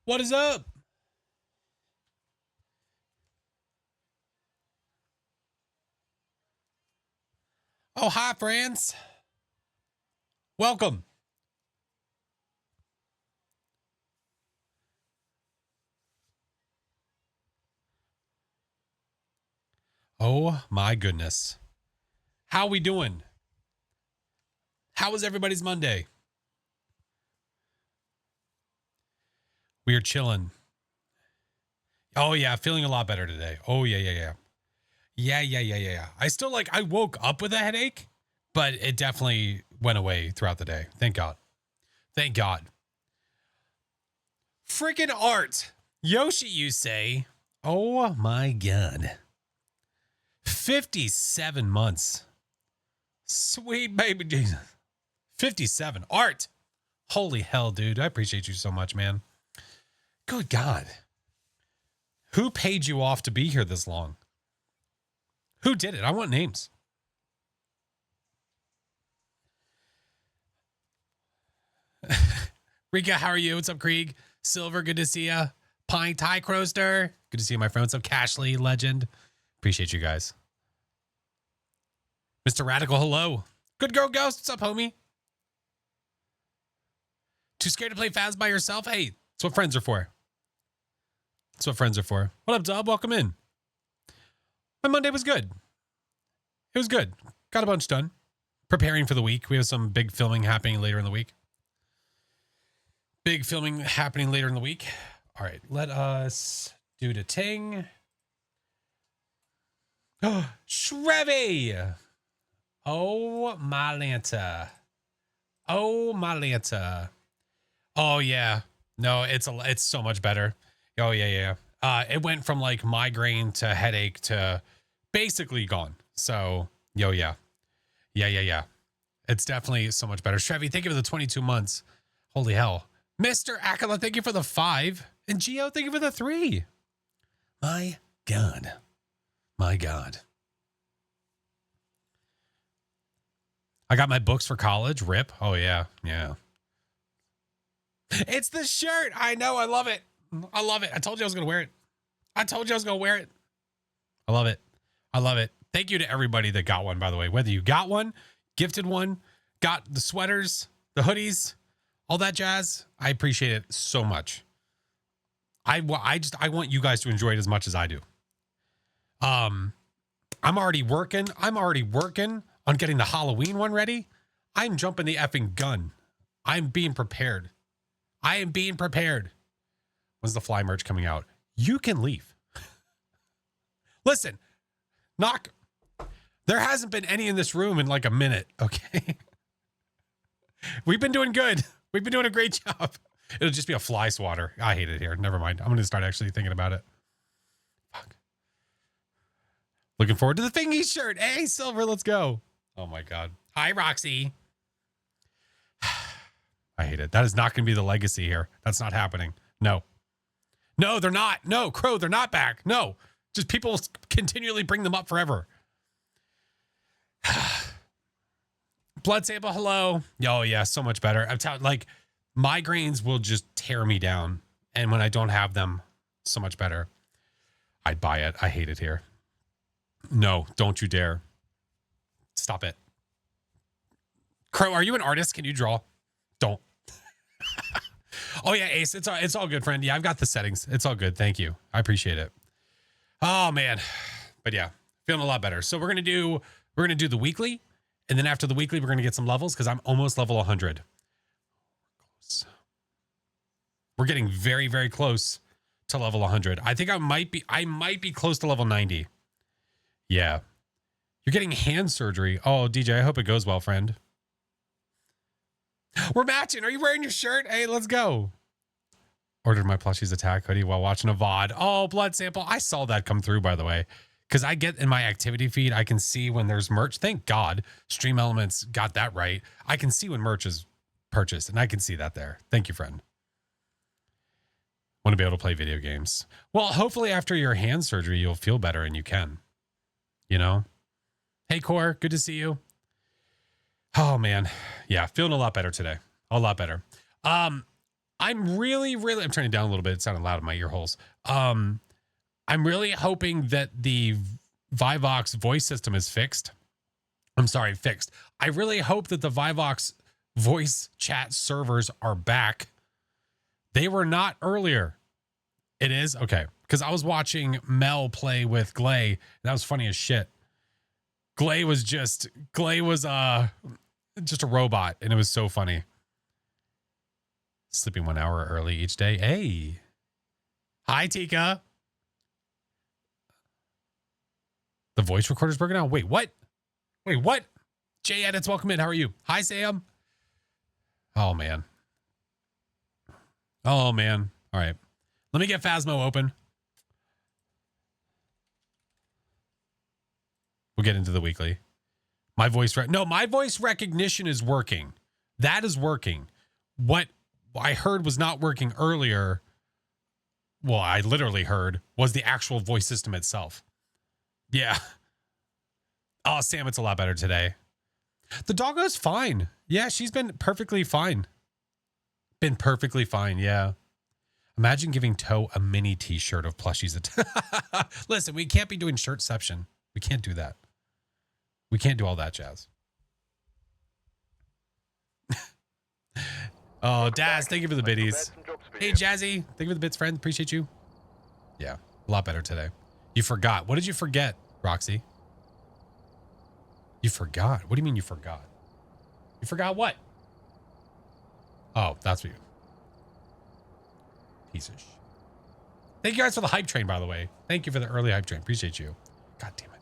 What is up? Oh, hi, friends. Welcome. Oh, my goodness. How we doing? How was everybody's Monday? We are chilling. Oh, yeah. Feeling a lot better today. Oh, yeah. Yeah. I still I woke up with a headache, but it definitely went away throughout the day. Thank God. Thank God. Freaking art. Yoshi, you say? Oh, my God. 57 months. Sweet baby Jesus. 57. Art. Holy hell, dude. I appreciate you so much, man. Good God. Who paid you off to be here this long? Who did it? I want names. Rika, how are you? What's up, Krieg? Silver, good to see ya. Pine Tie Croaster. Good to see you, my friend. What's up, Cashley, legend? Appreciate you guys. Mr. Radical, hello. Good girl, Ghost. What's up, homie? Too scared to play Phas by yourself? Hey, that's what friends are for. That's what friends are for. What up, Dub? Welcome in. My Monday was good. It was good. Got a bunch done. Preparing for the week. We have some big filming happening later in the week. All right, let us do the ting. Oh, Shrevy. Oh, my Lanta. Oh, my Lanta. Oh, yeah. No, it's so much better. Oh, yeah. It went from like migraine to headache to basically gone. So, yeah. It's definitely so much better. Shrevy, thank you for the 22 months. Holy hell. Mr. Akala, thank you for the 5. And Geo, thank you for the 3. My God. I got my books for college. Rip. Oh, yeah. It's the shirt. I know. I love it. I told you I was going to wear it. I love it. Thank you to everybody that got one, by the way. Whether you got one, gifted one, got the sweaters, the hoodies, all that jazz. I appreciate it so much. I want you guys to enjoy it as much as I do. I'm already working on getting the Halloween one ready. I'm jumping the effing gun. I'm being prepared. When's the fly merch coming out? You can leave. Listen, there hasn't been any in this room in like a minute, okay? We've been doing good. We've been doing a great job. It'll just be a fly swatter. I hate it here. Never mind. I'm going to start actually thinking about it. Fuck. Looking forward to the thingy shirt. Hey, Silver, let's go. Oh my God. Hi, Roxy. I hate it. That is not going to be the legacy here. That's not happening. No, they're not. No, Crow, they're not back. No, just people continually bring them up forever. Blood sample, hello. Oh, yeah, so much better. I'm telling, like, migraines will just tear me down. And when I don't have them, so much better. I'd buy it. I hate it here. No, don't you dare. Stop it. Crow, are you an artist? Can you draw? Don't. Oh, yeah, Ace. It's all good, friend. Yeah, I've got the settings. It's all good. Thank you. I appreciate it. Oh, man. But yeah, feeling a lot better. So we're going to do the weekly. And then after the weekly, we're going to get some levels because I'm almost level 100. We're getting very, very close to level 100. I think I might be close to level 90. Yeah. You're getting hand surgery. Oh, DJ, I hope it goes well, friend. We're matching. Are you wearing your shirt? Hey, let's go. Ordered my plushies attack hoodie while watching a VOD. Oh, blood sample. I saw that come through, by the way. Because I get in my activity feed, I can see when there's merch. Thank God Stream Elements got that right. I can see when merch is purchased, and I can see that there. Thank you, friend. Want to be able to play video games. Well, hopefully after your hand surgery, you'll feel better and you can. You know? Hey, Core. Good to see you. Oh, man. Yeah, feeling a lot better today. A lot better. I'm I'm turning it down a little bit. It sounded loud in my ear holes. I'm really hoping that the Vivox voice system is fixed. I'm sorry, fixed. I really hope that the Vivox voice chat servers are back. They were not earlier. It is? Okay. Because I was watching Mel play with Glay. And that was funny as shit. Glay was just a robot. And it was so funny. Sleeping 1 hour early each day. Hey. Hi, Tika. The voice recorder's broken down. Wait, what? Jay Edits, welcome in. How are you? Hi, Sam. Oh, man. All right. Let me get Phasmo open. We'll get into the weekly. My voice recognition is working. That is working. What I heard was not working earlier. Well, I literally heard was the actual voice system itself. Yeah. Oh, Sam, it's a lot better today. The doggo's fine. Yeah, she's been perfectly fine. Yeah. Imagine giving Toe a mini t-shirt of plushies. Listen, we can't be doing shirtception. We can't do that. We can't do all that jazz. Oh, Daz, thank you for the biddies. Hey, Jazzy, thank you for the bits, friend. Appreciate you. Yeah, a lot better today. You forgot. What did you forget, Roxy? You forgot? What do you mean you forgot? You forgot what? Oh, that's what you... Piece of shit. Thank you guys for the hype train, by the way. Thank you for the early hype train. Appreciate you. God damn it.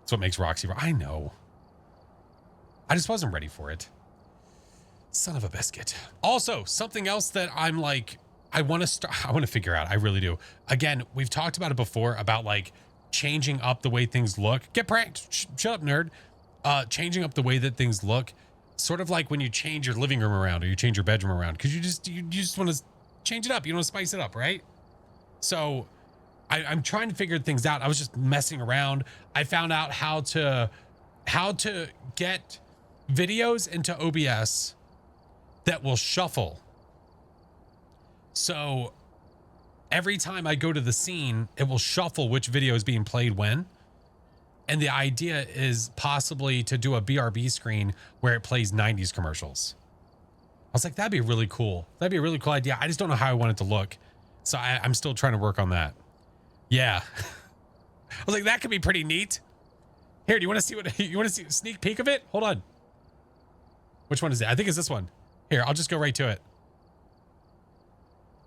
That's what makes Roxy... I know. I just wasn't ready for it. Son of a biscuit. Also, something else that I'm like... I want to figure out. I really do. Again, we've talked about it before about like changing up the way things look. Get pranked. Shut up, nerd. Changing up the way that things look. Sort of like when you change your living room around or you change your bedroom around, because you just want to change it up. You want to spice it up, right? So I'm trying to figure things out. I was just messing around. I found out how to get videos into OBS that will shuffle. So every time I go to the scene, it will shuffle which video is being played when. And the idea is possibly to do a BRB screen where it plays 90s commercials. I was like, that'd be really cool. That'd be a really cool idea. I just don't know how I want it to look. So I'm still trying to work on that. Yeah. I was like, that could be pretty neat. Here, do you want to see a sneak peek of it? Hold on. Which one is it? I think it's this one. Here, I'll just go right to it.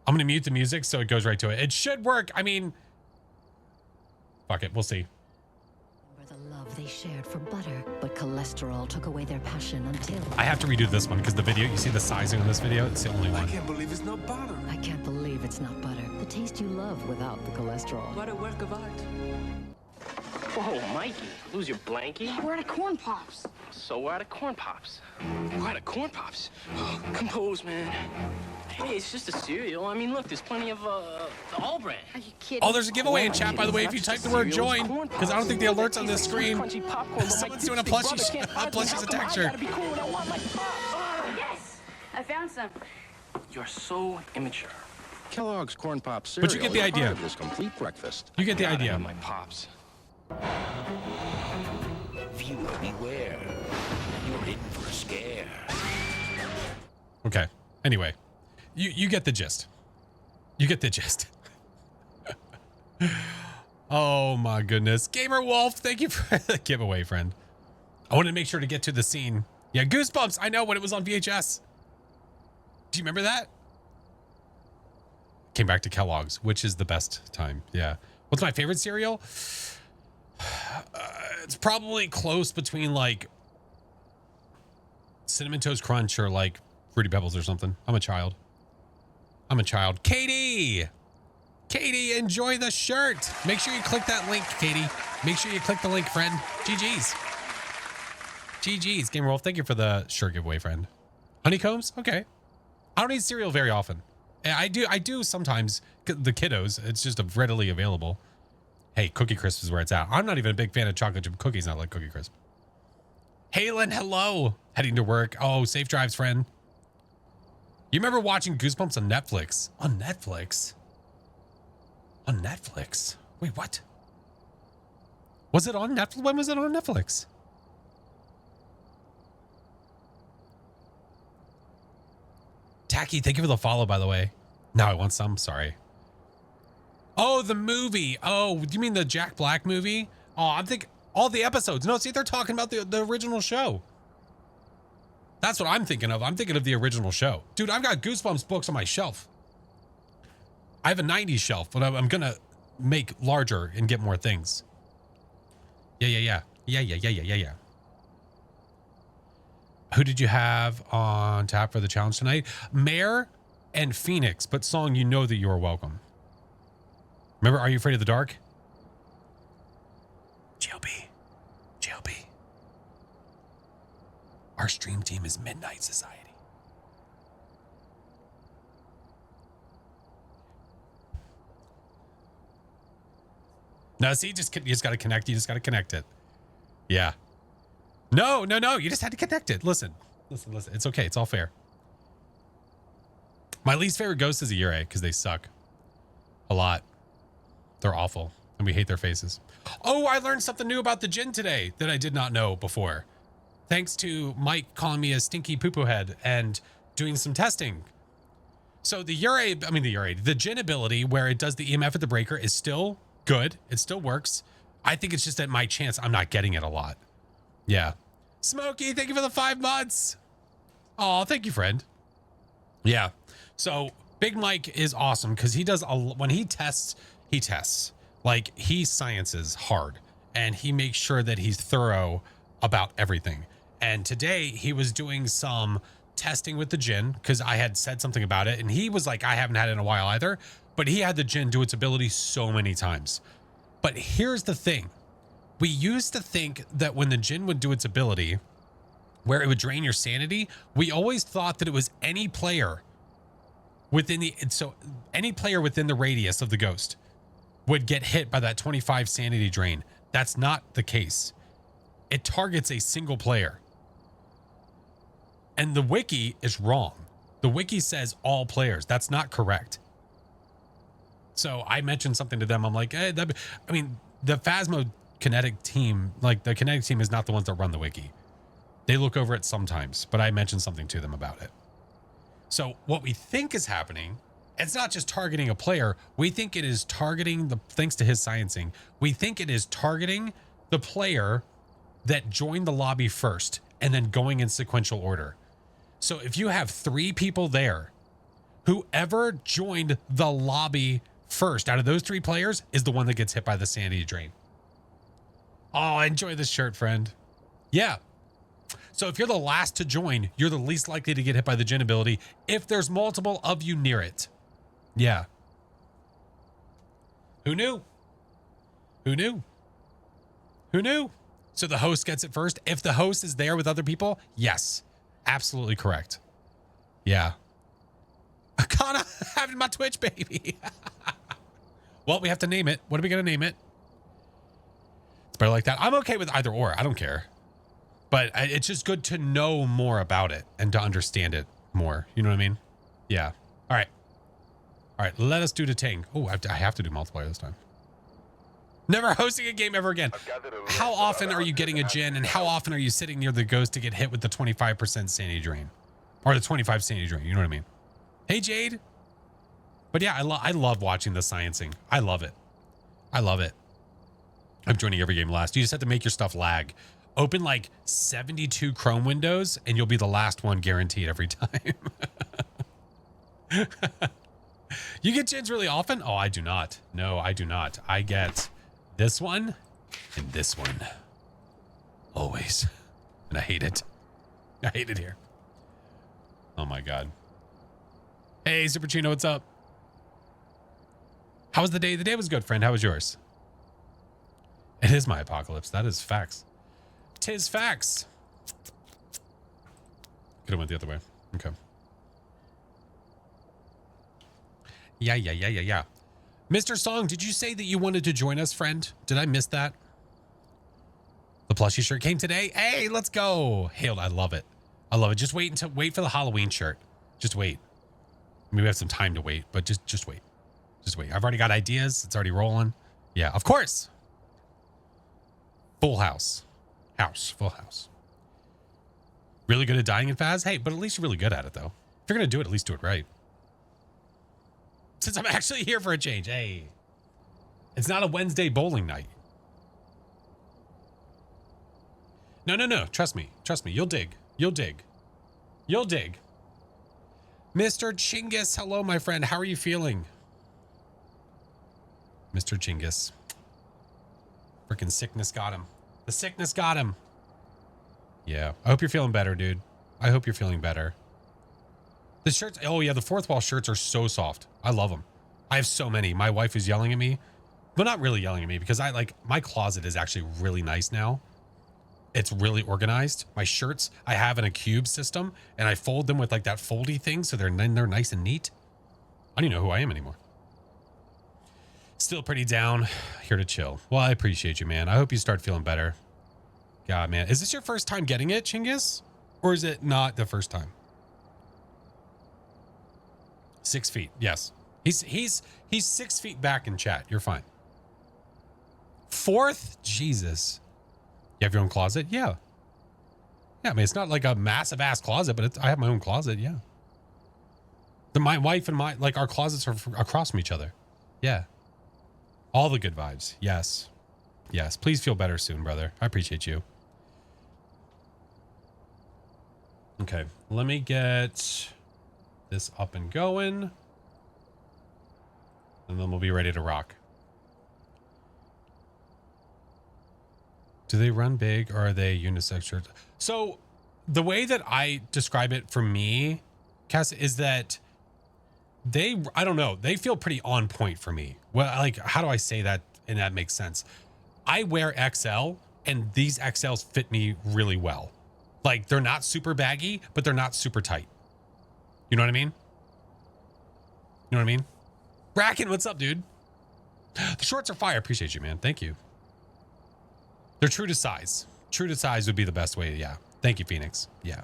I'm going to mute the music so it goes right to it. It should work. I mean, fuck it. We'll see. The love they shared for butter, but cholesterol took away their passion until... I have to redo this one because the video, you see the sizing on this video? It's the only one. I can't believe it's not butter. I can't believe it's not butter. The taste you love without the cholesterol. What a work of art. Whoa, Mikey, lose your blankie? We're out of corn pops. So we're out of corn pops. We're out of corn pops. Compose, man. Hey, it's just a cereal. I mean, look, there's plenty of the all brand. Are you kidding? Oh, there's a giveaway in chat, by the way, if you type the word join, because I don't think the alert's on this screen. Someone's doing a plushie's a texture. Yes! I found some. You're so immature. Kellogg's Corn Pop cereal. But you get the idea. Of this complete breakfast. You get the idea. My pops. Viewer beware. You're in for a scare. Okay. Anyway, you get the gist. You get the gist. Oh my goodness. Gamer Wolf, thank you for the giveaway, friend. I wanted to make sure to get to the scene. Yeah, Goosebumps. I know when it was on VHS. Do you remember that? Came back to Kellogg's, which is the best time. Yeah. What's my favorite cereal? It's probably close between like Cinnamon Toast Crunch or like Fruity Pebbles or something. I'm a child. Katie, enjoy the shirt. Make sure you click that link, Katie. Make sure you click the link, friend. GG's, Gamer Wolf. Thank you for the shirt giveaway, friend. Honeycombs? Okay. I don't eat cereal very often. I do sometimes. The kiddos, it's just readily available. Hey, Cookie Crisp is where it's at. I'm not even a big fan of chocolate chip cookies, not like Cookie Crisp. Halen, hello. Heading to work. Oh, safe drives, friend. You remember watching Goosebumps on Netflix? On Netflix? On Netflix? Wait, what? Was it on Netflix? When was it on Netflix? Tacky, thank you for the follow, by the way. Now I want some. Sorry. Oh, the movie. Oh, do you mean the Jack Black movie? Oh, I'm thinking all the episodes. No, see, they're talking about the original show. That's what I'm thinking of. I'm thinking of the original show. Dude, I've got Goosebumps books on my shelf. I have a 90s shelf, but I'm going to make larger and get more things. Yeah. Who did you have on tap for the challenge tonight? Mare and Phoenix, but song You Know That You Are Welcome. Remember Are You Afraid of the Dark? GLB. Our stream team is Midnight Society. No, see, you just got to connect. You just got to connect it. Yeah. No. You just had to connect it. Listen. It's okay. It's all fair. My least favorite ghost is a Yurei because they suck a lot. They're awful and we hate their faces. Oh, I learned something new about the Jinn today that I did not know before. Thanks to Mike calling me a stinky poo-poo head and doing some testing. So the Jinn ability where it does the EMF at the breaker is still good. It still works. I think it's just at my chance I'm not getting it a lot. Yeah. Smokey, thank you for the 5 months. Oh, thank you, friend. Yeah. So Big Mike is awesome because he does when he tests. Like he sciences hard and he makes sure that he's thorough about everything. And today he was doing some testing with the Jinn because I had said something about it and he was like, I haven't had it in a while either, but he had the Jinn do its ability so many times. But here's the thing. We used to think that when the Jinn would do its ability where it would drain your sanity, we always thought that it was any player within the radius of the ghost would get hit by that 25 sanity drain. That's not the case. It targets a single player. And the wiki is wrong. The wiki says all players. That's not correct. So I mentioned something to them. I'm like, hey, the Phasmo kinetic team, like the kinetic team is not the ones that run the wiki. They look over it sometimes, but I mentioned something to them about it. So what we think is happening, it's not just targeting a player. We think it is targeting thanks to his sciencing, we think it is targeting the player that joined the lobby first and then going in sequential order. So if you have 3 people there, whoever joined the lobby first out of those 3 players is the one that gets hit by the sanity drain. Oh, enjoy this shirt, friend. Yeah. So if you're the last to join, you're the least likely to get hit by the Jinn ability if there's multiple of you near it. Yeah. Who knew? So the host gets it first. If the host is there with other people, yes, absolutely correct. Yeah. Akana having my Twitch baby. Well, we have to name it. What are we going to name it? It's better like that. I'm okay with either or. I don't care. But it's just good to know more about it and to understand it more. You know what I mean? Yeah. All right. Let us do the Ting. Oh, I have to do multiplayer this time. Never hosting a game ever again. How often are you getting a Jinn and how often are you sitting near the ghost to get hit with the 25% sanity drain? Or the 25 sanity drain, you know what I mean? Hey, Jade. But yeah, I love watching the sciencing. I love it. I'm joining every game last. You just have to make your stuff lag. Open like 72 Chrome windows and you'll be the last one guaranteed every time. You get Jinns really often? Oh, I do not. No, I do not. I get this one and this one. Always. And I hate it. I hate it here. Oh my God. Hey, Super Chino, what's up? How was the day? The day was good, friend. How was yours? It is my apocalypse. That is facts. 'Tis facts. Could have went the other way. Okay. Yeah. Mr. Song, did you say that you wanted to join us, friend? Did I miss that? The plushie shirt came today. Hey, let's go. Hailed, I love it. Just wait for the Halloween shirt. Just wait. I mean, we have some time to wait, but just wait. Just wait. I've already got ideas. It's already rolling. Yeah, of course. Full house. Full house. Really good at dying in Phas? Hey, but at least you're really good at it, though. If you're going to do it, at least do it right. Since I'm actually here for a change. Hey. It's not a Wednesday bowling night. No. Trust me. You'll dig. Mr. Chinggis, hello, my friend. How are you feeling? Mr. Chinggis. Freaking sickness got him. The sickness got him. Yeah. I hope you're feeling better, dude. I hope you're feeling better. The shirts. Oh, yeah. The fourth wall shirts are so soft. I love them. I have so many. My wife is yelling at me. But not really yelling at me because my closet is actually really nice now. It's really organized. My shirts I have in a cube system and I fold them with like that foldy thing. So they're nice and neat. I don't even know who I am anymore. Still pretty down. Here to chill. Well, I appreciate you, man. I hope you start feeling better. God, man. Is this your first time getting it, Chinggis? Or is it not the first time? 6 feet. Yes. He's 6 feet back in chat. You're fine. Fourth? Jesus. You have your own closet? Yeah. Yeah, I mean, it's not like a massive ass closet, but I have my own closet. Yeah. My wife and our closets are across from each other. Yeah. All the good vibes. Yes. Yes. Please feel better soon, brother. I appreciate you. Okay. Let me get this up and going. And then we'll be ready to rock. Do they run big or are they unisex shirts? So the way that I describe it for me, Cass, is that I don't know, they feel pretty on point for me. Well, like, how do I say that? And that makes sense. I wear XL and these XLs fit me really well. Like, they're not super baggy, but they're not super tight. You know what I mean? You know what I mean? Bracken, what's up, dude? The shorts are fire. Appreciate you, man. Thank you. They're true to size. True to size would be the best way. Yeah. Thank you, Phoenix. Yeah.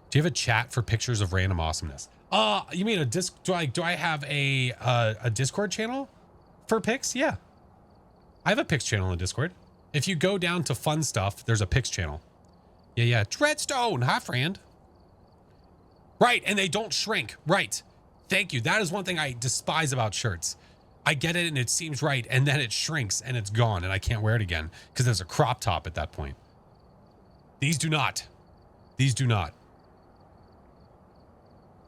Do you have a chat for pictures of random awesomeness? You mean a disc? Do I have a Discord channel for pics? Yeah. I have a pics channel in Discord. If you go down to fun stuff, there's a pics channel. Yeah. Dreadstone. Hi, friend. Right. And they don't shrink. Right. Thank you. That is one thing I despise about shirts. I get it and it seems right, and then it shrinks and it's gone and I can't wear it again because there's a crop top at that point. These do not. These do not.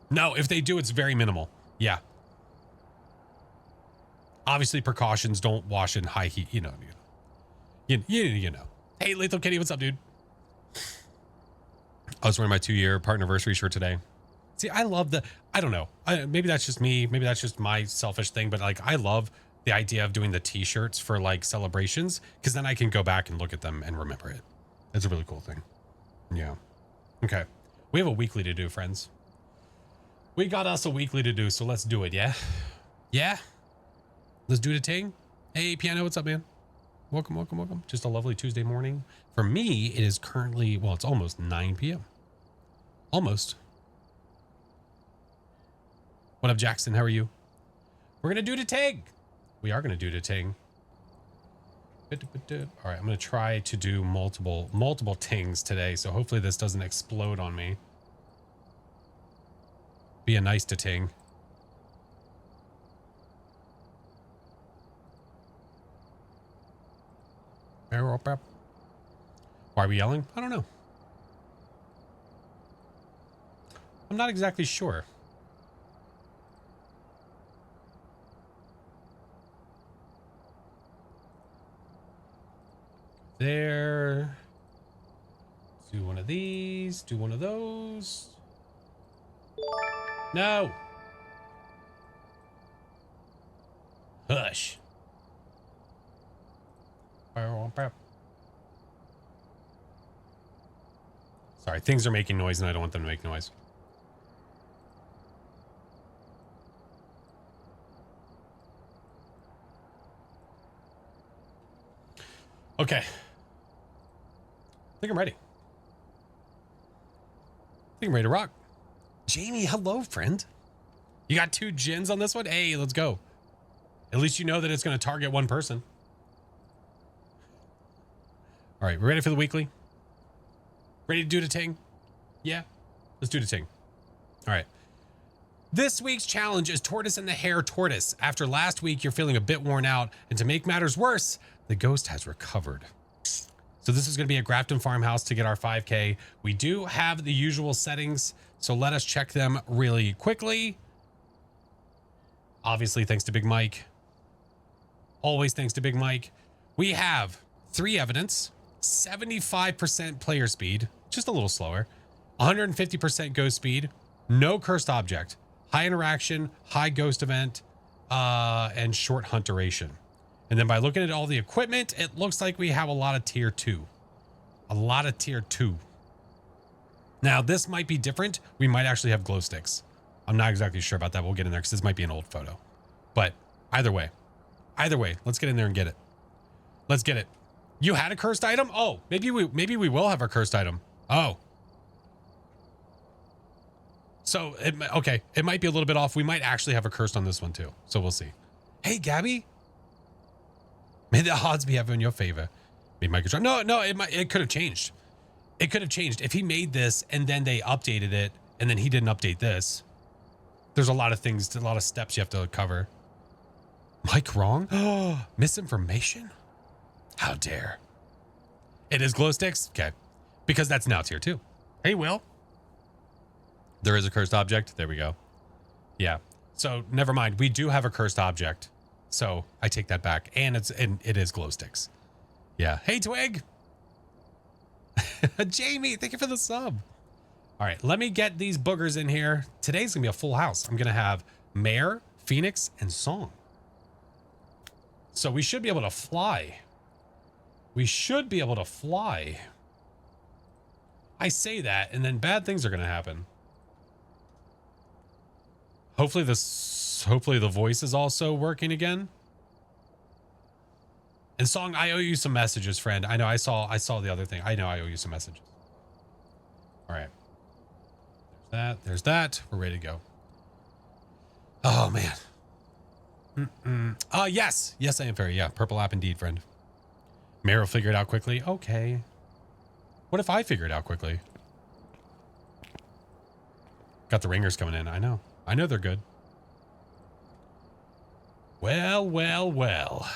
No, if they do, it's very minimal. Yeah. Obviously, precautions, don't wash in high heat. You know. Hey, Lethal Kitty, what's up, dude? I was wearing my 2-year partner anniversary shirt today. See, I love I don't know. Maybe that's just me. Maybe that's just my selfish thing. But like, I love the idea of doing the t-shirts for like celebrations because then I can go back and look at them and remember it. It's a really cool thing. Yeah. Okay. We have a weekly to do, friends. We got us a weekly to do, so let's do it. Yeah. Yeah. Let's do the thing. Hey, Piano, what's up, man? Welcome. Just a lovely Tuesday morning. For me, it is currently, well, it's almost 9 p.m. Almost. What up, Jackson? How are you? We're going to do the ting. We are going to do the ting. All right, I'm going to try to do multiple tings today, so hopefully this doesn't explode on me. Be a nice to ting. Why are we yelling? I don't know. I'm not exactly sure. There. Do one of these. Do one of those. No. Hush. Sorry, things are making noise and I don't want them to make noise. Okay. I think I'm ready. I think I'm ready to rock. Jamie, hello, friend. You got 2 gins on this one? Hey, let's go. At least you know that it's going to target one person. All right, we ready for the weekly? Ready to do the ting? Yeah, let's do the ting. All right. This week's challenge is Tortoise and the Hare Tortoise. After last week, you're feeling a bit worn out, and to make matters worse, the ghost has recovered. So this is going to be a Grafton farmhouse to get our 5K. We do have the usual settings, so let us check them really quickly. Obviously, thanks to Big Mike. Always thanks to Big Mike. We have 3 evidence, 75% player speed, just a little slower, 150% ghost speed, no cursed object, high interaction, high ghost event, and short hunt duration. And then by looking at all the equipment, it looks like we have a lot of tier 2. A lot of tier 2. Now, this might be different. We might actually have glow sticks. I'm not exactly sure about that. We'll get in there because this might be an old photo. But either way, let's get in there and get it. Let's get it. You had a cursed item? Oh, maybe we will have a cursed item. Oh. So, okay, it might be a little bit off. We might actually have a cursed on this one too. So we'll see. Hey, Gabby. May the odds be ever in your favor. No, it could have changed. It could have changed. If he made this and then they updated it and then he didn't update this, there's a lot of things, a lot of steps you have to cover. Mike wrong? Oh, misinformation? How dare. It is glow sticks? Okay. Because that's now tier 2. Hey, Will. There is a cursed object. There we go. Yeah. So never mind. We do have a cursed object. So I take that back. And it is glow sticks. Yeah. Hey, Twig. Jamie, thank you for the sub. All right. Let me get these boogers in here. Today's going to be a full house. I'm going to have Mare, Phoenix, and Song. So we should be able to fly. We should be able to fly. I say that, and then bad things are going to happen. Hopefully the voice is also working again. And Song, I owe you some messages, friend. I know I saw the other thing. I know I owe you some messages. All right. There's that. We're ready to go. Oh man. Yes, I am fairy. Yeah, purple app indeed, friend. Mare will figure it out quickly. Okay. What if I figure it out quickly? Got the ringers coming in. I know they're good. Well.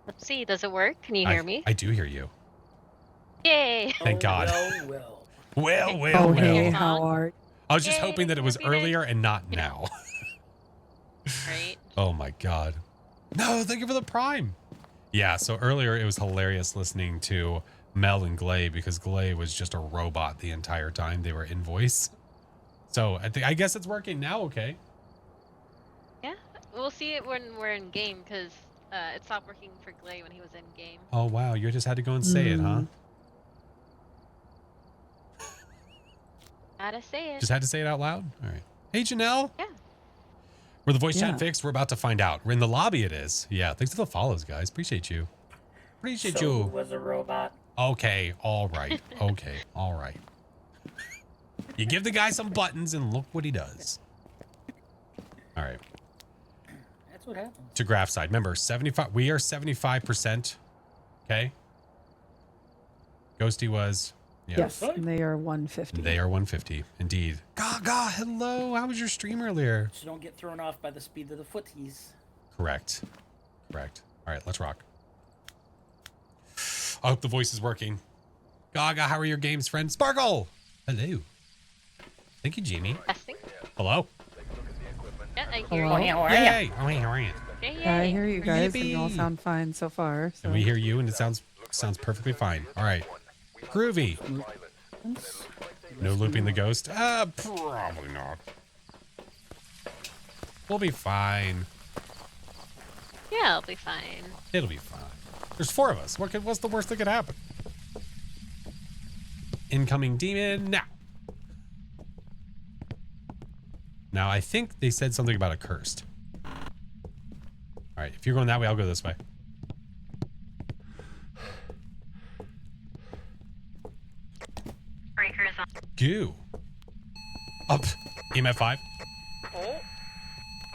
Let's see. Does it work? Can you hear me? I do hear you. Yay! Thank God. Well. Hey, how are? I was just hoping that it was earlier and not now. Right. Oh my God. No, thank you for the prime. Yeah, so earlier it was hilarious listening to Mel and Glay because Glay was just a robot the entire time they were in voice. So I guess it's working now. Okay. Yeah, we'll see it when we're in game because it stopped working for Glay when he was in game. Oh wow, you just had to go and say it, huh? Gotta say it. Just had to say it out loud. All right. Hey, Janelle. Yeah. Were the voice chat fixed? We're about to find out. We're in the lobby. It is. Yeah. Thanks for the follows, guys. Appreciate you. Appreciate you. Was a robot. Okay. All right. Okay. All right. You give the guy some buttons and look what he does. All right. That's what happens. To graph side. Remember, 75. We are 75%. Okay. Ghosty was. Yeah. Yes, and they are 150. They are 150. Indeed. Gaga, hello. How was your stream earlier? So don't get thrown off by the speed of the footies. Correct. All right, let's rock. I hope the voice is working. Gaga, how are your games, friend? Sparkle! Hello. Thank you, Jamie. Testing. Hello. Yeah, I hear Hello? you. How are ya? Yay. Oh, hey, how are you? Yeah, I hear you guys, and you all Yippee. sound fine so far. So. And we hear you, and it sounds perfectly fine. All right. Groovy. No looping the ghost? Probably not. We'll be fine. Yeah, I'll be fine. It'll be fine. There's 4 of us. What's the worst that could happen? Incoming demon now. Now, I think they said something about a cursed. All right, if you're going that way, I'll go this way. Breakers on. Goo. Up. EMF 5. Oh.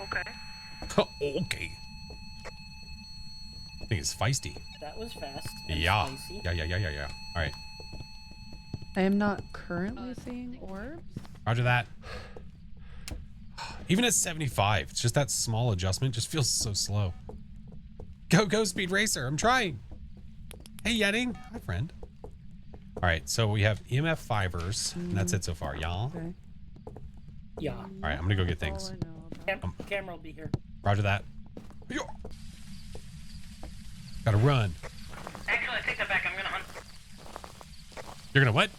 Okay. Okay. I think it's feisty. That was fast. and Yeah. Spicy. Yeah. All right. I am not currently seeing orbs. Roger that. Even at 75, it's just that small adjustment just feels so slow. Go, Speed Racer. I'm trying. Hey, Yeting. Hi, friend. All right, so we have EMF 5ers, and that's it so far, y'all. Okay. Yeah. All right, I'm going to go get That's things. all I know about. Camera will be here. Roger that. Yo. Gotta run. Actually, I take that back. I'm gonna hunt. You're gonna what?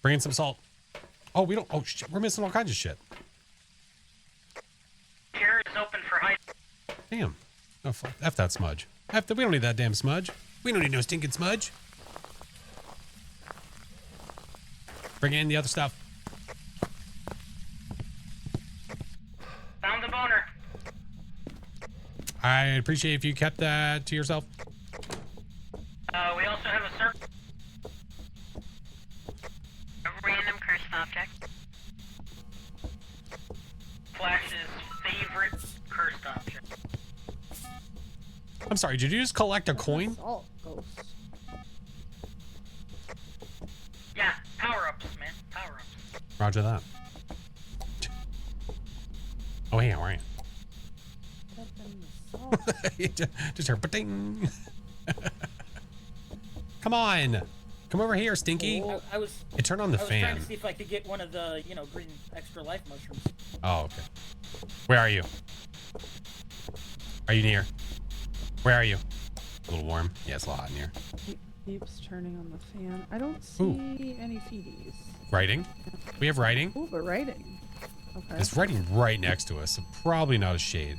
Bring in some salt. Oh, we don't. Oh, shit. We're missing all kinds of shit. Here is open for height. Damn. Oh, fuck. F that smudge. We don't need that damn smudge. We don't need no stinking smudge. Bring in the other stuff. Found the boner. I appreciate if you kept that to yourself. We also have a circle. A random cursed object. Flash's favorite cursed object. I'm sorry, did you just collect a coin? Salt ghost. Yeah, power-ups, man. Power-ups. Roger that. Oh, hey, how are you? Put in the salt. Just heard ba-ding. Come on. Come over here, Stinky. I was It turned on the I was trying fan. to see if I could get one of the, green extra life mushrooms. Oh, okay. Where are you? Are you near? Where are you? A little warm. Yeah, it's a lot hot in here. Keeps turning on the fan. I don't see Ooh. any feeties. Writing? We have writing. Ooh, but writing. Okay. It's writing right next to us, so probably not a shade.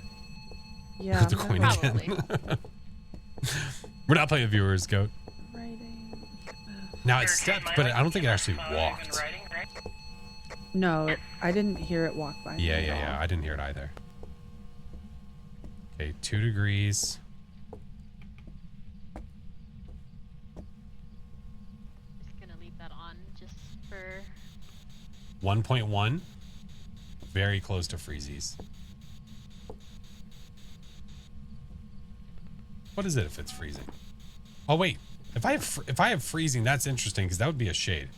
Yeah. Put the I'm coin not- again. We're not playing viewers, Goat. Writing. Now it stepped, but I don't think it actually walked. No, I didn't hear it walk by. me at Yeah. all. I didn't hear it either. Okay, 2 degrees. Just gonna leave that on just for. 1.1. Very close to freezies. What is it if it's freezing? Oh wait, if I have freezing, that's interesting because that would be a shade.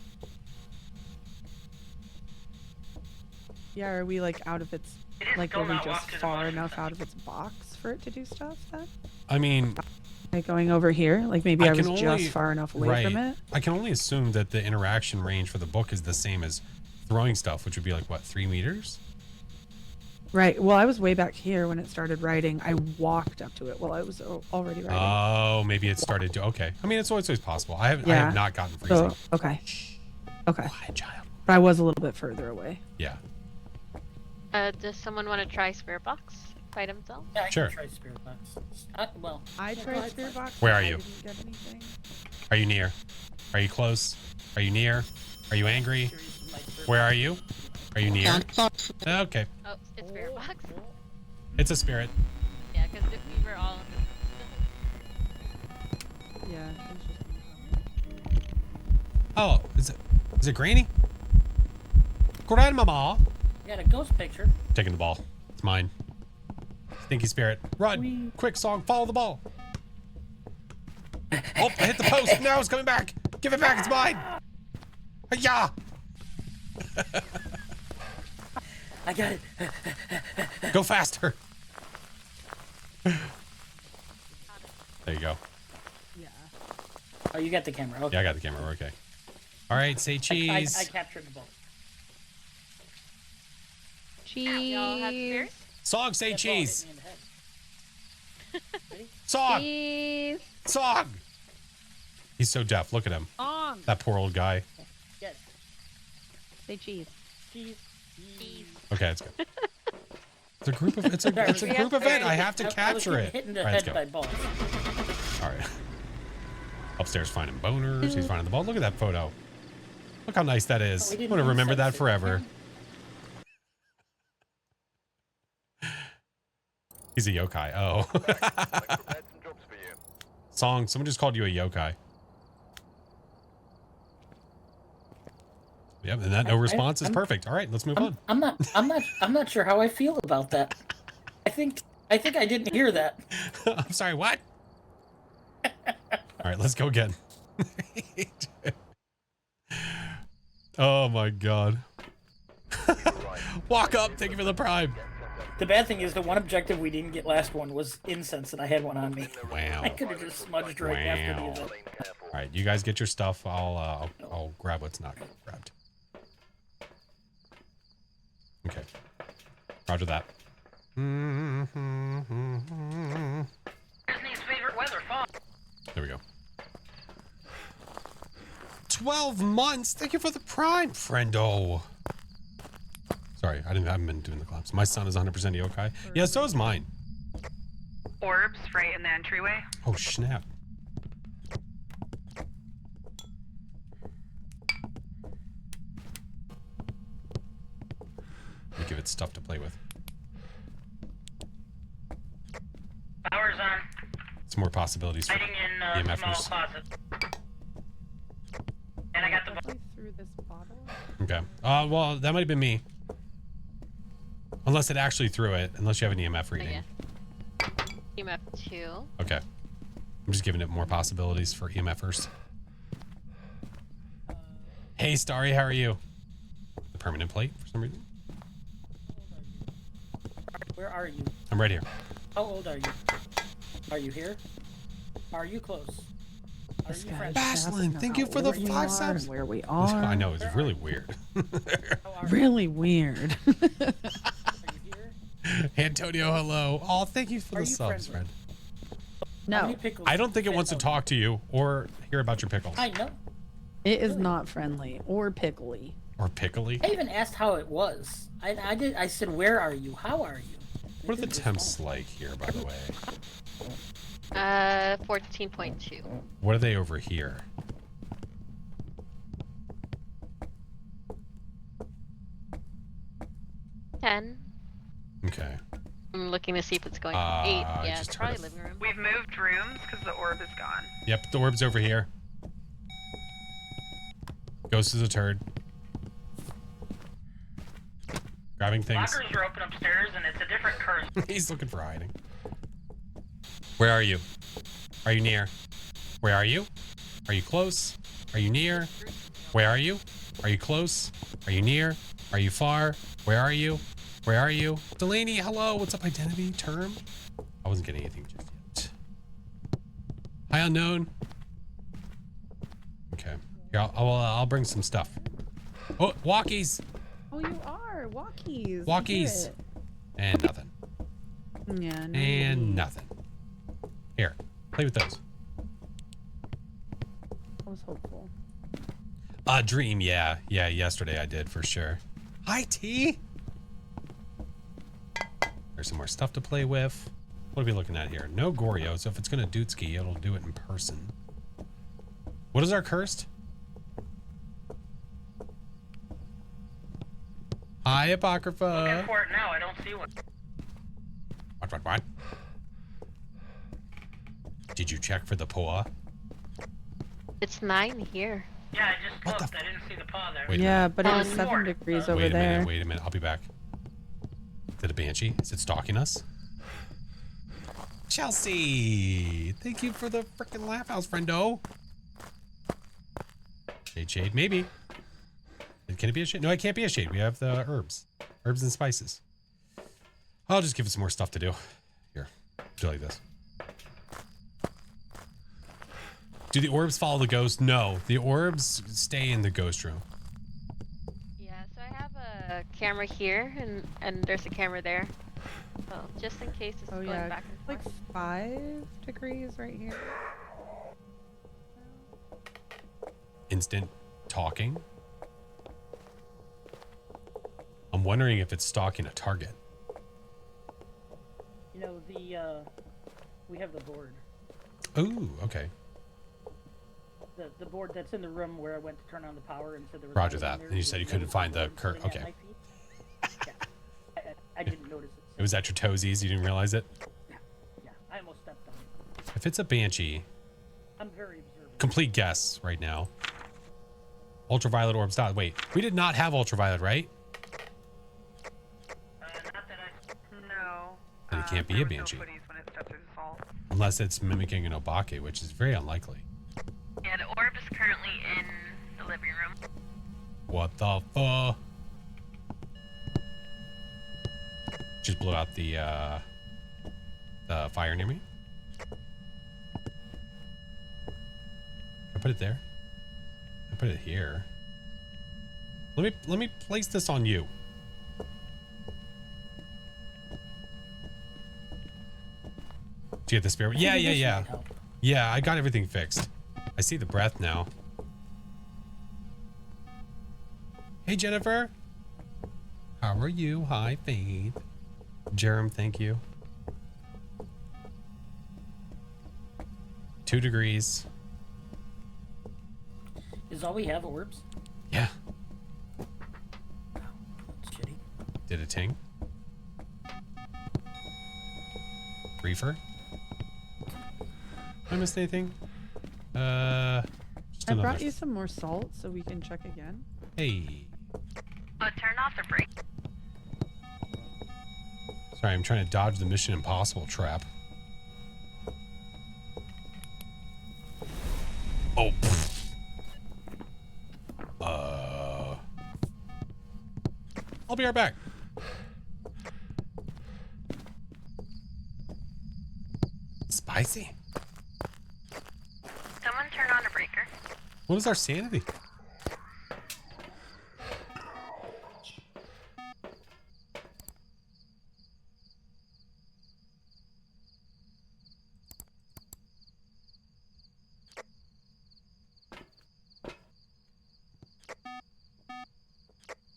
Yeah, are we like out of its like are we just far enough out of its box for it to do stuff then? I mean, Like going over here? Like maybe I was can just only- far enough away from right. it? I can only assume that the interaction range for the book is the same as throwing stuff, which would be like what, 3 meters? Right. Well, I was way back here when it started writing. I walked up to it while I was already writing. Oh, maybe it started to. Okay, I mean it's always possible. I have not gotten freezing. So, okay. Okay. Quiet, child. But I was a little bit further away. Yeah. Does someone want to try Spirit Box by themselves? Yeah, I Sure. can try Spirit Box. Well, I go tried ahead, Spirit Flash. Box. Where but are I you? didn't get anything. Are you near? Are you close? Are you near? Are you angry? Curious if my Spirit Where are you? Are you near? Okay, Oh, it's Spirit Box. it's a spirit. Yeah, because we were all. Yeah. It's just Oh, is it Granny? Grandmama. You got a ghost picture. Taking the ball. It's mine. Stinky spirit. Run. Quick song. Follow the ball. Oh, I hit the post. Now it's coming back. Give it back. It's mine. Yeah. I got it. Go faster. There you go. Oh, you got the camera. Okay. Yeah, I got the camera. We're okay. All right, say cheese. I captured the ball. Y'all have spirits? Song, say That ball hit cheese. me in the head. Ready? Song. Cheese. Song. He's so deaf. Look at him. On. That poor old guy. Yes. Say cheese. Cheese. Okay, it's good. It's a group of. It's a group event. I have to I was capture getting it. hit in the All right, head let's by go. balls. All right. Upstairs finding boners. He's finding the ball. Look at that photo. Look how nice that is. Oh, we I'm didn't gonna use remember that sunset. forever. He's a yokai. Oh. Song, someone just called you a yokai. Yep, and that no response is perfect. All right, let's move on. I'm not sure how I feel about that. I think I didn't hear that. I'm sorry, what? All right, let's go again. Oh my god. Walk up, thank you for the prime. The bad thing is the one objective we didn't get last one was incense, and I had one on me. Wow. I could have just smudged right after the event. All right, you guys get your stuff. I'll grab what's not grabbed. Okay. Roger that. Disney's favorite weather, fall. There we go. 12 months. Thank you for the prime, friendo. Sorry, I haven't been doing the claps. My son is 100% yokai. Yeah, so is mine. Orbs right in the entryway. Oh, snap. Let me give it stuff to play with. Power's on. It's more possibilities for Hiding in small EMFers. closet. And I got the Definitely through this bottle. Okay. Well, that might have been me. Unless it actually threw it. Unless you have an EMF reading. Yeah. EMF 2. Okay. I'm just giving it more possibilities for EMFers. Hey, Starry, how are you? The permanent plate for some reason. Where are you? I'm right here. How old are you? Are you here? Are you close? Are you friends? Baslin, thank you for the 5 subs. Where we are. I know, it's really weird. Really weird. Are you here? Antonio, hello. Oh, thank you for Are the you subs, friendly? Fred. How No, many pickles I don't think it fit wants to out? talk to you or hear about your pickles. I know. it is not friendly or pickly. Or pickly. I even asked how it was. I said, where are you? How are you? What are the temps like here, by the way? 14.2. What are they over here? Ten. Okay. I'm looking to see if it's going 8. I Yeah, just it's heard probably a- living room. We've moved rooms because the orb is gone. Yep, the orb's over here. Ghost is a turd. Grabbing things. Lockers are open upstairs, and it's a different curse. He's looking for hiding. Where are you? Are you near? Where are you? Are you close? Are you near? Where are you? Are you close? Are you near? Are you far? Where are you? Where are you? Delaney, hello. What's up, identity term? I wasn't getting anything just yet. Hi, unknown. Okay. Here, I'll bring some stuff. Oh, walkies. Oh, you are walkies. Walkies. And nothing. Yeah. No And nothing. Here, play with those. I was hopeful. Dream, yeah. Yeah, yesterday I did for sure. Hi, T. There's some more stuff to play with. What are we looking at here? No Goryo, so if it's gonna dootski, it'll do it in person. What is our cursed? Hi, Apocrypha. Looking for it now. I don't see one. What? Did you check for the POA? It's 9 here. Yeah, I just What the looked. I didn't see the paw there. Wait a Yeah, minute. but it was Um, 7 degrees over Wait a there. minute, wait a minute. I'll be back. Is it a banshee? Is it stalking us? Chelsea! Thank you for the freaking laugh house, friendo. Shade, maybe. Can it be a shade? No, it can't be a shade. We have the herbs. Herbs and spices. I'll just give it some more stuff to do. Here, do like this. Do the orbs follow the ghost? No, the orbs stay in the ghost room. Yeah, so I have a camera here, and there's a camera there. So just in case it's Oh going yeah, back and like forth. 5 degrees right here. Instant talking. I'm wondering if it's stalking a target. You know we have the board. Ooh, okay. The board that's in the room where I went to turn on the power and said there was. Roger nothing in that. there. And you said you couldn't find the cur- Sitting at okay. my feet. Yeah. I didn't notice it. It was at your toesies. You didn't realize it. Yeah, I almost stepped on it. If it's a banshee, I'm very observant. Complete guess right now. Ultraviolet orbs. Wait, we did not have ultraviolet, right? Not that I. No. And it can't be a there was banshee. No footies when it stepped through the salt. Unless it's mimicking an obake, which is very unlikely. Yeah, the orb is currently in the living room. What the fuck? Just blew out the fire near me. I put it there. I put it here. Let me place this on you. Did you get the spare? Yeah. Yeah, I got everything fixed. I see the breath now. Hey, Jennifer. How are you? Hi, Faith. Jerem, thank you. 2 degrees. Is all we have orbs? Yeah. That's shitty. Did a ting. Reefer. I missed anything? Just I another. brought you some more salt so we can check again. Hey. Turn off the brake. Sorry, I'm trying to dodge the Mission Impossible trap. Oh. I'll be right back. Spicy. Someone turn on a breaker. What is our sanity?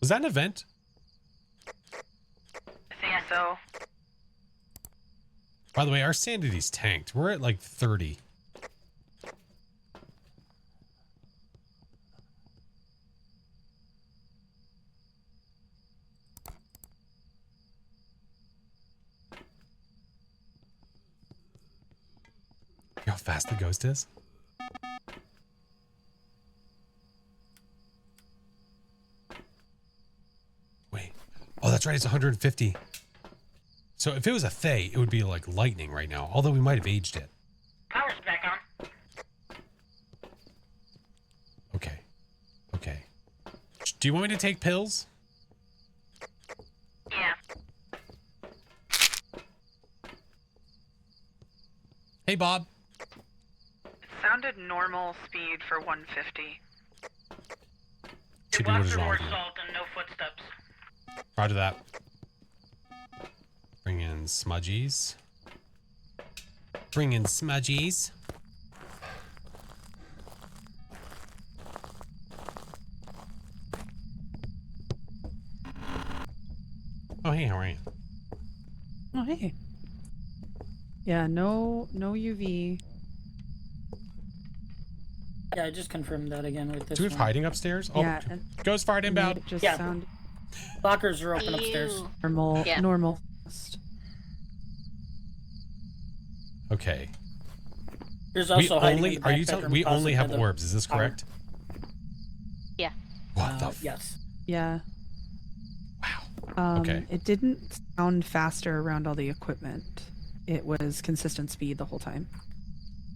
Was that an event? I think so. By the way, our sanity's tanked. We're at like 30. You know how fast the ghost is? Wait. Oh, that's right. It's 150. So if it was a Fae, it would be like lightning right now. Although we might have aged it. Power's back on. Okay. Okay. Do you want me to take pills? Yeah. Hey, Bob. It sounded normal speed for 150. Should be what is wrong more with you. salt and no footsteps. Roger that. Bring in smudgies. Bring in smudgies. Oh, hey, how are you? Oh, hey. Yeah, no UV. Yeah, I just confirmed that again with this Do we have one. hiding upstairs? Oh, Yeah, and ghost fart it inbound. made it just Yeah. sound Lockers are open upstairs. normal. Yeah. Normal. Okay. There's We also hiding in only the are back you telling bedroom we closet only by have the orbs? Is this power. correct? Yeah. What the? Yes. Yeah. Wow. Okay. It didn't sound faster around all the equipment. It was consistent speed the whole time.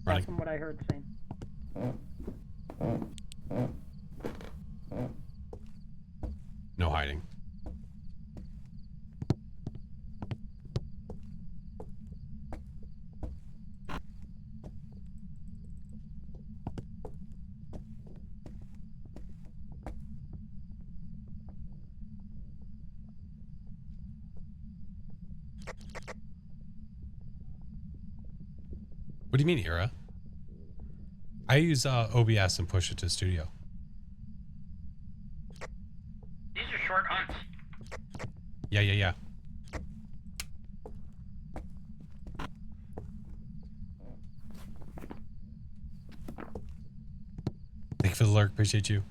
Running. That's from what I heard saying. No hiding. What do you mean, Era? I use OBS and push it to studio. These are short hunts. Yeah. Thank you for the lurk. Appreciate you.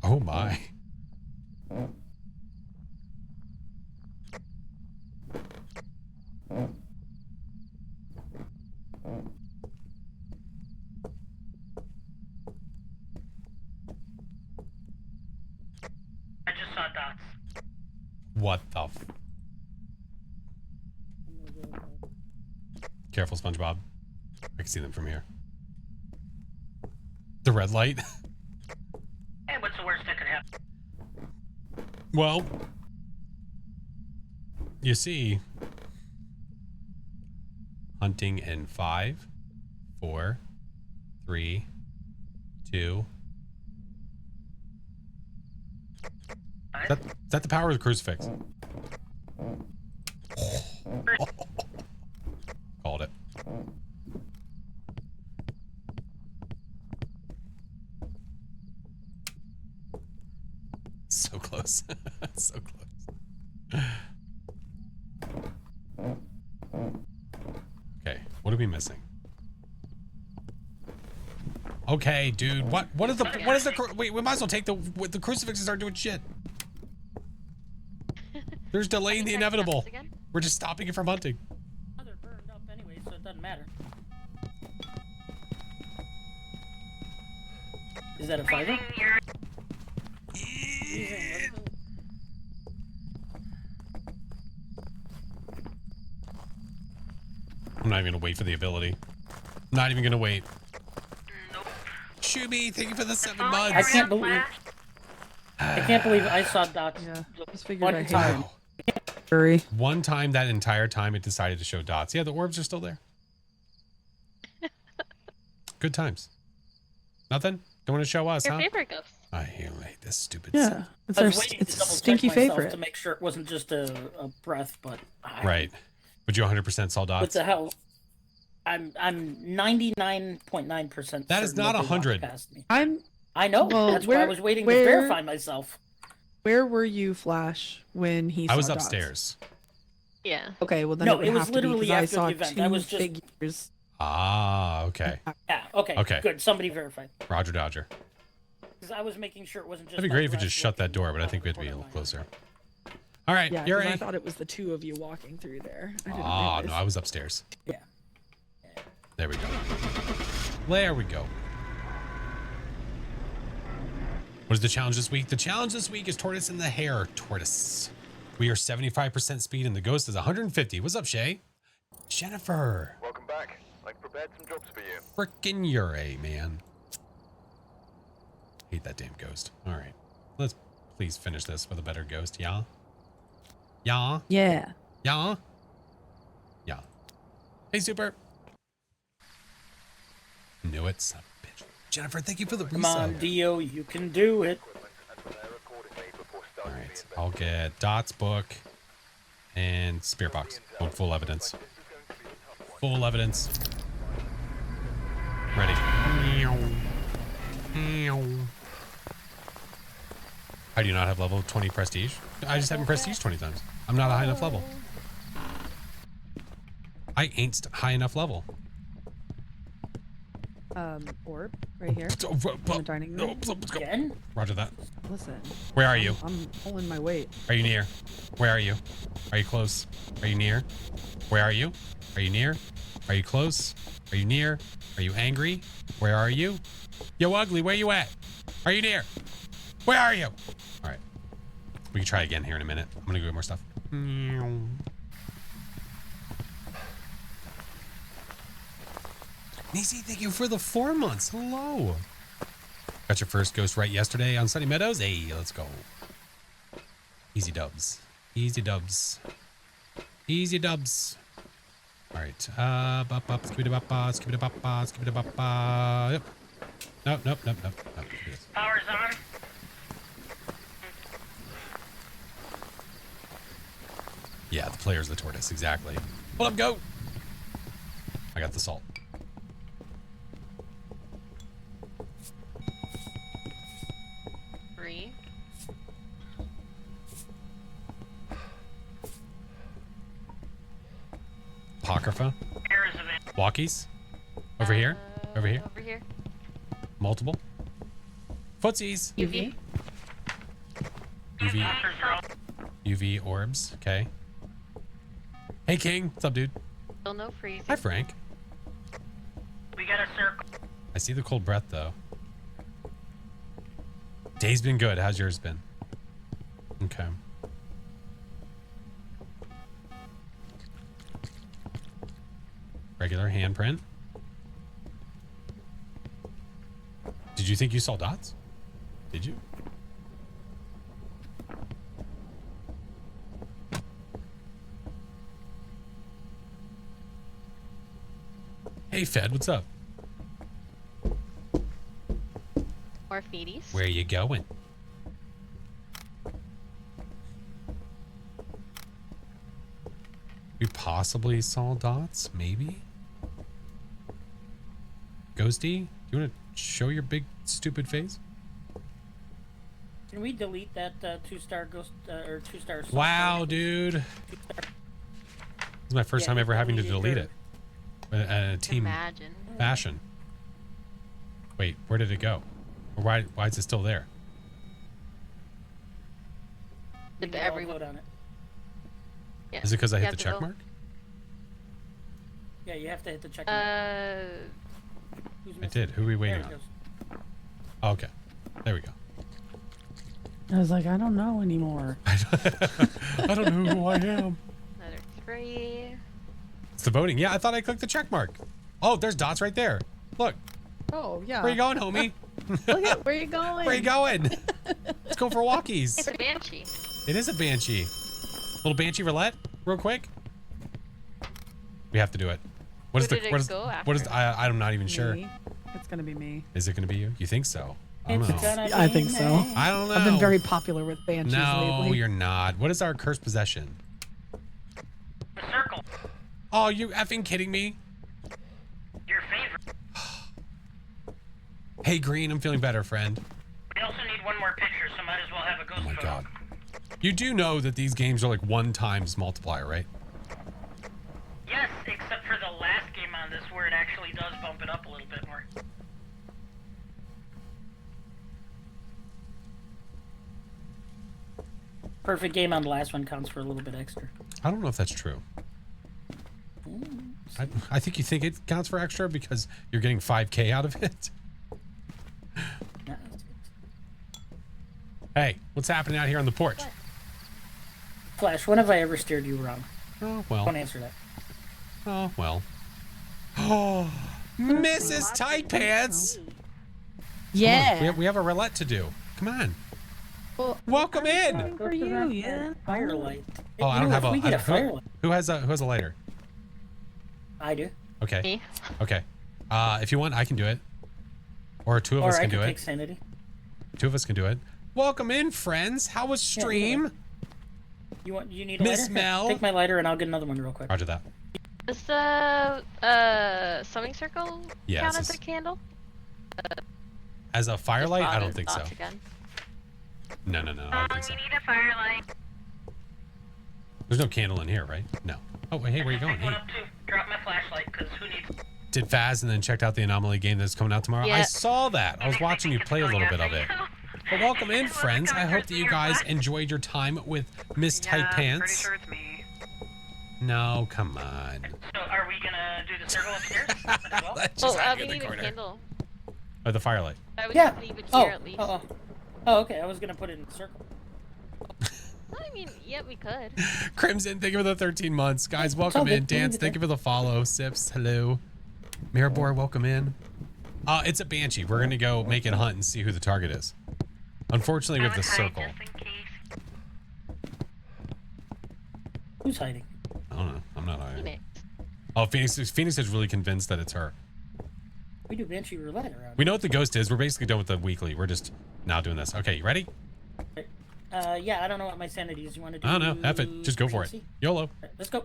Oh my. dots. What the f... Careful, SpongeBob. I can see them from here. The red light? Hey, what's the worst that could happen? Well, you see, hunting in 5, 4, 3, 2. Is that the power of the crucifix? Called it. So close. So close. Okay, what are we missing? Okay, dude. What is the wait, we might as well take the crucifix and start doing shit. There's delaying the inevitable. We're just stopping it from hunting. Oh, they're burned up anyway, so it doesn't matter. Is that a fighter? I'm not even gonna wait for the ability. I'm not even gonna wait. Nope. Shuby, thank you for the 7 months. I can't believe I saw dots. Yeah, just figured one I time. Hurry. One time that entire time it decided to show dots. Yeah, the orbs are still there. Good times. Nothing? Don't want to show us, Your huh? favorite ghost. I hate this stupid Yeah, stuff. it's I our was waiting to it's double check stinky myself favorite. to make sure it wasn't just a breath, but Right. But you 100% saw What dots? the hell? I'm 99.9%. That is not 100. I know. Well, That's why I was waiting to verify myself. Where were you, Flash, when he saw I was dots? upstairs. Yeah. Okay, well then No, it would it was have to literally be, 'cause after I saw the event. 2 I was just- figures. Ah, okay. Yeah. Okay. Okay. Good. Somebody verified. Roger Dodger. Because I was making sure it wasn't just. That'd be my great if we breath just shut that door, but I think we have to be a little closer. All right, Yeah, you're 'cause I a... thought it was the 2 of you walking through there. I didn't Ah, realize. no, I was upstairs. Yeah. There we go. There we go. What is the challenge this week? The challenge this week is Tortoise in the Hair Tortoise. We are 75% speed and the ghost is 150. What's up, Shay? Jennifer. Welcome back. I've prepared some jobs for you. Frickin' you're a man. Hate that damn ghost. All right. Let's please finish this with a better ghost. Yeah? Yeah? Yeah. Yeah? Yeah. Hey, Super. Knew it, son of a bitch. Jennifer, thank you for the Come on, resub. Dio, you can do it. All right, I'll get Dot's book and Spirit Box. Want full evidence. Full evidence. Ready. How do you not have level 20 prestige? I just haven't prestige 20 times. I'm not a high enough level. I ain't high enough level. Orb, right here. In the dining room. Again? Roger that. Listen. Where are you? I'm pulling my weight. Are you near? Where are you? Are you close? Are you near? Where are you? Are you near? Are you close? Are you near? Are you angry? Where are you? Yo, ugly, where you at? Are you near? Where are you? All right. We can try again here in a minute. I'm gonna go get more stuff. Nisi, thank you for the 4 months. Hello. Got your first ghost right yesterday on Sunny Meadows. Hey, let's go. Easy dubs. Easy dubs. Easy dubs. All right. Skibidi-bop-ba, skibidi-bop-ba, skibidi-bop-ba. Yep. Nope. Power's on. Yeah, the player's the tortoise, exactly. Hold up, go. I got the salt. Apocrypha. Walkies. Over here. Over here. Over here. Multiple. Footsies. UV. UV orbs. Okay. Hey, King. What's up, dude? Still no freezing. Hi, Frank. We got a circle. I see the cold breath, though. Day's been good. How's yours been? Okay. Regular handprint. Did you think you saw dots? Did you? Hey, Fed, what's up? More feeties. Where you going? We possibly saw dots, maybe? Ghosty, you want to show your big stupid face? Can we delete that 2-star ghost or 2-star? Wow, dude. This is my first time ever having to delete it. In a team fashion. Wait, where did it go? Or why is it still there? Did everyone vote on it? Yeah. Is it because I hit the check mark? Yeah, you have to hit the check mark. I did. Who are we waiting on? Oh, okay. There we go. I was like, I don't know anymore. I don't know who I am. Letter 3. It's the voting. Yeah, I thought I clicked the check mark. Oh, there's dots right there. Look. Oh, yeah. Where you going, homie? Look at where you going. Where you going? Let's go for walkies. It's a banshee. It is a banshee. Little banshee roulette, real quick. We have to do it. What is Who the? did What it is? go What is? after? I'm not even sure. Me. It's gonna be me. Is it gonna be you? You think so? I don't know. I think so. I don't know. I've been very popular with banshees No, lately. you're not. What is our cursed possession? The circle. Oh, you effing kidding me? Your favorite. Hey, Green, I'm feeling better, friend. We also need one more picture, so might as well have a ghost. Oh my god. You do know that these games are like 1 times multiplier, right? Yes, except for the last game on this where it actually does bump it up a little bit more. Perfect game on the last one counts for a little bit extra. I don't know if that's true. I think you think it counts for extra because you're getting 5K out of it. Hey, what's happening out here on the porch? Flash, when have I ever steered you wrong? Oh, well. Don't answer that. Oh, well. Oh, Mrs. Tight Pants. Yeah. We have a roulette to do. Come on. Well, welcome in. For you, yeah. Firelight. Oh, I don't have We get a a firelight. who has a lighter? I do. Okay. Me. Okay. If you want, I can do it. Or two of us can do it. Take sanity. 2 of us can do it. Welcome in, friends. How was stream? You need a Miss lighter? Mel? Take my lighter and I'll get another one real quick. Roger that. Does the swimming circle Yeah, count it's as a candle? As a firelight, I don't think so. Again. No, I don't think so. We need a firelight. There's no candle in here, right? No. Oh, wait, hey, where you going? Take one Hey. up too. Drop my flashlight, because who needs... Did Faz and then checked out the Anomaly game that's coming out tomorrow? Yeah. I saw that. I was watching you play a little bit of it. Well, welcome in, friends. I hope that you guys enjoyed your time with Miss Tight Pants. Pretty sure it's me. No, come on. So are we going to do the circle upstairs as well? Let's just Oh, hide we in the need a corner. candle. Oh, the firelight. I would Yeah. just leave it here at least. Oh, okay. I was going to put it in the circle. I mean, yeah, we could. Crimson, thank you for the 13 months. Guys, welcome in. Dance, thank you for the follow. Sips, hello. Mirabor, welcome in. It's a Banshee. We're going to go make it hunt and see who the target is. Unfortunately, we have the circle. Who's hiding? I don't know. I'm not hiding. Phoenix. Oh, Phoenix is really convinced that it's her. We do Banshee Roulette around. We know what the ghost is. We're basically done with the weekly. We're just now doing this. Okay, you ready? Yeah, I don't know what my sanity is. You want to do... I don't know. F it. Just go for it. crazy? YOLO. Right, let's go.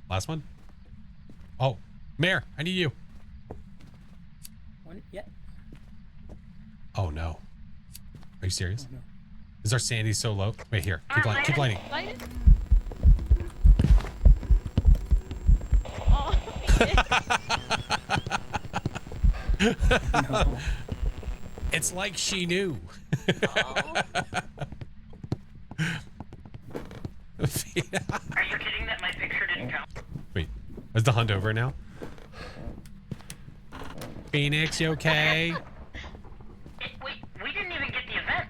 Last one. Oh, Mare, I need you. One, yeah. Oh, no. Are you serious? Oh, no. Is our sanity so low? Wait, here. Keep lighting. Keep lighting. Light it. Oh, No. It's like she knew. oh. Are you kidding that my picture didn't count? Wait, is the hunt over now? Phoenix, you okay? Wait, we didn't even get the event.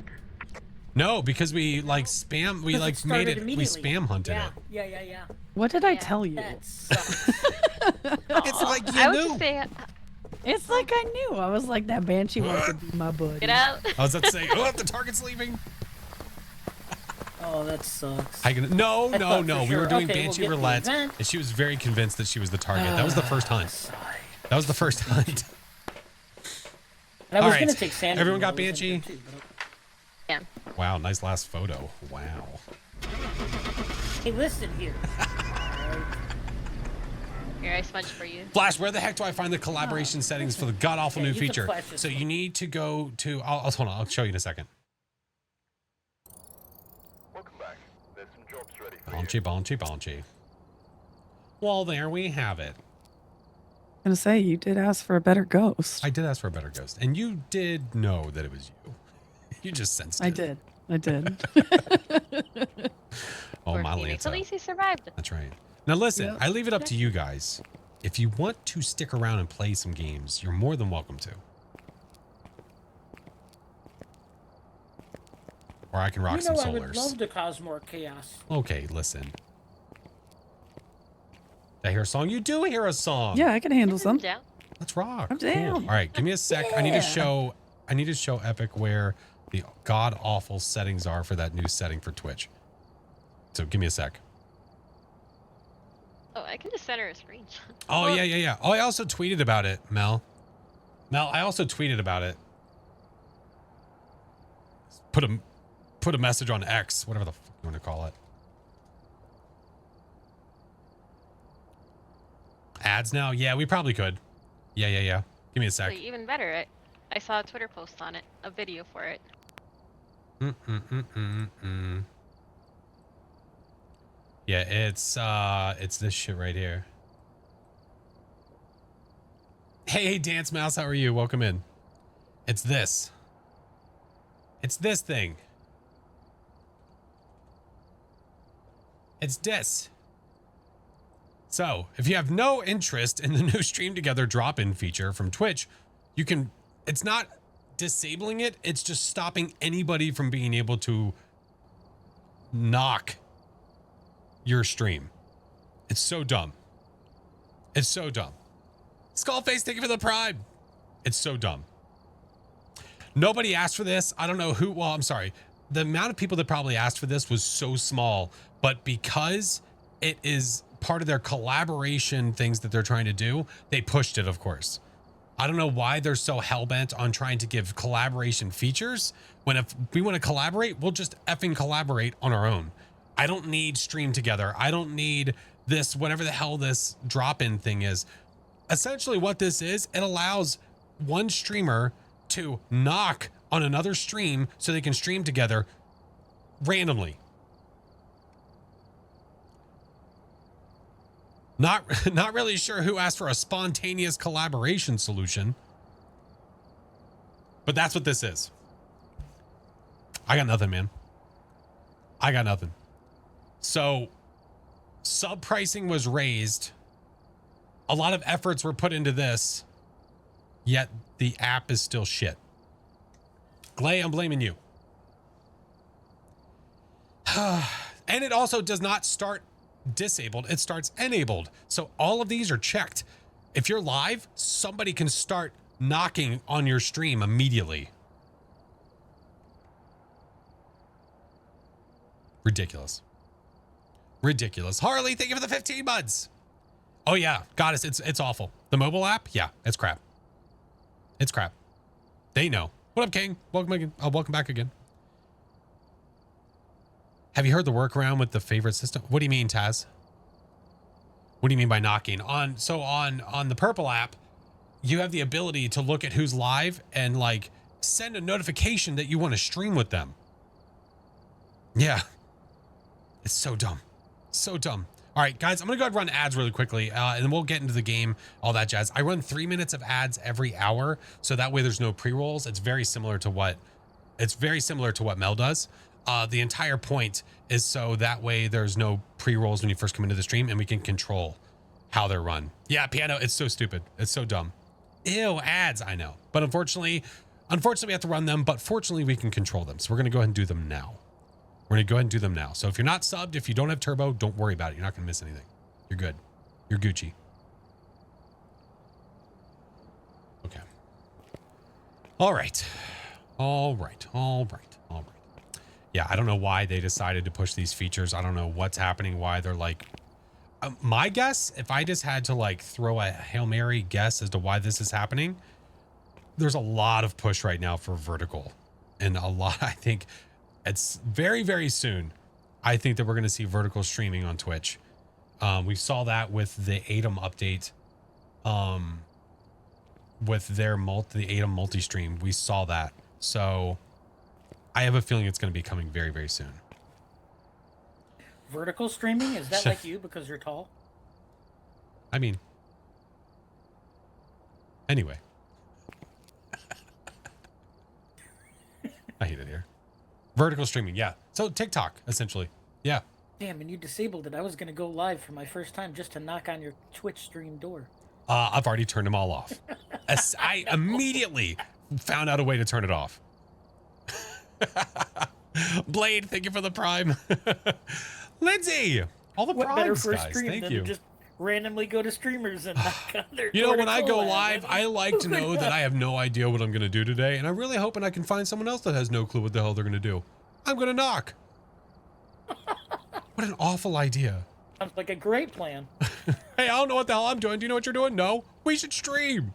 No, because we like spam. We like made it. We spam hunted it. Yeah. What did I tell you? That sucks. It's like you I would knew. just say, It's like I knew. I was like, that banshee wants to be my buddy. get out. I was about to say, oh, the target's leaving. Oh, that sucks. No. thought We for were sure, doing okay, Banshee we'll get the roulette, event. and she was very convinced that she was the target. That was the first hunt. That was the first hunt. And I was All gonna right. take Sandy. Everyone got while I was in Banshee? there too, but- Yeah. Wow, nice last photo. Wow. Hey, listen here. Here, I smudged for you. Flash, where the heck do I find the collaboration settings for the god-awful Okay, new you can feature? flash this So you need to go to... hold on, I'll show you in a second. Welcome back. There's some jobs ready for you. Bonchy. Well, there we have it. I'm gonna say, you did ask for a better ghost. I did ask for a better ghost, and you did know that it was you. You just sensed it. I did. Oh, Poor my Phoenix. At Lanza. least he survived. That's right. Now listen, Yep. I leave it up to you guys. If you want to stick around and play some games, you're more than welcome to. Or I can rock some I would solars. love to cause more chaos. Okay, listen. Did I hear a song? You do hear a song. Yeah, I can handle some. Down. Let's rock. I'm Cool. down. All right, give me a sec. I need to show Epic where the god awful settings are for that new setting for Twitch. So give me a sec. Oh, I can just center a screenshot. Oh, yeah. Oh, I also tweeted about it, Mel. I also tweeted about it. Put a message on X, whatever the fuck you want to call it. Ads now? Yeah, we probably could. Yeah. Give me a sec. So even better, I saw a Twitter post on it, a video for it. Yeah, it's this shit right here. Hey, Dance Mouse, how are you? Welcome in. It's this. It's this thing. It's this. So, if you have no interest in the new Stream Together drop-in feature from Twitch, you can, it's not disabling it, it's just stopping anybody from being able to knock your stream. It's so dumb. It's so dumb. Skullface, thank you for the prime. It's so dumb. Nobody asked for this. I don't know who, well, I'm sorry. The amount of people that probably asked for this was so small, but because it is part of their collaboration things that they're trying to do, they pushed it, of course. I don't know why they're so hell-bent on trying to give collaboration features when if we want to collaborate, we'll just effing collaborate on our own. I don't need Stream Together. I don't need this, whatever the hell this drop-in thing is. Essentially what this is, it allows one streamer to knock on another stream so they can stream together randomly. Not really sure who asked for a spontaneous collaboration solution, but that's what this is. I got nothing, man. I got nothing. So sub pricing was raised. A lot of efforts were put into this, yet the app is still shit. Glay, I'm blaming you. And it also does not start disabled, it starts enabled. So all of these are checked. If you're live, somebody can start knocking on your stream immediately. Ridiculous. Harley, thank you for the 15 months. Oh yeah, Goddess, it's awful. The mobile app, yeah, it's crap. It's crap. They know. What up, King? Welcome again. Welcome back again. Have you heard the workaround with the favorite system? What do you mean, Taz? What do you mean by knocking? On the purple app, you have the ability to look at who's live and like send a notification that you want to stream with them. Yeah. It's so dumb. So dumb. All right, guys, I'm going to go ahead and run ads really quickly, and then we'll get into the game, all that jazz. I run 3 minutes of ads every hour, so that way there's no pre-rolls. It's very similar to what Mel does. The entire point is so that way there's no pre-rolls when you first come into the stream, and we can control how they're run. Yeah, Piano, it's so stupid. It's so dumb. Ew, ads, I know. But unfortunately, Unfortunately, we have to run them, but fortunately, we can control them. So we're going to go ahead and do them now. We're going to go ahead and do them now. So if you're not subbed, if you don't have turbo, don't worry about it. You're not going to miss anything. You're good. You're Gucci. Okay. All right. All right. All right. All right. Yeah, I don't know why they decided to push these features. I don't know what's happening, why they're like... my guess, if I just had to like throw a Hail Mary guess as to why this is happening, there's a lot of push right now for vertical. And a lot, I think it's very, very soon. I think that we're going to see vertical streaming on Twitch. We saw that with the ATOM update. With their the ATOM multi-stream, we saw that. So I have a feeling it's going to be coming very, very soon. Vertical streaming? Is that like you because you're tall? I mean, anyway. I hate it here. Vertical streaming, yeah. So TikTok, essentially. Yeah. Damn, and you disabled it. I was going to go live for my first time just to knock on your Twitch stream door. I've already turned them all off. I immediately found out a way to turn it off. Blade, thank you for the prime. Lindsay, all the What better primes, for a guys. stream Thank than you. to just randomly go to streamers and knock on their You know, door when to I go collab? live, I like to know that I have no idea what I'm going to do today, and I'm really hoping I can find someone else that has no clue what the hell they're going to do. I'm going to knock. What an awful idea. Sounds like a great plan. Hey, I don't know what the hell I'm doing. Do you know what you're doing? No. We should stream.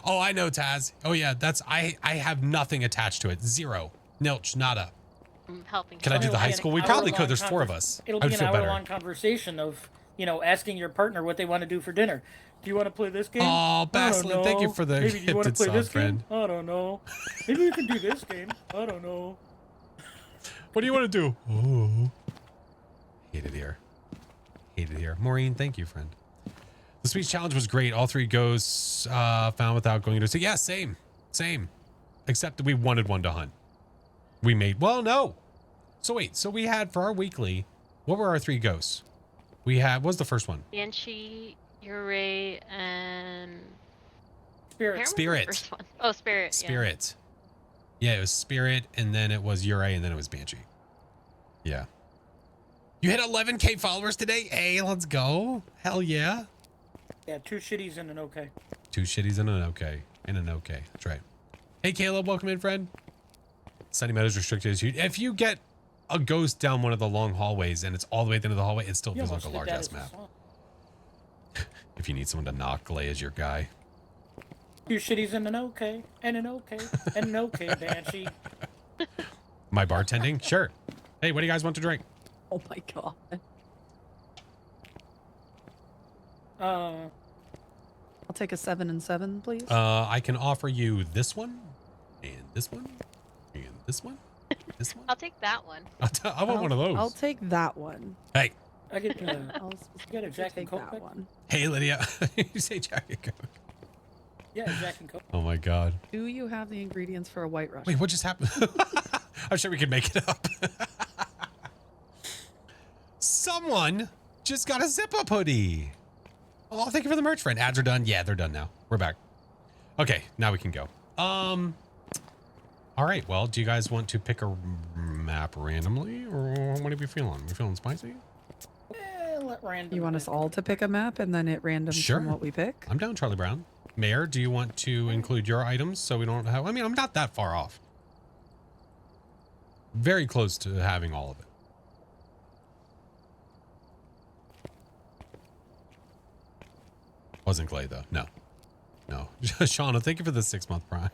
Oh, I know, Taz. Oh, yeah, that's... I have nothing attached to it. Zero. Nilch. Nada. I'm helping. Can I do the high school? We probably could. There's 4 of us. It'll I'd be an feel better. hour-long conversation of, you know, asking your partner what they want to do for dinner. Do you want to play this game? Oh, Baslin, thank you for the Maybe do you want to gifted play this sub, friend. game? I don't know. Maybe we can do this game. I don't know. What do you want to do? Oh. Hate it here. Hate it here. Maureen, thank you, friend. The speech challenge was great. All 3 goes found without going into... So yeah, same. Same. Except that we wanted one to hunt. We made... Well, no. So wait. So we had for our weekly... What were our 3 ghosts? We had... What was the first one? Banshee, Ure, and... Spirit. Spirit. First one. Oh, Spirit. Spirit. Yeah, it was Spirit, and then it was Ure, and then it was Banshee. Yeah. You hit 11K followers today? Hey, let's go. Hell yeah. Yeah, 2 shitties and an okay. 2 shitties and an okay. And an okay. That's right. Hey, Caleb, welcome in, friend. Sunny Meadows restricted is huge. If you get a ghost down one of the long hallways and it's all the way at the end of the hallway, it still feels like a large-ass map. If you need someone to knock, Glay is your guy. 2 shitties and an okay. And an okay. And an okay, Banshee. My bartending? Sure. Hey, what do you guys want to drink? Oh my god. I'll take a 7 and 7, please. I can offer you this one, and this one, and this one, this one. I'll take that one. I want one of those. I'll take that one. Hey. I get I'll get a Jack and take Coke. that one. Hey, Lydia. You say Jack and Coke. Yeah, Jack and Coke. Oh my god. Do you have the ingredients for a white Russian? Wait, what just happened? I'm sure we can make it up. Someone just got a zip-up hoodie. Oh, thank you for the merch, friend. Ads are done. Yeah, they're done now. We're back. Okay, now we can go. All right, well, do you guys want to pick a map randomly, or what are we feeling? We feeling spicy? Let random. You want us all to pick a map and then it randoms Sure. from what we pick? I'm down, Charlie Brown. Mayor, do you want to include your items so we don't have... I mean, I'm not that far off. Very close to having all of it. Wasn't Clay, though. No. No. Shauna, thank you for the 6-month prime.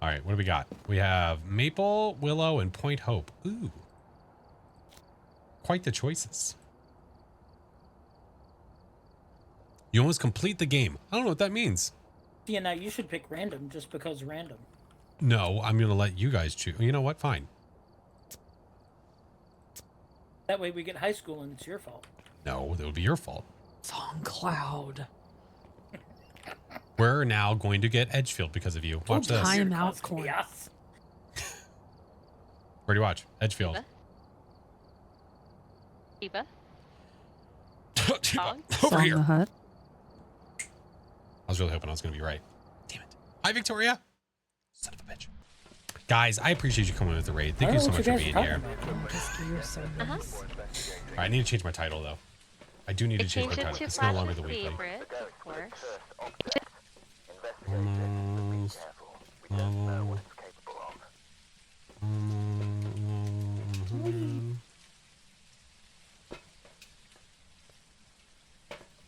All right, what do we got? We have Maple, Willow, and Point Hope. Ooh. Quite the choices. You almost complete the game. I don't know what that means. Yeah, now you should pick random just because random. No, I'm going to let you guys choose. You know what? Fine. That way we get high school and it's your fault. No, it would be your fault. Song Cloud. We're now going to get Edgefield because of you. Watch this. Time out, corn. Yes. Where do you watch? Edgefield. Eva. Over Song here. the Hut. I was really hoping I was going to be right. Damn it. Hi, Victoria. Son of a bitch. Guys, I appreciate you coming with the raid. Thank you so much for being here. You're so nice. All right, I need to change my title, though. I do need to change my title. It's no longer the weekly. Favorites, of course. Almost. Level.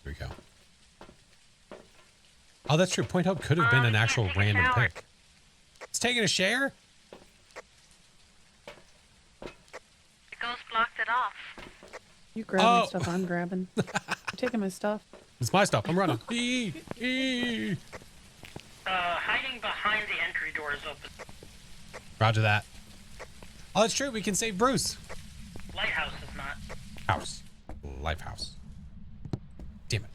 Here we go. Oh, that's true. Point Hope could have been an actual random pick. It's taking a share? The ghost blocked it off. You grab my stuff, I'm grabbing. You're taking my stuff. It's my stuff. I'm running. Hiding behind the entry door is open. Roger that. Oh, that's true. We can save Bruce. Lighthouse is not. House. Lifehouse. Damn it.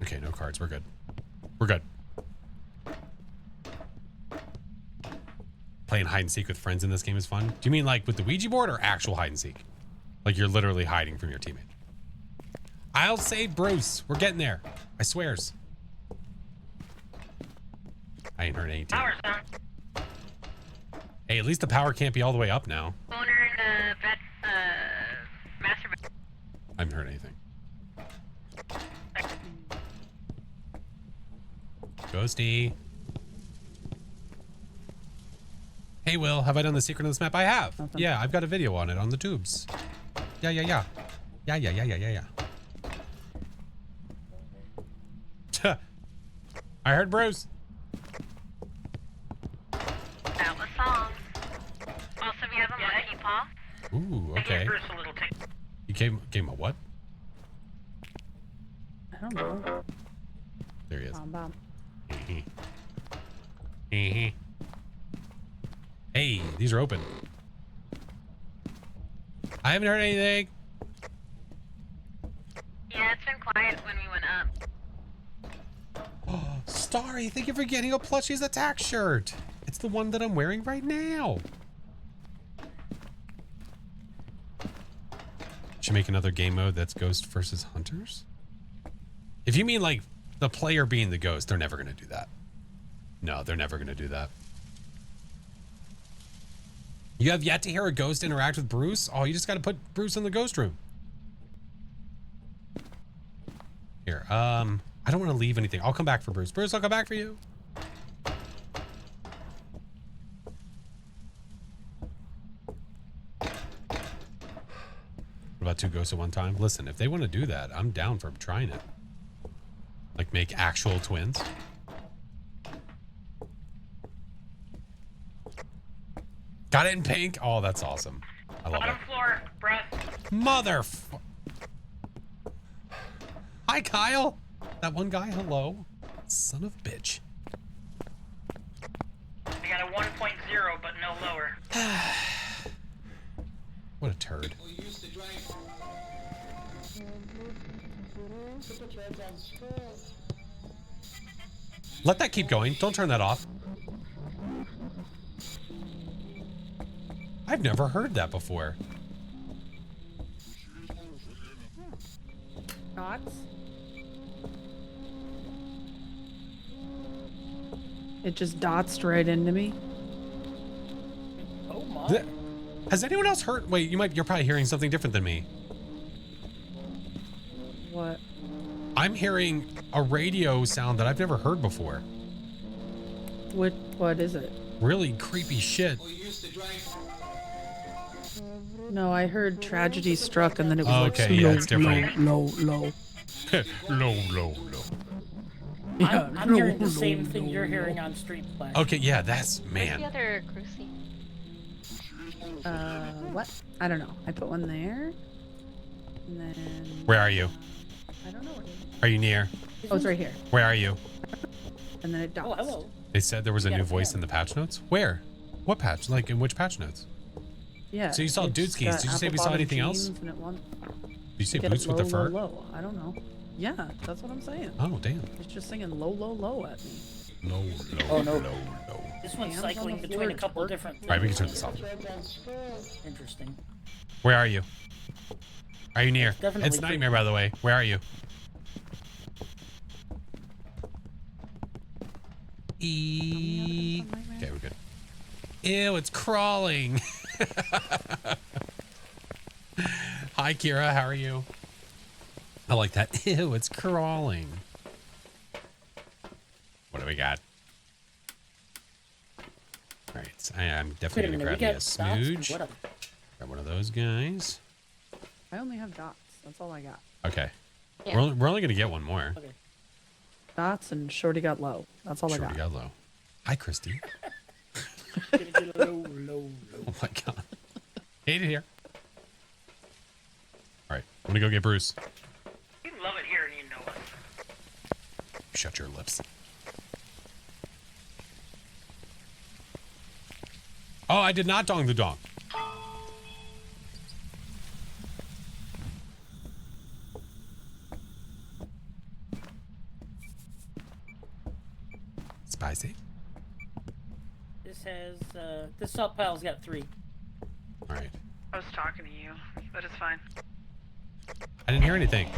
Okay, no cards. We're good. We're good. Playing hide and seek with friends in this game is fun. Do you mean like with the Ouija board or actual hide and seek? Like you're literally hiding from your teammate. I'll save Bruce. We're getting there. I swears. I ain't heard anything. Power's on. Hey, at least the power can't be all the way up now. Owner in master bedroom. I haven't heard anything. Ghosty. Hey, Will, have I done the secret of this map? I have. Nothing. Yeah, I've got a video on it on the tubes. Yeah. Yeah. I heard Bruce. That was song. Also, we have a monkey paw. Ooh, I okay. gave Bruce a little tick. You gave him a what? I don't know. There he is. Bomb. Hey, these are open. I haven't heard anything. Yeah, it's been quiet when we went up. Oh, Starry, thank you for getting a Plushies Attack shirt. It's the one that I'm wearing right now. Should make another game mode that's Ghost versus Hunters. If you mean like the player being the ghost, they're never going to do that. No, they're never going to do that. You have yet to hear a ghost interact with Bruce? Oh, you just got to put Bruce in the ghost room. Here, I don't want to leave anything. I'll come back for Bruce. Bruce, I'll come back for you. What about two ghosts at one time? Listen, if they want to do that, I'm down for trying it. Like make actual twins. Got it in pink? Oh, that's awesome. I love it. Bottom floor, breath. Hi, Kyle. That one guy, hello. Son of a bitch. We got a 1.0, but no lower. What a turd. Let that keep going. Don't turn that off. I've never heard that before. Dots? It just dotsed right into me. Oh my. Has anyone else heard? Wait, you're probably hearing something different than me. What? I'm hearing a radio sound that I've never heard before. What is it? Really creepy shit. No, I heard tragedy struck and then it was Oh, like okay, yeah, it's different. low. low. Yeah, I'm hearing the same thing you're hearing on Street Flash. Okay, yeah, that's Where's man. the other cruci? What? I don't know. I put one there. And then Where are you? I don't know where it is. Are you near? Oh, it's right here. Where are you? And then it dots. Oh, hello. They said there was a You new got a voice fan. in the patch notes. Where? What patch? Like in which patch notes? Yeah. So you saw it's dude skis. got Did you say we saw apple-bottom anything else? jeans and it wants- Did you say get it boots with the low, fur? Low, low. I don't know. Yeah, that's what I'm saying. Oh, damn. It's just singing low, low, low at me. No. Oh, no. No. This one's Hands on cycling the between a floor, couple twerk. different All right, we can turn this off. Interesting. Where are you? Are you near? Definitely It's Nightmare, by the way. Where are you? Okay, we're good. Ew, it's crawling. Hi, Kira. How are you? I like that. Ew, it's crawling. What do we got? All right, I am definitely gonna grab me a smooch. Grab one of those guys. I only have dots. That's all I got. Okay. Yeah. We're only gonna get one more. Okay. Dots and Shorty got low. That's all I Shorty got. got low. Hi, Christy. Low. Oh my god. Hate it here. All right, I'm gonna go get Bruce. You love it here and you know it. Shut your lips. Oh, I did not dong the dong. Spicy. This has, this salt pile's got 3. All right. I was talking to you, but it's fine. I didn't hear anything.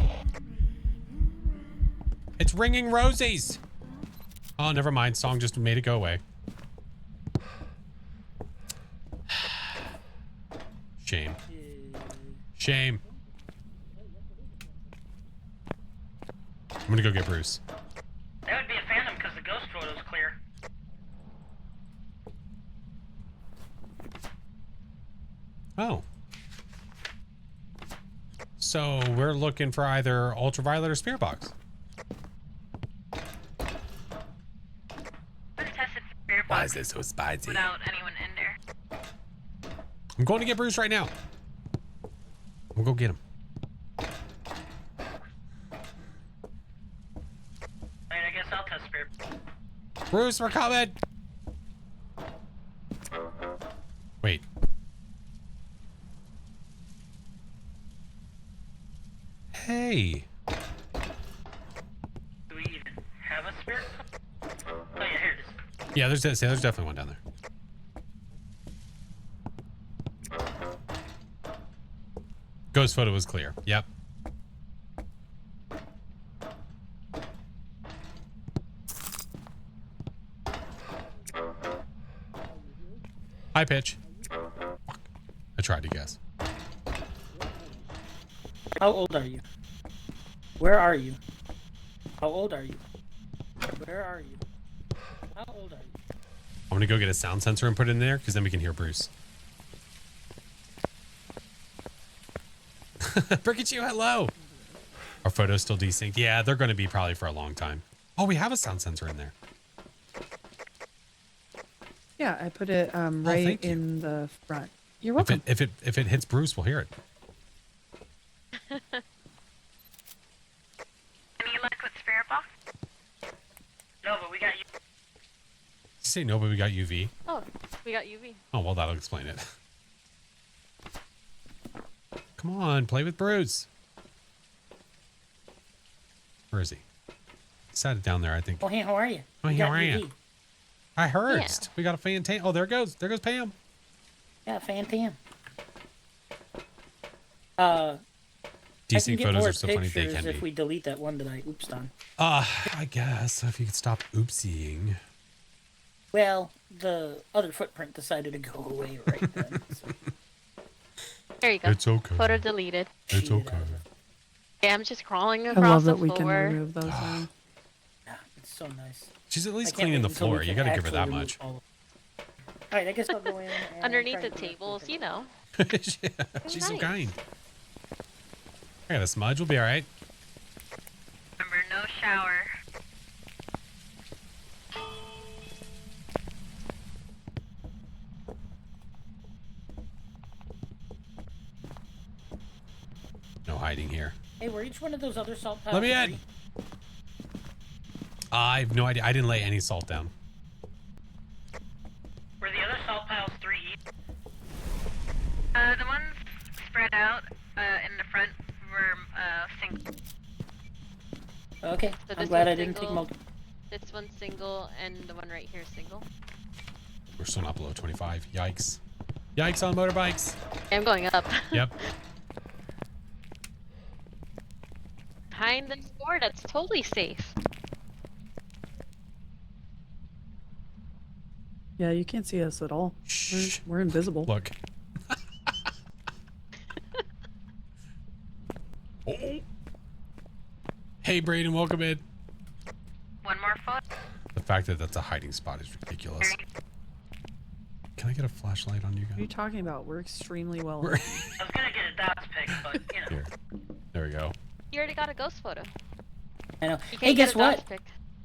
It's ringing rosies. Oh, never mind. Song just made it go away. Shame. Shame. I'm gonna go get Bruce. That would be a phantom because the ghost photo's clear. Oh. So we're looking for either ultraviolet or spirit box. Let's test it spirit Why box is this so spicy? without anyone in there. I'm going to get Bruce right now. We'll go get him. Alright, I guess I'll test spirit. Bruce, we're coming. Wait. Hey. Do we even have a spirit? Oh yeah, here it is. Yeah, there's definitely one down there. Ghost photo was clear. Yep. High pitch. Fuck. I tried to guess. How old are you? Where are you? How old are you? Where are you? How old are you? I'm gonna go get a sound sensor and put it in there because then we can hear Bruce. Pikachu, hello. Our photo's still desynced. Yeah, they're going to be probably for a long time. Oh, we have a sound sensor in there. Yeah, I put it right in the front. You're welcome. If it hits Bruce, we'll hear it. Any luck with spirit box? No, but we got you. Did you say no, but we got UV? Oh, we got UV. Oh, well, that'll explain it. Come on, play with Bruce. Where is he? He sat it down there, I think. Oh, hey, how are you? Oh, We how got are UV. you? I heard. Yeah. We got a Fantam. Oh, there goes Pam. Yeah, Phantom. I can Decent get photos more are so funny they pictures can if be. we delete that one that I oopsed on. I guess if you could stop oopsieing. Well, the other footprint decided to go away right then. So. There you go. It's okay. Photo deleted. It's okay. Yeah, I'm just crawling I across love the that we can floor. remove those now. Yeah, it's so nice. She's at least I can't cleaning the wait until we floor. You can got to give her that actually much. remove all right, I guess I'll go in and Underneath try the to do tables, you know. Yeah, she's so nice. kind. I got a smudge. We'll be all right. Remember, no shower. No hiding here. Hey, were each one of those other salt piles Let me in. free? I have no idea. I didn't lay any salt down. Were the other salt piles 3 each? The ones spread out in the front were single. Okay, So I'm this glad I one's didn't take single. multiple. This one's single, and Here's single. We're still not below 25. Yikes. Yikes on motorbikes. I'm going up. Yep. Behind this door, that's totally safe. Yeah, you can't see us at all. We're invisible. Look. Oh. Hey, Brayden, welcome in. One more foot. The fact that that's a hiding spot is ridiculous. Can I get a flashlight on you What are you guys? talking about? We're extremely well. I was gonna get a dots pic, but you know. Here. There we go. You already got a ghost photo. I know. You can't Hey, get guess a dots what?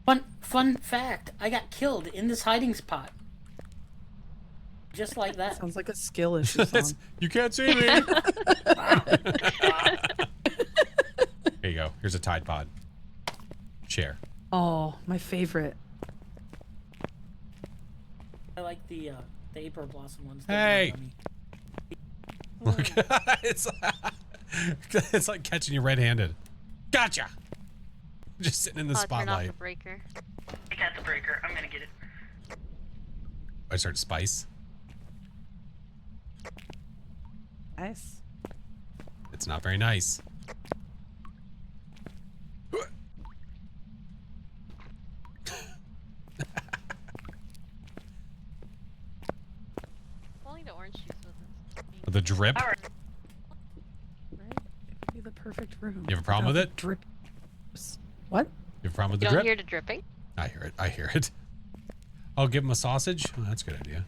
pic. Fun fact. I got killed in this hiding spot. Just like that. Sounds like a skill issue song. You can't see me. Here you go. Here's a Tide Pod. Share. Oh, my favorite. I like the April Blossom ones. Hey! Look. It's like catching you red-handed. Gotcha! Just sitting in the Turn off spotlight. the breaker. I got the breaker. I'm gonna get it. I start spice. Nice. It's not very nice. Only the orange juice wasn't. The drip. Right? It'd be the perfect room. You have a problem with without it? the Drip. What? You have a problem with You the don't drip? hear the dripping? I hear it. I hear it. I'll give him a sausage. Oh, that's a good idea.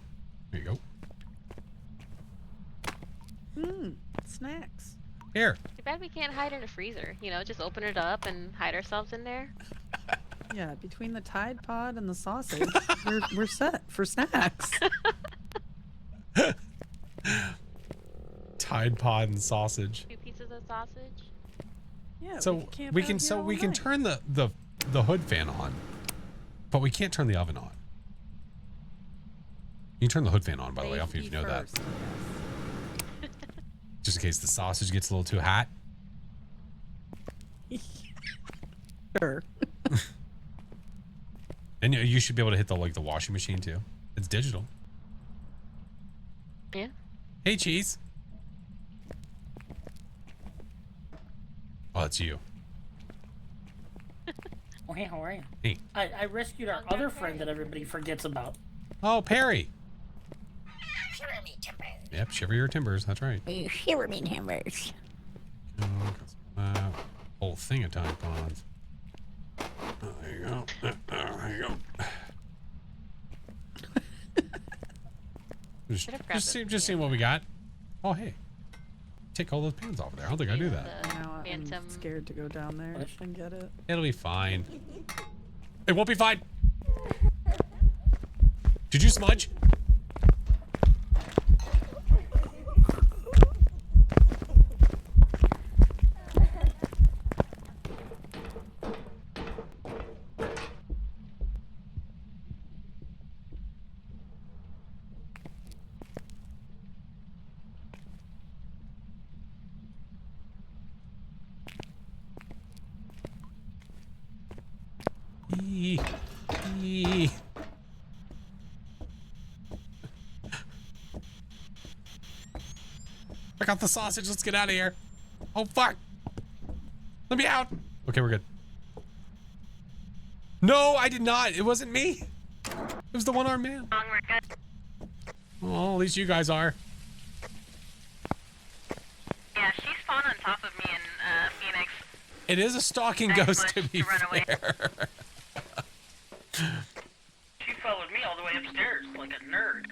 There you go. Snacks. Here. Too bad we can't hide in a freezer. You know, just open it up and hide ourselves in there. Yeah, between the Tide Pod and the sausage, we're set for snacks. Tide Pod and sausage. 2 pieces of sausage. Yeah. So we can turn the hood fan on, but we can't turn the oven on. You can turn the hood fan on, by the way. I don't know if you know that. Just in case the sausage gets a little too hot. Sure. And you should be able to hit the washing machine too. It's digital. Yeah. Hey, cheese. Oh, that's you. Oh, hey, how are you? Hey. I rescued our other friend that everybody forgets about. Oh, Perry. Shiver me timbers. Yep, shiver your timbers. That's right. Shiver me timbers. Whole thing of Tide Pods. There you go. There you go. Just seeing what we got. Oh, hey. Take all those pans off there. I don't think I do that. Now I'm scared to go down there and get it. It'll be fine. It won't be fine. Did you smudge? I got the sausage. Let's get out of here. Oh, fuck. Let me out. Okay, we're good. No, I did not. It wasn't me. It was the one-armed man. Well, at least you guys are. Yeah, she spawned on top of me in Phoenix. It is a stalking ghost, to be fair. She followed me all the way upstairs like a nerd.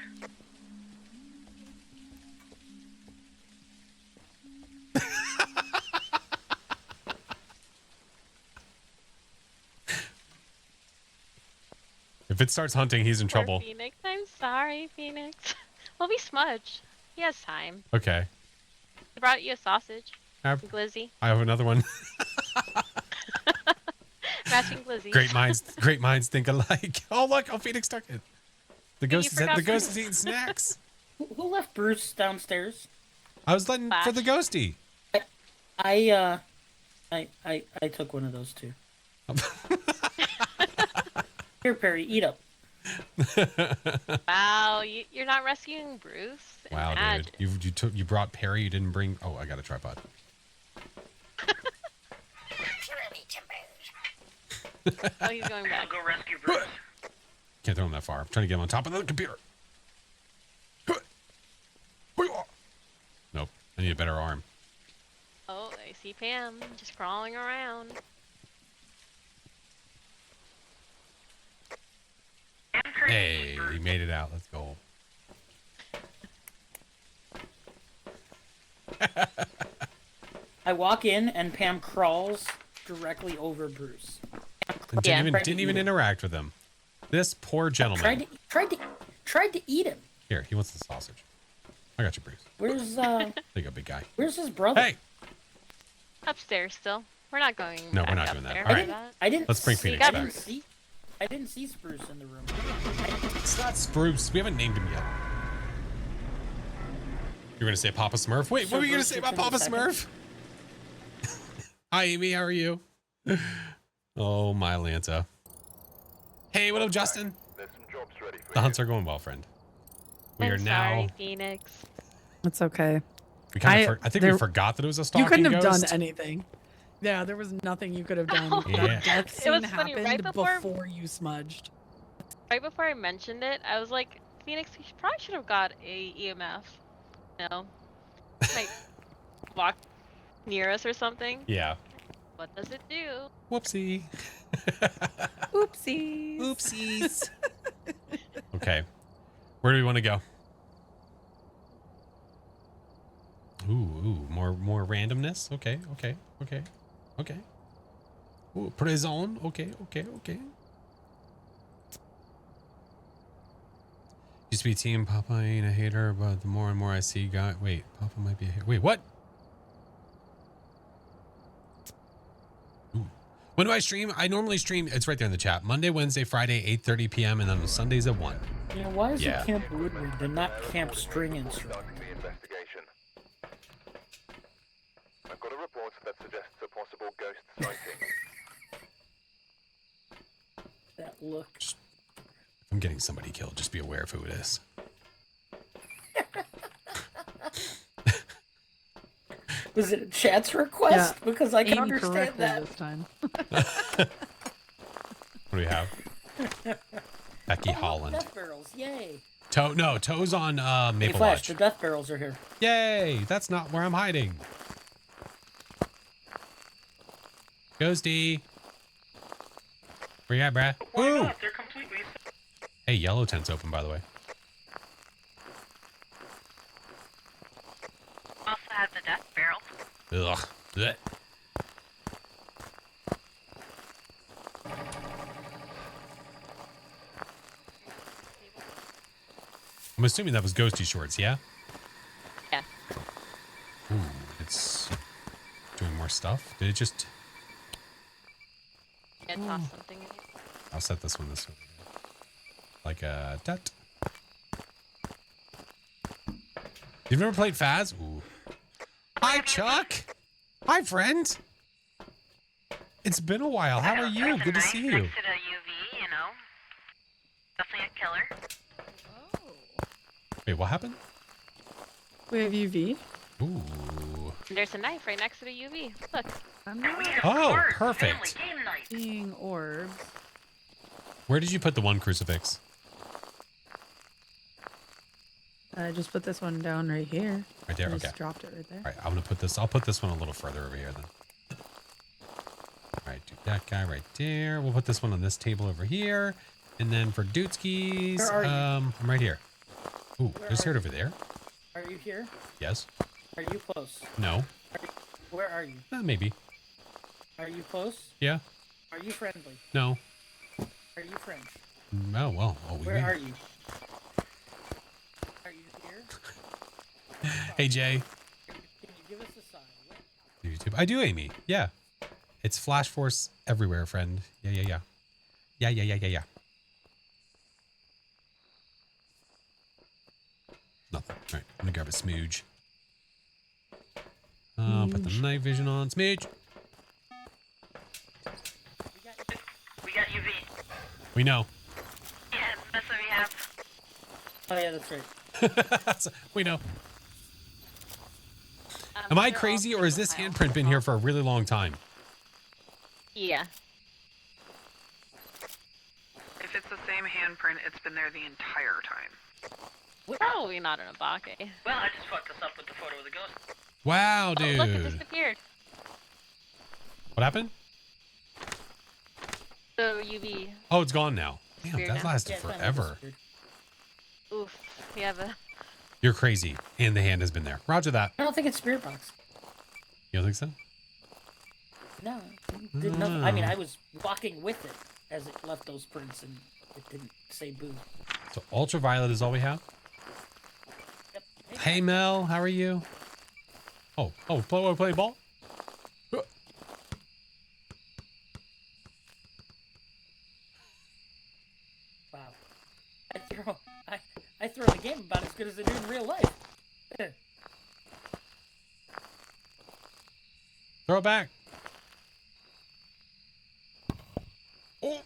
If it starts hunting, he's in Poor trouble. Phoenix, I'm sorry, Phoenix. Well, we smudged. He has time. Okay. He brought you a sausage. Yep. Glizzy. I have another one. Matching glizzy. Great minds think alike. Oh, look. Oh, Phoenix took it. The ghost is eating snacks. Who left Bruce downstairs? I was letting for the ghosty. I took one of those too. Here, Perry, eat up. Wow, you're not rescuing Bruce? Wow, Imagine. dude. You brought Perry, you didn't bring... Oh, I got a tripod. Oh, he's going back. Go rescue Bruce. Can't throw him that far. I'm trying to get him on top of the computer. Nope. I need a better arm. Oh, I see Pam just crawling around. Hey, he made it out. Let's go. I walk in and Pam crawls directly over Bruce. And didn't even interact with him. This poor gentleman. Tried to eat him. Here, he wants the sausage. I got you, Bruce. Where's There you go, big guy. Where's his brother? Hey. Upstairs still. We're not going. No, we're back not up doing that. there All for right. that. I didn't. Let's bring Phoenix I back. didn't see Spruce in the room. It's not Spruce. We haven't named him yet. You're gonna say Papa Smurf? Wait, what were you gonna say about Papa Smurf? Hi, Amy. How are you? Oh, my Lanta. Hey, what up, Justin? The hunts are going well, friend. I'm sorry, Phoenix. It's okay. We kind of I think we forgot that it was a stalking You couldn't have ghost. done anything. Yeah, there was nothing you could have done. Yeah. That death It scene was funny, happened right before you smudged. Right before I mentioned it, I was like, Phoenix, we probably should have got a EMF. No. Like, walk near us or something. Yeah. What does it do? Whoopsie. Oopsies. Oopsies. Okay. Where do we want to go? Ooh, more randomness. Okay. Ooh, prison. Okay. Used to be team Papa ain't a hater, but the more and more I see guy. Wait, Papa might be a hater. Wait, what? Ooh. When do I stream? I normally stream. It's right there in the chat. Monday, Wednesday, Friday, 8:30 p.m. and then on Sundays at 1. You know, why is it Camp Woodward and not Camp String Instrument? I've got a report that suggests a possible ghost sighting. That look. If I'm getting somebody killed, just be aware of who it is. Was it a chat's request? Yeah, Because I can aimed understand correctly that. this time. What do we have? Becky Holland. Death barrels, yay! Toe's on Hey, Maple Flash, Lodge. the death barrels are here. Yay! That's not where I'm hiding. Ghosty. Where you at, Brad? Woo! They're completely. Hey, yellow tent's open, by the way. Also had the death barrel. Ugh. Blech. I'm assuming that was Ghosty Shorts, yeah? Yeah. Ooh, it's doing more stuff. Did it just... Yeah, toss something in. I'll set this one this way. Like a dot. You've never played Phaz? Ooh. Hi, Chuck. Hi, friend. It's been a while. How are you? Good to see you. Next to the UV, you know. Definitely a killer. Wait, what happened? We have UV. Ooh. There's a knife right next to the UV. Look. I'm not Oh, perfect. seeing orbs. Where did you put the one crucifix? I just put this one down right here. Right there? I Okay. just dropped it right there. All right, I'm gonna put this. I'll put this one a little further over here then. All right, do that guy right there. We'll put this one on this table over here, and then for Dootskis, Where are you? I'm right here. Ooh, there's here over there. Are you here? Yes. Are you close? No. Where are you? Maybe. Are you close? Yeah. Are you friendly? No. Are you French? Oh well. Oh, Where are you? Are you here? Hey Jay. Can you give us a sign? YouTube. I do, Amy. Yeah. It's FlashForce everywhere, friend. Yeah. Yeah. Nothing. All right. I'm gonna grab a smooge. Put the night vision on. Smooge. We got UV. We know. Yeah, that's Oh yeah, that's right. We know. Am I crazy, or has this handprint been here for a really long time? Yeah. If it's the same handprint, it's been there the entire time. Probably not in a Bake. Well, I just fucked us up with the photo of the ghost. Wow, Oh, dude. look, it disappeared. What happened? So UV. Oh, it's gone now. Damn, Weird that now. lasted Yeah, forever. Oof. We have a. You're crazy. And the hand has been there. Roger that. I don't think it's spirit box. You don't think so? No, it did nothing. I mean, I was walking with it as it left those prints, and it didn't say boo. So ultraviolet is all we have? Yep. Hey, Mel, how are you? Oh, play ball? Wow. I throw the game about as good as I do in real life. Throw it back. Oh.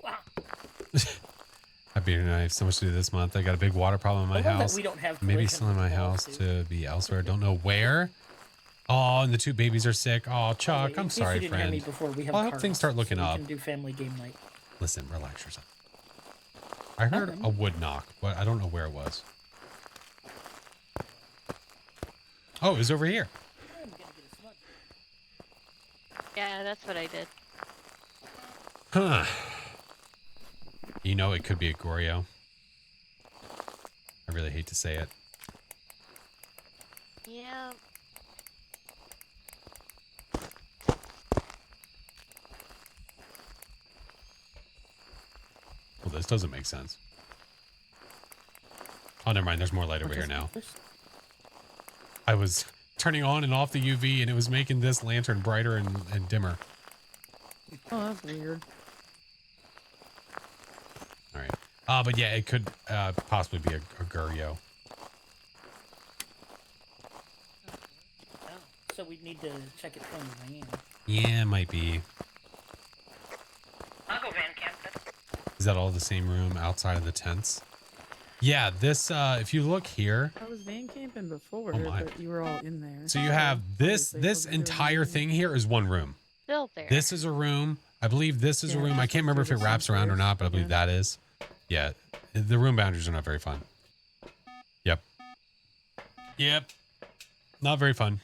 Wow. Happy I have so much to do this month. I got a big water problem in my I love that house. we don't have Maybe collision still in my with walls, house dude. to be elsewhere. Don't know where. Oh, and the two babies are sick. Oh, Chuck, In I'm case you sorry, didn't hear friend. me before, we have Well, I hope cards, things start looking so we up. can do family game night. Listen, relax yourself. I heard a wood knock, but I don't know where it was. Oh, it was over here. Yeah, that's what I did. Huh. You know, it could be a Goryo. I really hate to say it. Yeah. Well, this doesn't make sense. Oh, never mind. There's more light over here now. I was turning on and off the UV, and it was making this lantern brighter and dimmer. Oh, that's weird. All right. But yeah, it could possibly be a Goryo. Oh, so we need to check it from the van. Yeah, it might be. I'll go van camp. Is that all the same room outside of the tents? Yeah, this, if you look here. I was van camping before, Oh my. but you were all in there. So you have this Obviously, this wasn't doing entire anything. thing here is one room. Still there. This is a room. I believe this is a Yeah, room. I just can't remember if do it the wraps around or sensors not, but I believe again. that is. Yeah, the room boundaries are not very fun. Yep. Yep. Not very fun.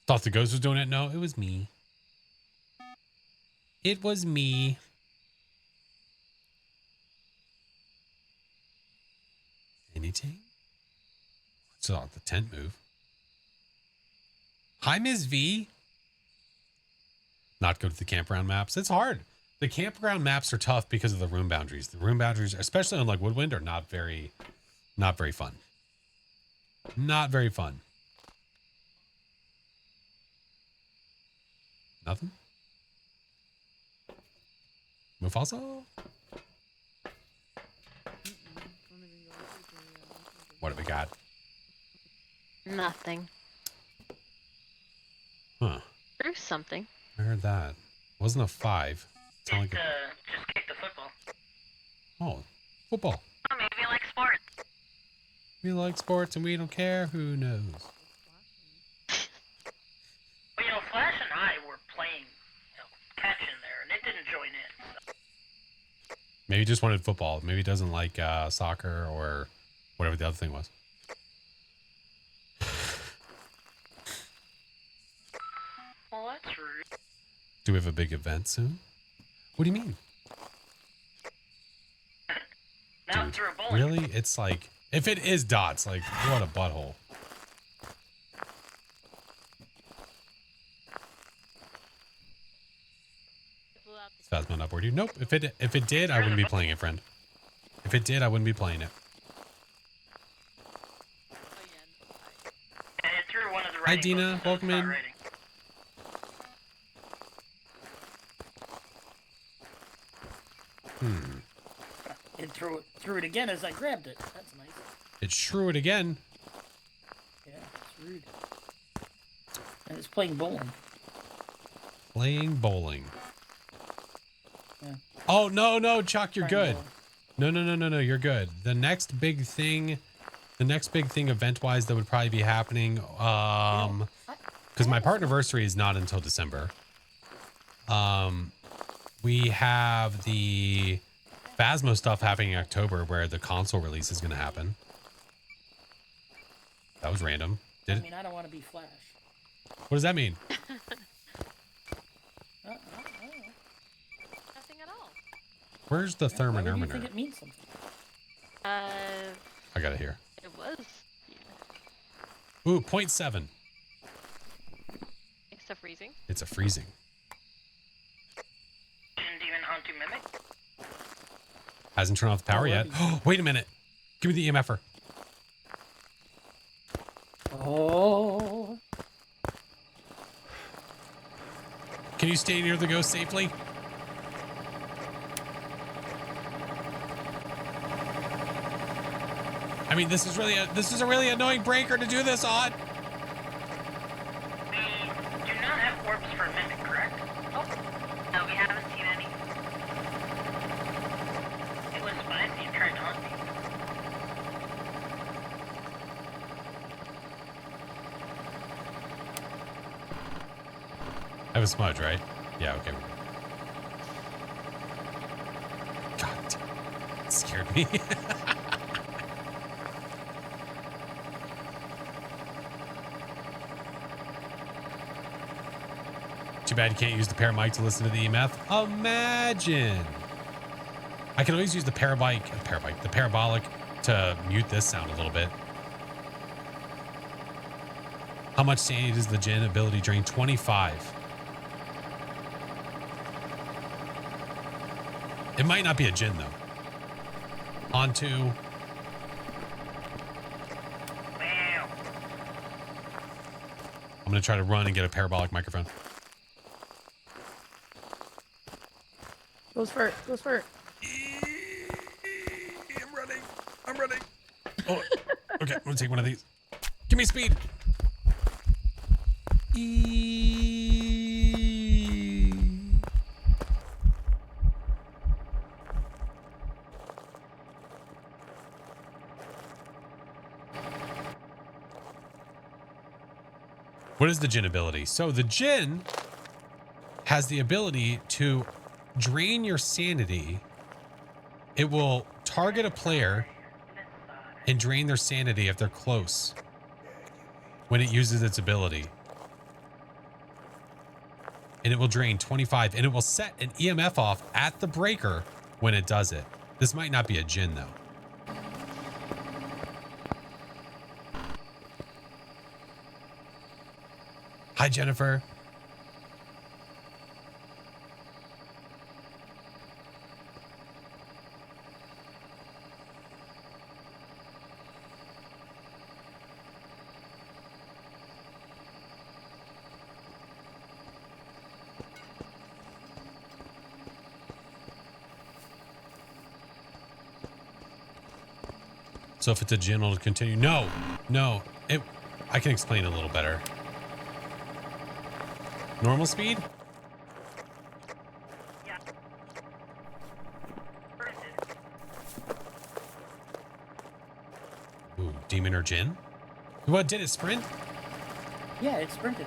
Thought the ghost was doing it. No, it was me. It was me. Anything? So the tent move. Hi, Ms. V. Not go to the campground maps. It's hard. The campground maps are tough because of the room boundaries. The room boundaries, especially on like Woodwind, are not very fun. Not very fun. Nothing? Mufasa? What have we got? Nothing. Huh. There's something. I heard that. Wasn't a 5. Sound like Just kick the football. oh, football. Oh, maybe you like sports. We like sports and we don't care. Who knows? Well, Flash and I were playing, catch in there, and it didn't join in. So. Maybe he just wanted football. Maybe he doesn't like soccer or whatever the other thing was. Well, that's rude. Do we have a big event soon? What do you mean? Now Dude, through a bowling. really? It's like, if it is dots, like, what a butthole. Is Phasmo not bored you? Nope. If it did, I wouldn't be playing it, friend. If it did, I wouldn't be playing it. And it threw one of the Hi, writing Dina. books, Welcome it's in. not writing. It threw it again as I grabbed it. That's nice. It shrew it again. Yeah, it's rude. And it's playing bowling. Playing bowling. Yeah. Oh, no, Chuck, you're Trying good. to- No, you're good. The next big thing event-wise that would probably be happening, because my partnerversary is not until December. We have the Phasmo stuff happening in October where the console release is going to happen. That was random. I mean, I don't want to be Flash. What does that mean? Nothing at all. Where's the Why do you thermometer? think it means something? I got it here. It was. Ooh, 0.7. It's a freezing. It's a freezing. Didn't even hunt to mimic. Hasn't turned off the power yet. Oh, wait a minute. Give me the EMFer. Oh. Can you stay near the ghost safely? I mean, this is a really annoying breaker to do this on. We do not have orbs for mimic, correct? Oh, no, we haven't seen any. It was spicy and tried to hunt me. I have a smudge, right? Yeah, okay. God damn, it scared me. Too bad you can't use the paramic to listen to the EMF. Imagine. I can always use the the parabolic to mute this sound a little bit. How much sanity does the Jinn ability drain? 25. It might not be a Jinn though. On to. Wow. I'm gonna try to run and get a parabolic microphone. Goes for it. Goes for it. I'm running. Oh, okay. I'm gonna take one of these. Give me speed. What is the Jinn ability? So the Jinn has the ability to drain your sanity. It will target a player and drain their sanity if they're close when it uses its ability. And it will drain 25, and it will set an EMF off at the breaker when it does it. This might not be a Jinn though. Hi, Jennifer. So if it's a Jinn, it'll continue. No. I can explain it a little better. Normal speed? Yeah. Ooh, demon or Jinn? What, did it sprint? Yeah, it sprinted.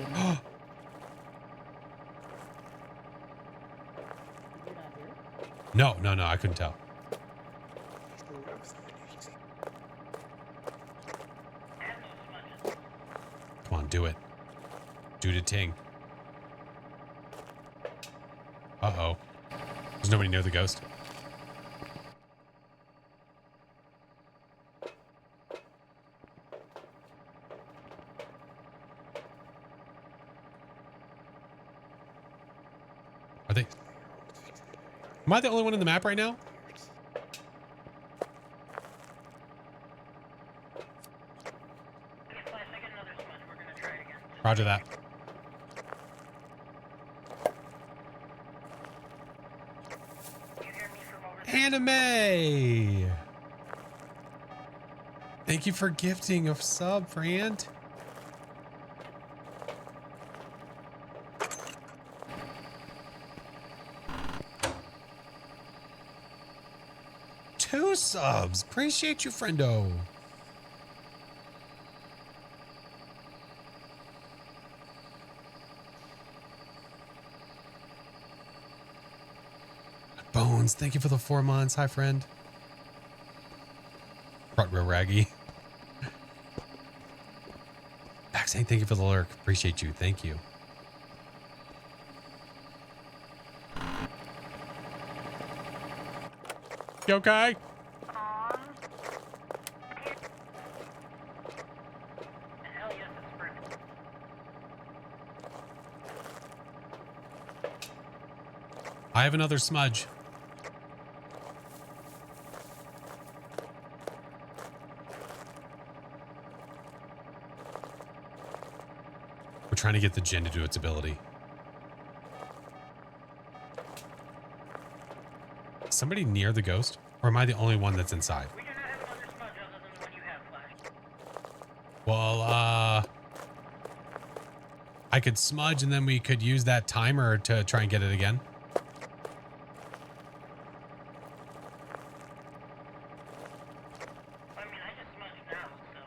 No, I couldn't tell. Come on, do it. Do the ting. Uh-oh. There's nobody near the ghost. Are they? Am I the only one in the map right now? Roger that. Anime! Thank you for gifting a sub, friend. 2 subs. Appreciate you, friendo. Bones, thank you for the 4 months. Hi, friend. Front row raggy. Back saying thank you for the lurk. Appreciate you. Thank you. You okay? I have another smudge. We're trying to get the gin to do its ability. Is somebody near the ghost? Or am I the only one that's inside? We do not have another smudge other than the one you have, Flash. Well, I could smudge and then we could use that timer to try and get it again. I mean, I just smudged now, so.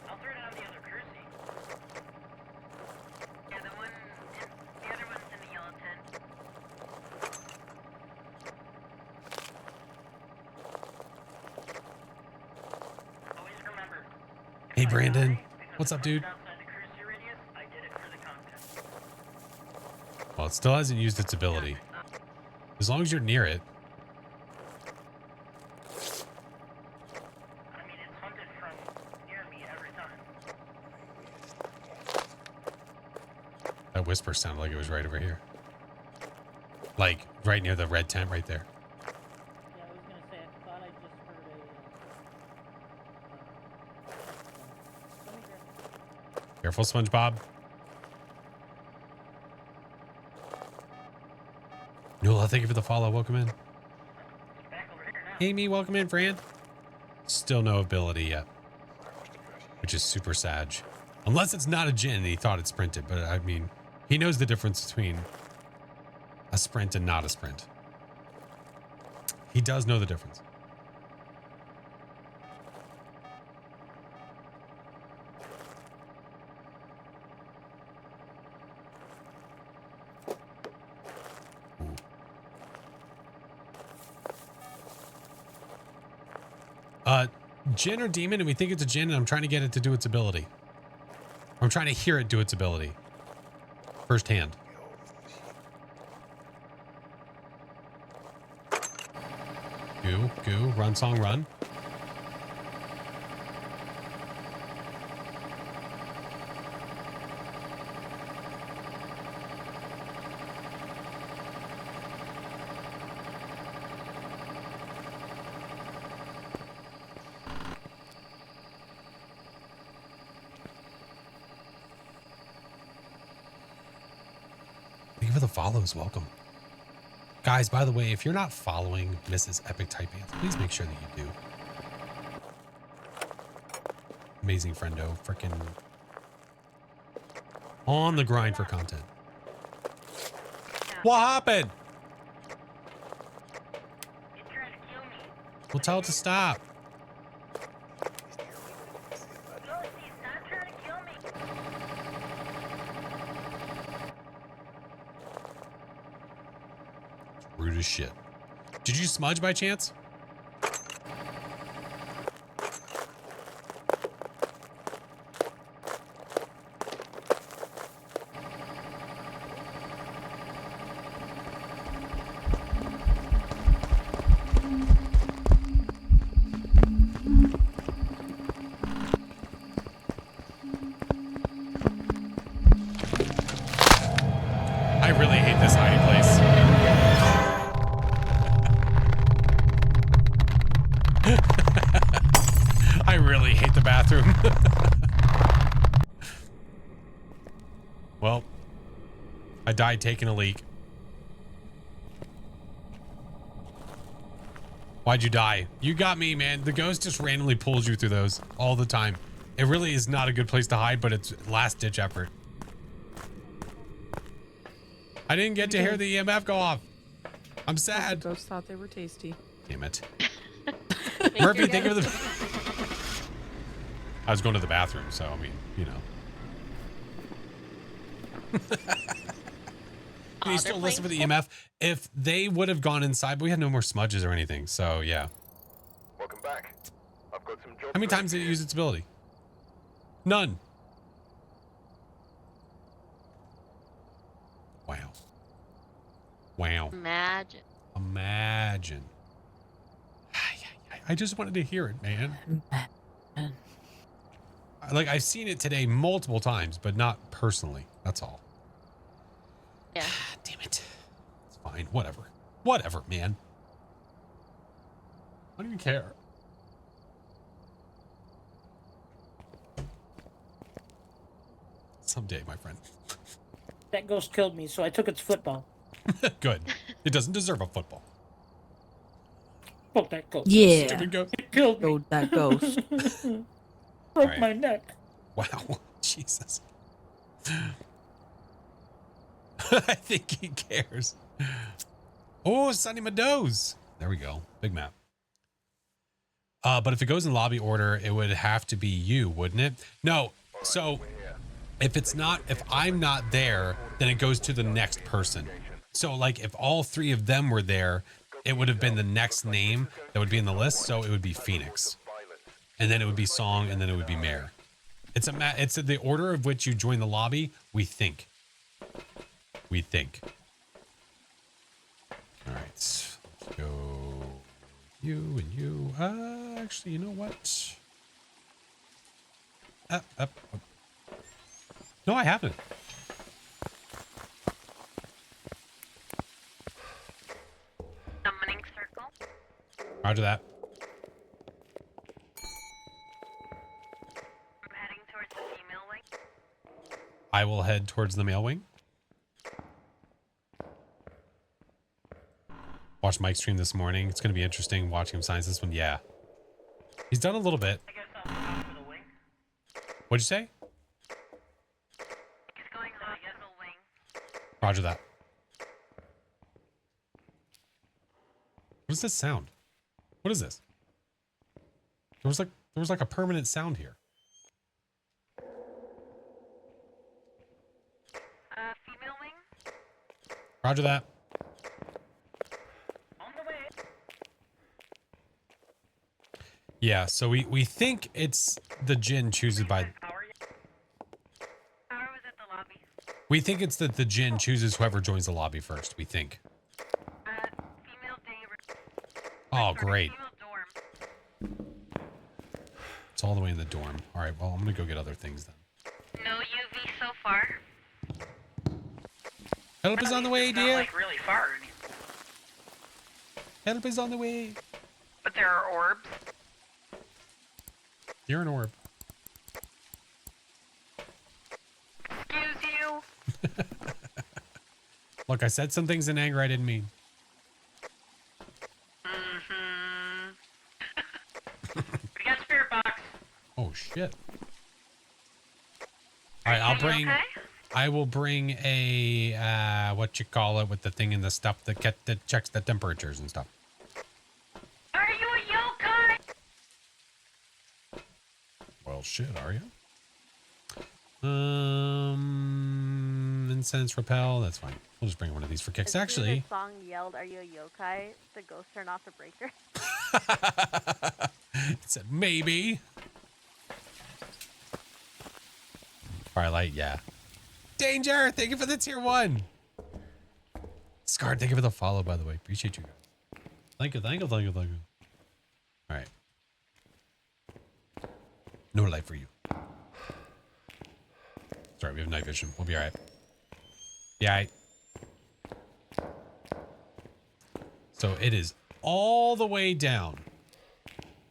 I'll throw it on the other Cruci. Yeah, the other one's in the yellow tent. Always remember. Hey, Brandon. What's up, dude? Well, it still hasn't used its ability. As long as you're near it. I mean, it's hunted from near me every time. That whisper sounded like it was right over here. Like, right near the red tent right there. Yeah, I was gonna say, I thought I just heard let me grab. Careful, SpongeBob. Nula, thank you for the follow. Welcome in. Amy, welcome in, Fran. Still no ability yet. Which is super sad. Unless it's not a gin and he thought it sprinted. But I mean, he knows the difference between a sprint and not a sprint. He does know the difference. Gin or demon, and we think it's a gin, and I'm trying to get it to do its ability. I'm trying to hear it do its ability. Firsthand. Goo, run song, run. For the follows, welcome. Guys, by the way, if you're not following Mrs. Epic Type Ants, please make sure that you do. Amazing friendo, freaking on the grind for content. What happened? We'll tell it to stop. Rude as shit. Did you smudge by chance? I really hate this hiding place. I really hate the bathroom. Well, I died taking a leak. Why'd you die? You got me, man. The ghost just randomly pulls you through those all the time. It really is not a good place to hide, but it's last ditch effort. I didn't get to hear the EMF go off. I'm sad. The ghosts thought they were tasty. Damn it. Make Murphy, your think of guess. the. I was going to the bathroom, so I mean, you know. Can you still listen for the EMF? If they would have gone inside, but we had no more smudges or anything, so yeah. Welcome back. I've got some jobs. How many times did it use its ability? None. Wow. Wow. Imagine. Imagine. I just wanted to hear it, man. Like, I've seen it today multiple times, but not personally. That's all. Yeah. Damn it. It's fine. Whatever. Whatever, man. I don't even care. Someday, my friend. That ghost killed me, so I took its football. Good. It doesn't deserve a football. Broke that ghost. Yeah. Stupid ghost. It killed me. Killed that ghost. Broke Right. my neck. Wow. Jesus. I think he cares. Oh, Sunny Meadows. There we go. Big map. But if it goes in lobby order, it would have to be you, wouldn't it? No. So if it's not, if I'm not there, then it goes to the next person. So like if all three of them were there, it would have been the next name that would be in the list. So it would be Phoenix, and then it would be Song, and then it would be Mare. It's the order of which you join the lobby. We think. All right, let's go. You and you. Actually, you know what? Up. No, I haven't. Summoning circle. Roger that. I'm heading towards the female wing. I will head towards the male wing. Watched Mike's stream this morning. It's going to be interesting watching him science this one. Yeah. He's done a little bit. I guess I'll stop for the wing. What'd you say? It's going off the wing. Roger that. What is this sound? What is this? There was like a permanent sound here. Female wing. Roger that. On the way. Yeah, so we think it's the Jinn chooses by. Power was at the lobby. We think it's that the Jinn chooses whoever joins the lobby first. We think. Female day. Oh, great. Female dorm. It's all the way in the dorm. All right, well, I'm going to go get other things then. No UV so far. Help is on the way, It's not dear. like really far. Help is on the way. But there are orbs. You're an orb. Excuse you. Look, I said some things in anger I didn't mean. We got spirit box. Oh, shit. All right, I'll bring... Okay? I will bring a, what you call it, with the thing in the stuff that checks the temperatures and stuff. Are you a yokai? Well, shit, are you? Incense repel, that's fine. We'll just bring one of these for kicks. Actually, The song yelled, "Are you a yokai?" The ghost turned off the breaker. it said maybe. Firelight, yeah. Danger! Thank you for the tier 1. Scarred, thank you for the follow, by the way. Appreciate you guys. Thank you. All right. No light for you. Sorry, we have night vision. We'll be all right. Yeah. So it is all the way down.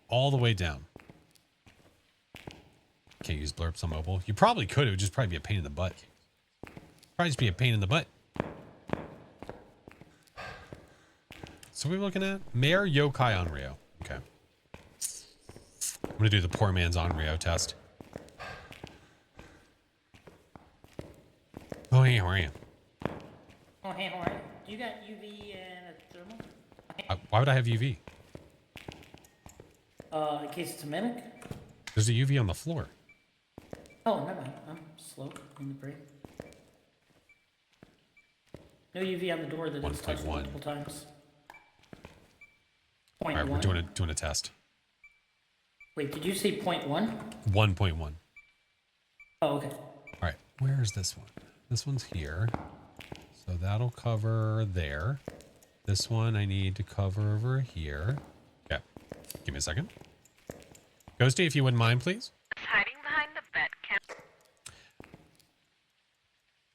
All the way down. Can't use blurps on mobile. You probably could. It would just probably be a pain in the butt. Probably just be a pain in the butt. So what are we looking at? Mare Yokai Onryo. Okay. I'm going to do the poor man's Onryo test. Oh, hey, how are you? Oh, hey, how are you? You got UV and a thermal? Why would I have UV? In case it's a mimic? There's a UV on the floor. Oh, never mind. I'm slow in the brain. No UV on the door that is touched 1.1. multiple times. All Point right, one. we're doing a test. Wait, did you say 0.1? 1.1. Oh, okay. All right, where's this one? This one's here. So that'll cover there. This one I need to cover over here. Okay, give me a second. Ghosty, if you wouldn't mind, please. It's hiding behind the bed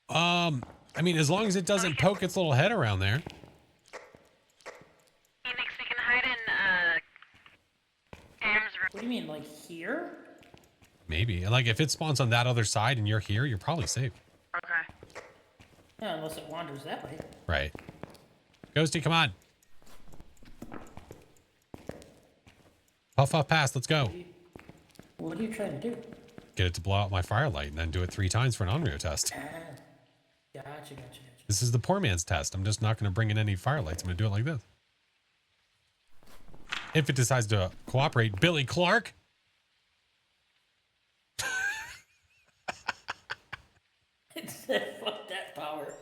cam. I mean, as long as it doesn't poke its little head around there. Phoenix, we can hide in Cam's room. What do you mean, like here? Maybe. And like if it spawns on that other side and you're here, you're probably safe. Okay. Yeah, unless it wanders that way. Right. Ghosty, come on. Puff off past, let's go. What are you trying to do? Get it to blow out my firelight and then do it 3 times for an Onryo test. Gotcha. This is the poor man's test. I'm just not going to bring in any firelights. I'm going to do it like this. If it decides to cooperate, Billy Clark. It said, fuck that power.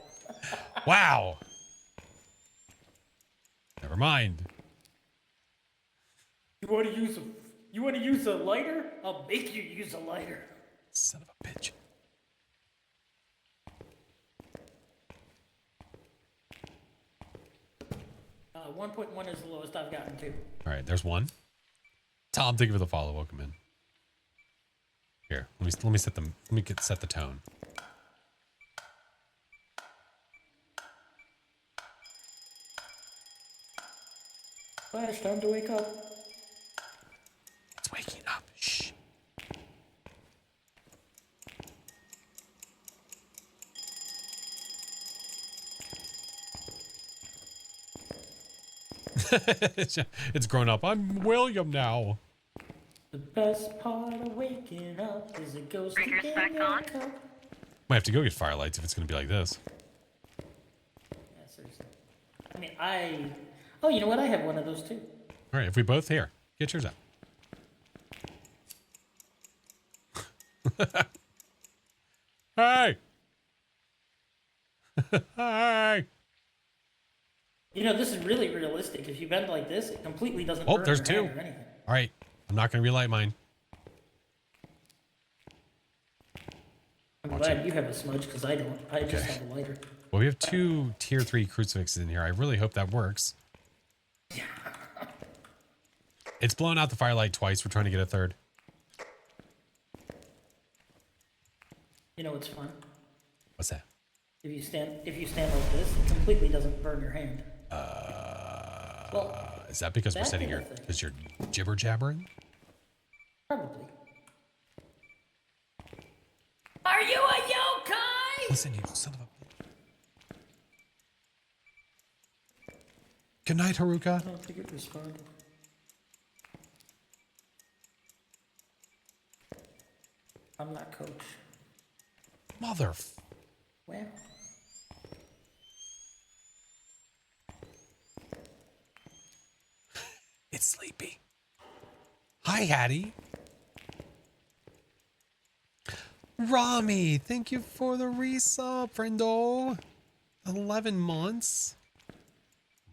Wow. Never mind. You want to use a lighter? I'll make you use a lighter. Son of a bitch. Uh, 1.1 is the lowest I've gotten to. All right, there's one. Tom, thank you for the follow. Welcome in. Here, let me set them. Let me set the tone. Flash, time to wake up. It's waking up. Shh. It's grown up. I'm William now. The best part of waking up is a ghost in Breaker's your back on? cup. Might have to go get firelights if it's going to be like this. Yeah, seriously. I mean, Oh, you know what? I have one of those too. All right, if we both here, get yours out. Hey. Hey. You know, this is really realistic. If you bend like this, it completely doesn't Oh, burn there's your two. hand or anything. All right, I'm not going to relight mine. I'm glad you have a smudge because I don't. I just have a lighter. Well, we have 2 tier 3 crucifixes in here. I really hope that works. It's blown out the firelight twice. We're trying to get a third. You know what's fun? What's that? If you stand like this, it completely doesn't burn your hand. Is that because we're that sitting kind here? of thing. Because you're jibber jabbering? Probably. Are you a yokai? Listen, you son of a. Good night, Haruka. I don't think it responded. I'm not coach. Mother. Well. It's sleepy. Hi, Hattie. Rami, thank you for the resub, friendo. 11 months. Oh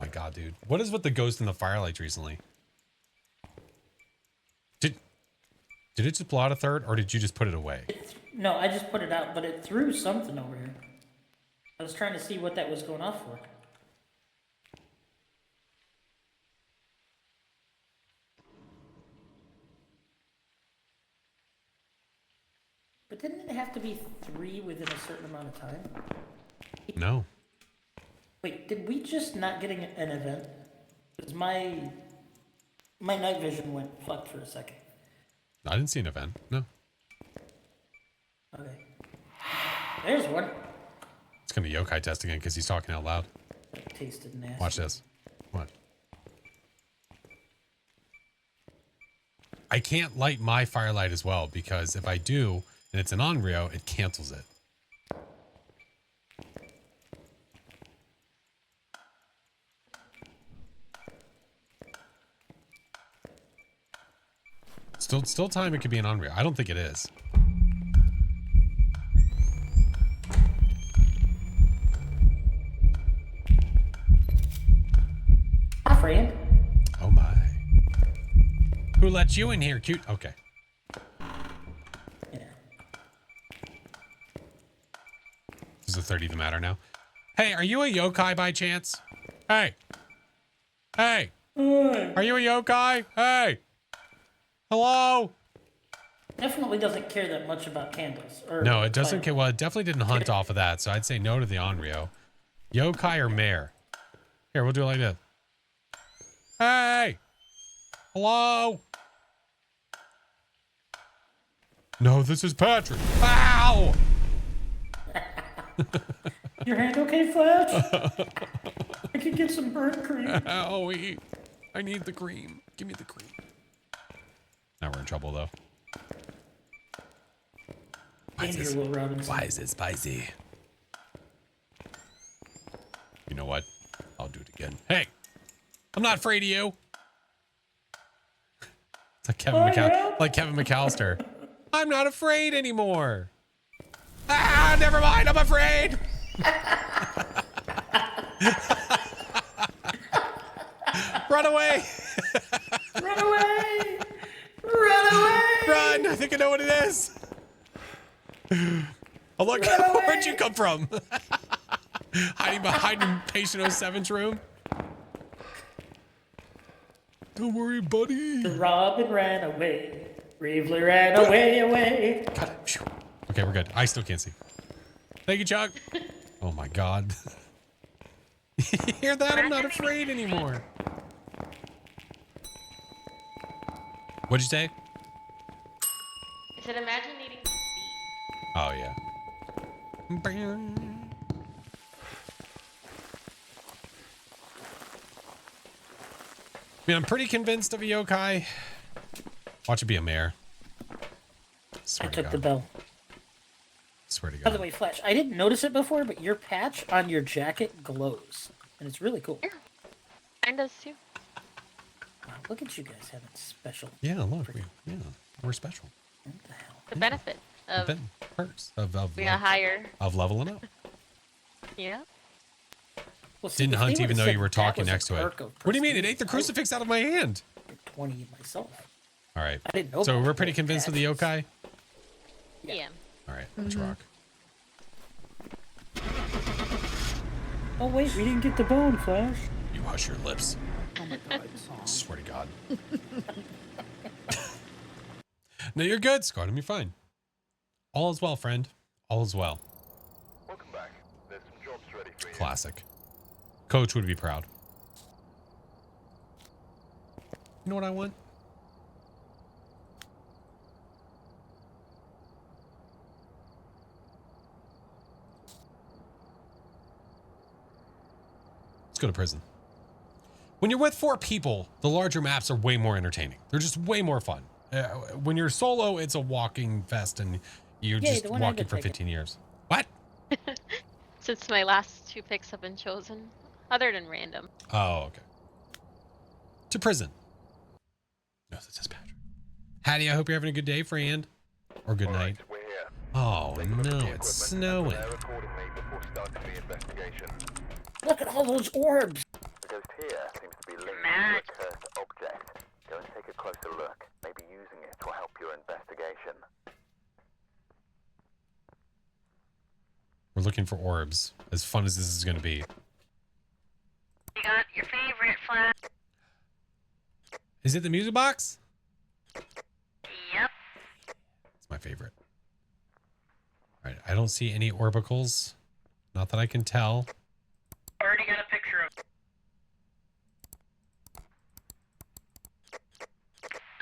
my god, dude. What is with the ghost in the firelights recently? Did it just blow out a third, or did you just put it away? No, I just put it out, but it threw something over here. I was trying to see what that was going off for. But didn't it have to be 3 within a certain amount of time? No. Wait, did we just not get an event? Because my night vision went fucked for a second. I didn't see an event. No. Okay. There's one. It's going to be yokai test again because he's talking out loud. That tasted nasty. Watch this. What? I can't light my firelight as well because if I do and it's an Onryo, it cancels it. Still time it could be an Onryo. I don't think it is. Hi, friend. Oh my. Who let you in here, cute? Okay. Yeah. Is the 30 the matter now? Hey, are you a yokai by chance? Hey. Hey. Are you a yokai? Hey. Hello. Definitely doesn't care that much about candles. Or No, it doesn't fire. care. Well, it definitely didn't hunt off of that, so I'd say no to the Onryo. Yokai or mare? Here, we'll do it like this. Hey! Hello? No, this is Patrick. Ow! Your hand okay, Flash? I could get some burnt cream. Owie. I need the cream. Give me the cream. Now we're in trouble, though. Why is this, Will Robinson. why is it spicy? You know what? I'll do it again. Hey! I'm not afraid of you. It's like Kevin McAllister. I'm not afraid anymore. Ah, never mind. I'm afraid. Run away. Run away! Run away! Run. I think I know what it is. Oh, look. Where'd you come from? Hiding behind patient 07's room? Don't worry, buddy. The Robin ran away. Bravely ran away. Got it. Phew. Okay, we're good. I still can't see. Thank you, Chuck. Oh my God. You hear that? I'm not afraid anymore. What'd you say? I said, imagine needing to see. Oh, yeah. I mean, I'm pretty convinced of a yokai. Watch it be a mare. I took the bell. Swear to God. By the way, Flash, I didn't notice it before, but your patch on your jacket glows. And it's really cool. Mine does too. Wow, look at you guys having special. Yeah, look. We're special. What the hell? The benefit of perks of being a higher. of leveling up. Yeah. Well, see, Didn't if hunt they even would've though said you were that talking was a next to it. perk of What do you mean? It ate the prestige, crucifix out of my hand. I would 20 myself. All right. I didn't know So about we're pretty those convinced of the yokai. Yeah. All right, let's rock. Oh wait, we didn't get the bone, Flash. You hush your lips. Oh my God. Swear to God. No, you're good, Scartum. You're fine. All is well, friend. All is well. Welcome back. There's some jobs ready for you. Classic. Coach would be proud. You know what I want? Let's go to prison. When you're with 4 people, the larger maps are way more entertaining. They're just way more fun. When you're solo, it's a walking fest and you're just walking for 15 years. What? Since my last 2 picks have been chosen, other than random. Oh, okay. To prison. No, this is Patrick. Hattie, I hope you're having a good day, friend. Or good night. We're here. Oh, no, it's snowing. Prepare accordingly before starting the investigation. Look at all those orbs. The ghost here seems to be linked to a cursed object. Go and take a closer look. Maybe using it will help your investigation. We're looking for orbs. As fun as this is going to be. You got your favorite Flash? Is it the music box? Yep. It's my favorite. All right, I don't see any orbicals. Not that I can tell. Already got a picture of.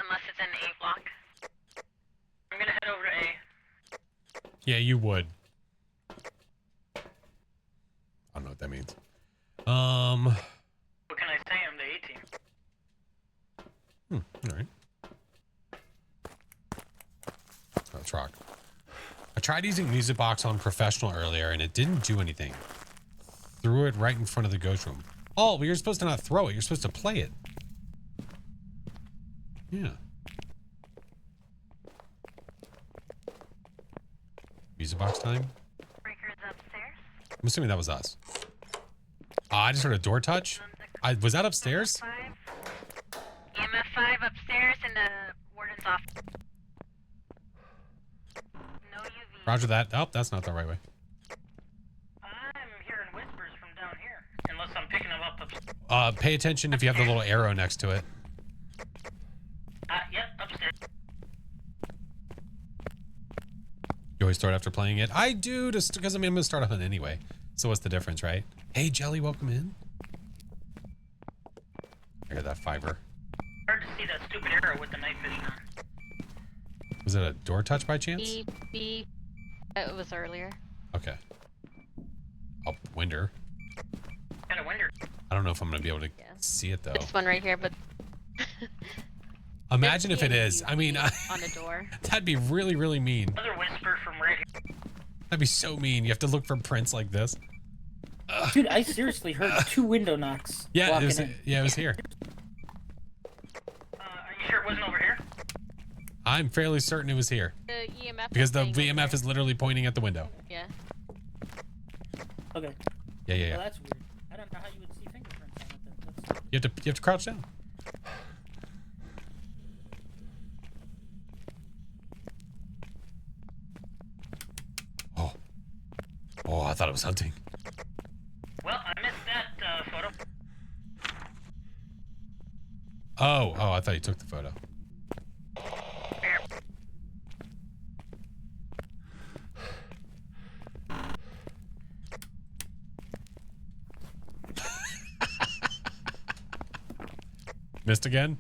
Unless it's in the A block. I'm gonna head over to A. Yeah, you would. I don't know what that means. What can I say? I'm the A team. All right. Let's rock. I tried using Music Box on Professional earlier and it didn't do anything. Threw it right in front of the ghost room. Oh, but you're supposed to not throw it. You're supposed to play it. Yeah. box time. Breaker's upstairs. I'm assuming that was us. I just heard a door touch. Was that upstairs? EMF 5 upstairs in the warden's office. No UV. Roger that. Oh, that's not the right way. I'm hearing whispers from down here. Unless I'm picking them up upstairs. Pay attention if you have the little arrow next to it. Yep, upstairs. You always start after playing it? I do, just because I mean, I'm going to start a hunt anyway. So what's the difference, right? Hey, Jelly, welcome in. I got that fiber. Hard to see that stupid arrow with the night vision on. Was it a door touch by chance? Beep, beep. It was earlier. Okay. Oh, window. Got a window. I don't know if I'm going to be able to see it, though. This one right here, but... Imagine if it is. I mean, on the door. That'd be really, really mean. Another whisper from right here. That'd be so mean. You have to look for prints like this. Dude, I seriously heard 2 window knocks. Yeah, it was, in. yeah, it was here. Are you sure it wasn't over here? I'm fairly certain it was here. The EMF. Because the VMF is literally pointing at the window. Yeah. Okay. Yeah. Well, that's weird. I don't know how you would see fingerprints on it then. You have to crouch down. Oh, I thought it was hunting. Well, I missed that photo. Oh, I thought you took the photo. Missed again?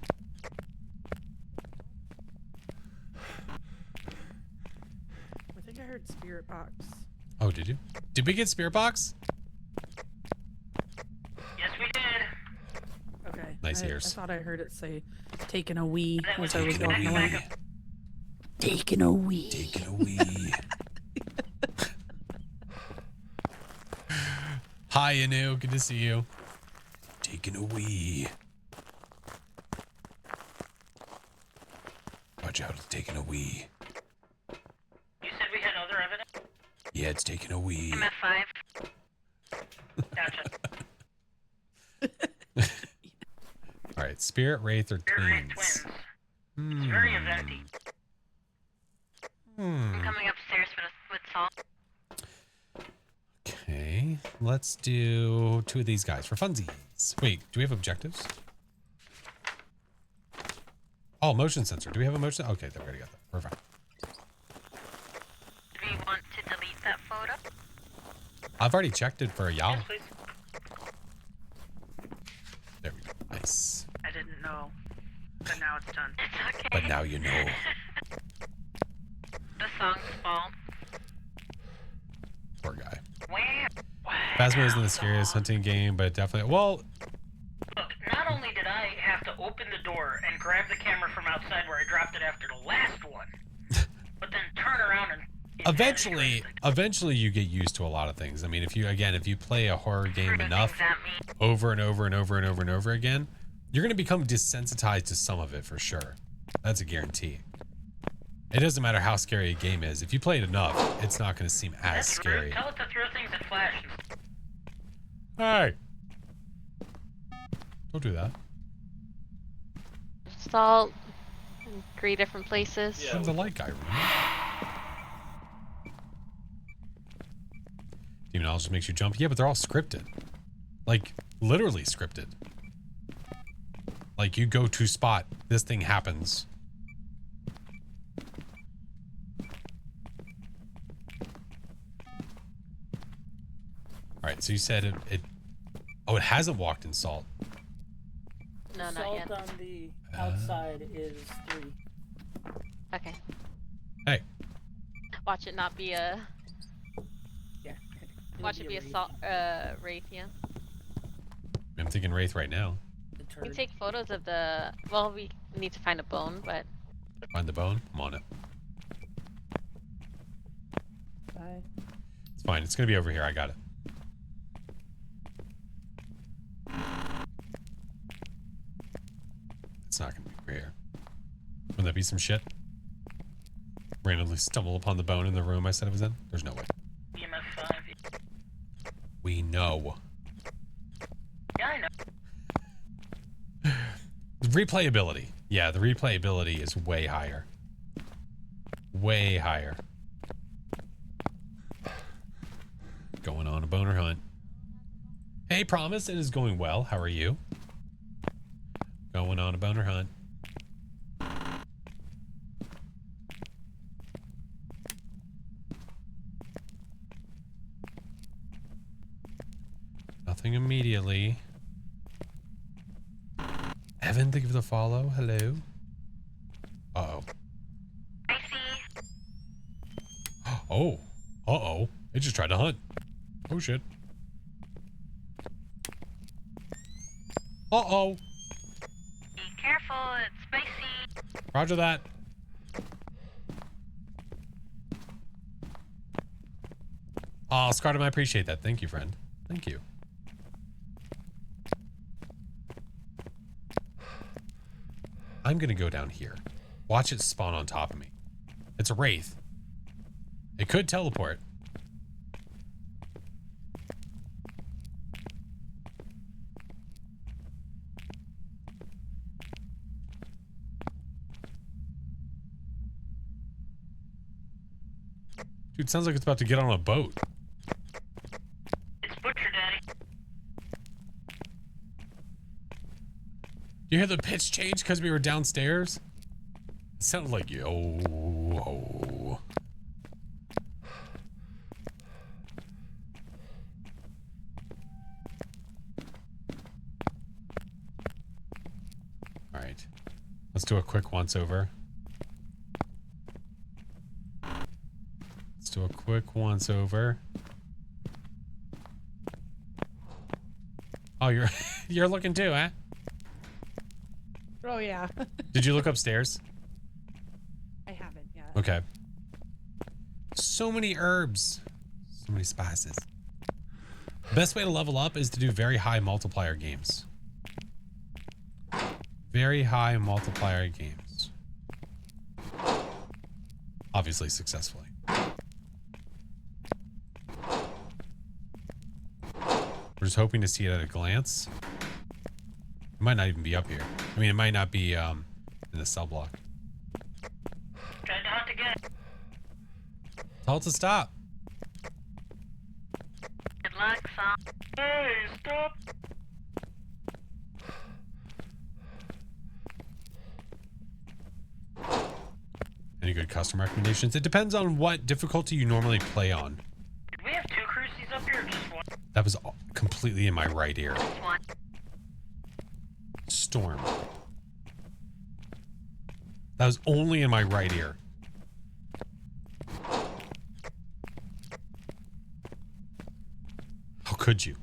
I think I heard Spirit Box. Oh, did you? Did we get Spirit Box? Yes, we did. Okay. Nice ears. I thought I heard it say, taking a wee as I was Taking a walking away. wee. Taking a wee. Taking a wee. Hi, Anu. Good to see you. Taking a wee. Watch out, it's taking a wee. You said we had other evidence? Yeah, it's taking a wee. EMF 5. Gotcha. All right, Spirit, Wraith, or Spirit Wraith Twins? twins. It's very eventy. I'm coming upstairs with salt. Okay, let's do 2 of these guys for funsies. Wait, do we have objectives? Oh, motion sensor. Do we have a motion? Okay, we already got that. We're fine. Do we want to delete that photo? I've already checked it for a Yao. Yes, please. There we go. Nice. I didn't know, but now it's done. It's okay. But now you know. The song's fault. Poor guy. Where? Phasmo isn't the scariest hunting game, but definitely. Well, Look, not only did I have to open the door and grab the camera from outside where I dropped it after the last one, but then turn around and... eventually you get used to a lot of things. I mean, if you play a horror game enough over and over and over and over and over again, you're going to become desensitized to some of it for sure. That's a guarantee. It doesn't matter how scary a game is. If you play it enough, it's not going to seem as That's scary. rude. Tell it to throw things at Flash. Hey. Don't do that. Salt in 3 different places. I'm the light guy, remember? Demonologist makes you jump. Yeah, but they're all scripted. Like, literally scripted. Like, you go to spot, this thing happens. Alright, so you said it... Oh, it hasn't walked in salt. No, not Salt yet. on the outside is 3. Okay. Hey. Watch it not be a... Yeah. Watch it be a salt, Wraith, yeah. I'm thinking Wraith right now. We can take photos of the... Well, we need to find a bone, but... Find the bone? I'm on it. Bye. It's fine. It's going to be over here. I got it. It's not going to be over here. Wouldn't that be some shit? randomly stumble upon the bone in the room I said it was in? There's no way. EMF 5. We know. Yeah, I know. Replayability. Yeah, the replayability is way higher. Way higher. Going on a boner hunt. Hey, Promise, it is going well. How are you? Going on a boner hunt. Nothing immediately. Evan, thank you for the follow. Hello. Uh-oh. I see. Oh. Uh-oh. It just tried to hunt. Oh, shit. Uh-oh. Be careful, it's spicy. Roger that. Oh, Scartum, I appreciate that. Thank you, friend. Thank you. I'm gonna go down here. Watch it spawn on top of me. It's a wraith. It could teleport. Dude, sounds like it's about to get on a boat. It's Butcher Daddy. You hear the pitch change because we were downstairs? It sounded like yo. All right, let's do a quick once over. Let's do a quick once over. Oh, you're looking too, huh? Oh yeah. Did you look upstairs? I haven't yet. Okay. So many herbs. So many spices. Best way to level up is to do very high multiplier games. Very high multiplier games. Obviously successfully. We're just hoping to see it at a glance. It might not even be up here. I mean, it might not be in the cell block. Tried to hunt again. Tell it to stop. Good luck, son. Hey, stop. Any good custom recommendations? It depends on what difficulty you normally play on. Did we have 2 cruises up here or just one? That was completely in my right ear. Just one. Storm. That was only in my right ear. How could you?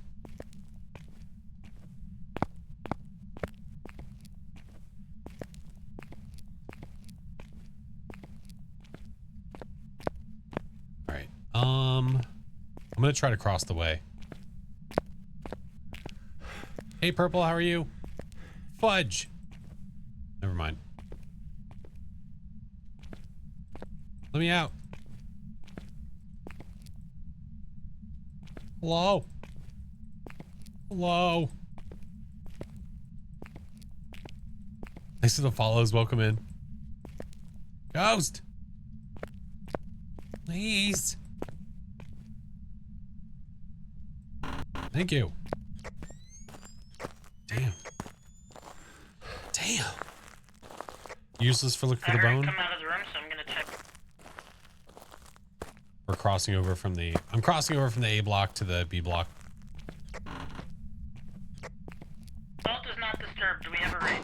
All right. I'm gonna try to cross the way. Hey, Purple, how are you? Fudge. Never mind. Let me out. Hello? Hello? Thanks for the follows. Welcome in. Ghost! Please. Thank you. Damn. Damn. Useless for looking for the bone. Come out of the room, so I'm gonna check. We're crossing over from the... I'm crossing over from the A block to the B block. Salt is not disturbed. Do we have a rate?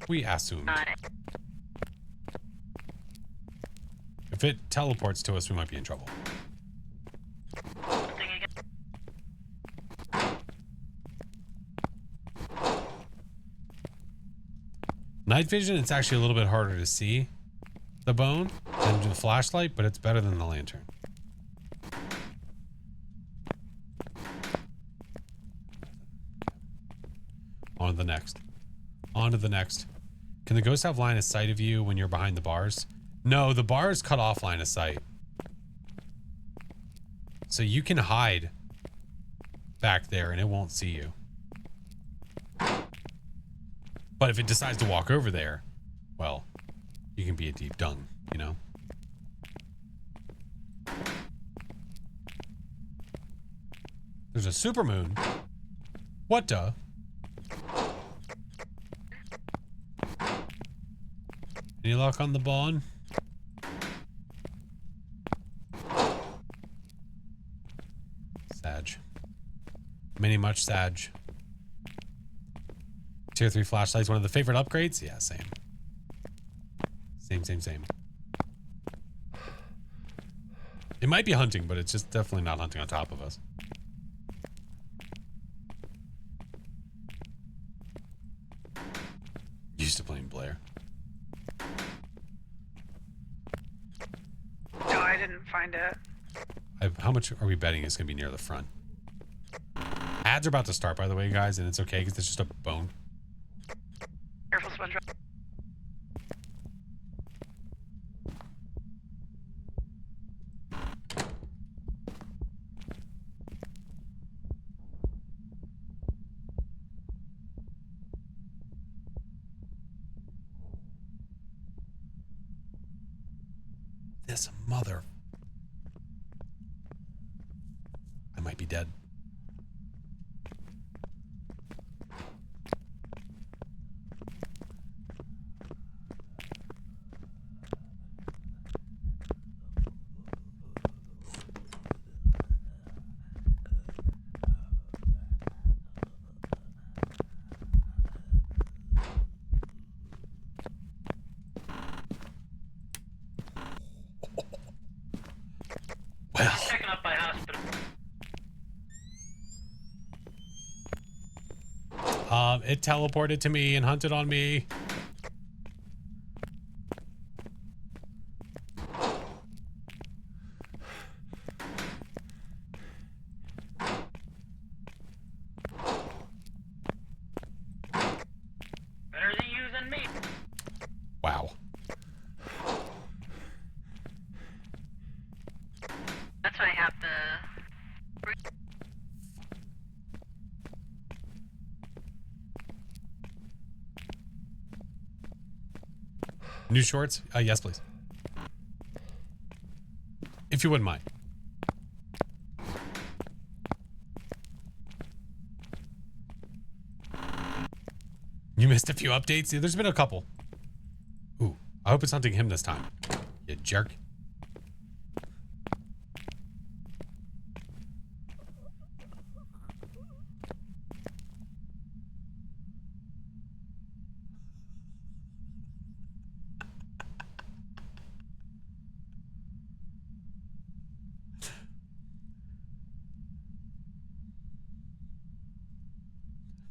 We assumed. Got it. If it teleports to us, we might be in trouble. Something again. Night vision, it's actually a little bit harder to see the bone than the flashlight, but it's better than the lantern. On to the next. On to the next. Can the ghost have line of sight of you when you're behind the bars? No, the bar is cut off line of sight. So you can hide back there and it won't see you. But if it decides to walk over there, well, you can be a deep dung, you know? There's a supermoon. What the? Any luck on the bond? Sag. Many much Sag. Tier 3 flashlights, one of the favorite upgrades? Yeah, same. Same. It might be hunting, but it's just definitely not hunting on top of us. Used to playing Blair. No, I didn't find it. How much are we betting it's going to be near the front? Ads are about to start, by the way, guys, and it's okay because it's just a bone. Careful, SpongeBob. This mother. I might be dead. Well, Checking up by hospital. it teleported to me and hunted on me. Better than you than me. Wow. That's why I have the. New shorts? Yes, please. If you wouldn't mind. You missed a few updates? Yeah, there's been a couple. Ooh, I hope it's hunting him this time. You jerk.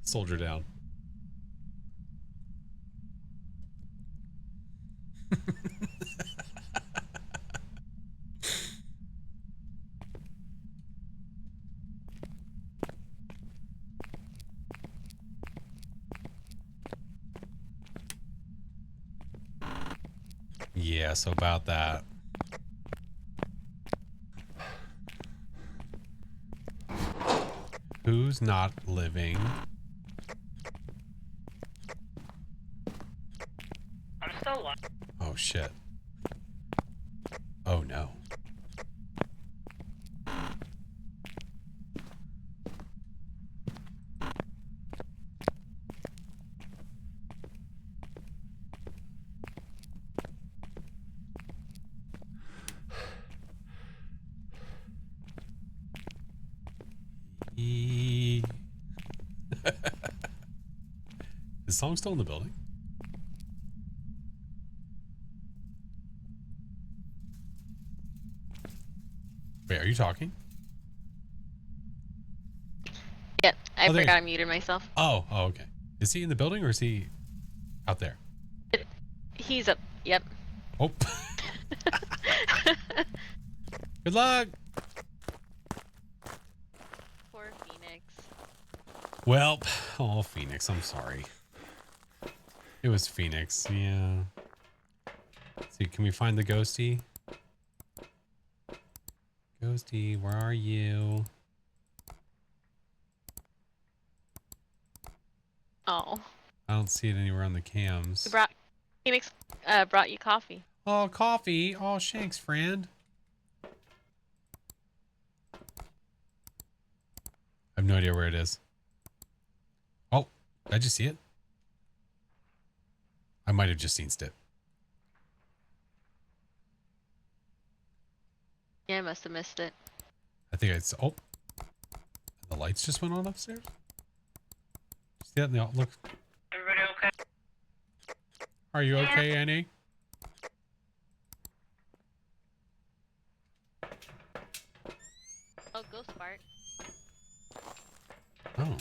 Soldier down. Yeah, so about that. Who's not living? I'm still alive. Oh, shit. Oh, no. Is Song still in the building? Wait, are you talking? Yeah, I Oh, there he forgot is. I muted myself. Oh, okay. Is he in the building or is he out there? He's up. Yep. Oh. Good luck. Poor Phoenix. Well, oh, Phoenix, I'm sorry. It was Phoenix, yeah. Let's see, can we find the ghosty? Ghosty, where are you? Oh. I don't see it anywhere on the cams. Phoenix brought you coffee. Oh, coffee. Oh, shanks, friend. I have no idea where it is. Oh, did I just see it? I might have just seen it. Yeah, I must have missed it. I think it's... Oh. The lights just went on upstairs? See that in the outlook? Everybody okay? Are you okay, Annie? Oh, Ghost Bart. Oh.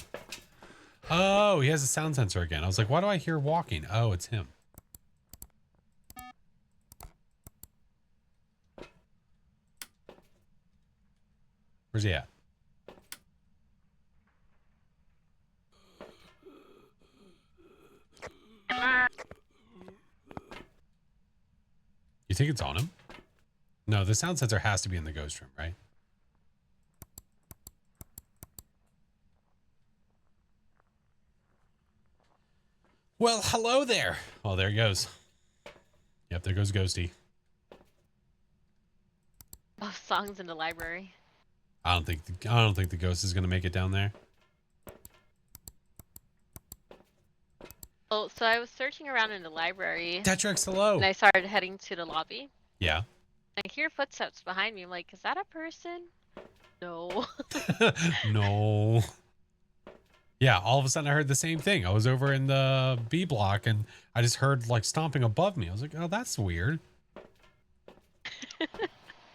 Oh, he has a sound sensor again. I was like, why do I hear walking? Oh, it's him. Where's he at? You think it's on him? No, the sound sensor has to be in the ghost room, right? Well, hello there. Oh, there he goes. Yep, there goes Ghosty. Oh, songs in the library. I don't think the ghost is gonna make it down there. Oh, so I was searching around in the library. Tetrix, hello. And I started heading to the lobby. Yeah. I hear footsteps behind me. I'm like, is that a person? No. No. Yeah, all of a sudden I heard the same thing. I was over in the B block and I just heard like stomping above me. I was like, oh, that's weird.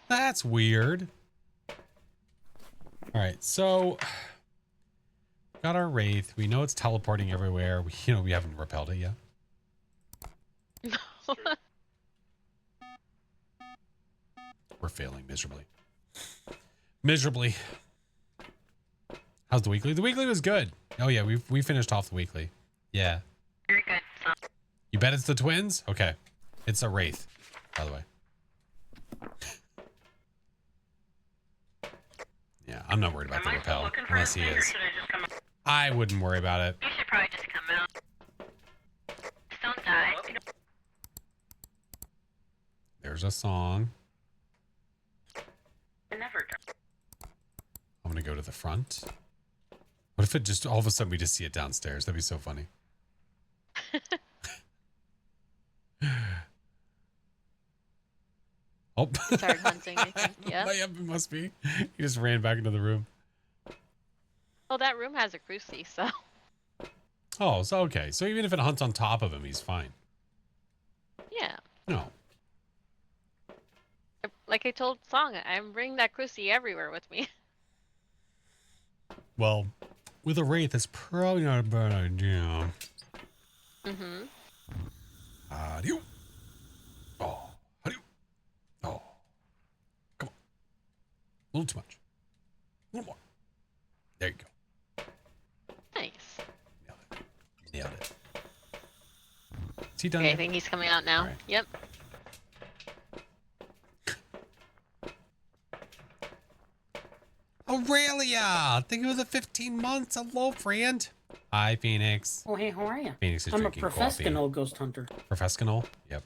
That's weird. All right, so got our Wraith. We know it's teleporting everywhere. We haven't repelled it yet. We're failing miserably. Miserably. How's the weekly? The weekly was good. Oh yeah, we finished off the weekly. Yeah. Very good. You bet it's the twins? Okay. It's a Wraith, by the way. Yeah, I'm not worried about the repel unless he is. I wouldn't worry about it. You should probably just come out. Just don't die. There's a song. Never done. I'm gonna go to the front. What if it just all of a sudden we just see it downstairs? That'd be so funny. Oh. Started hunting, I think. Yeah. Yep, it must be. He just ran back into the room. Oh, that room has a cruci, so. Oh, so okay. So even if it hunts on top of him, he's fine. Yeah. No. Like I told Song, I'm bringing that cruci everywhere with me. Well, with a Wraith, that's probably not a bad idea. Mm-hmm. How do you? Oh, how do you? Oh, come on. A little too much. A little more. There you go. Nice. Nailed it. Is he done? Okay, I think he's coming out now. Right. Yep. Aurelia! Think it was 15 months. Hello, friend. Hi, Phoenix. Oh, hey, how are you? Phoenix is I'm a drinking professional ghost hunter. Professional? Yep.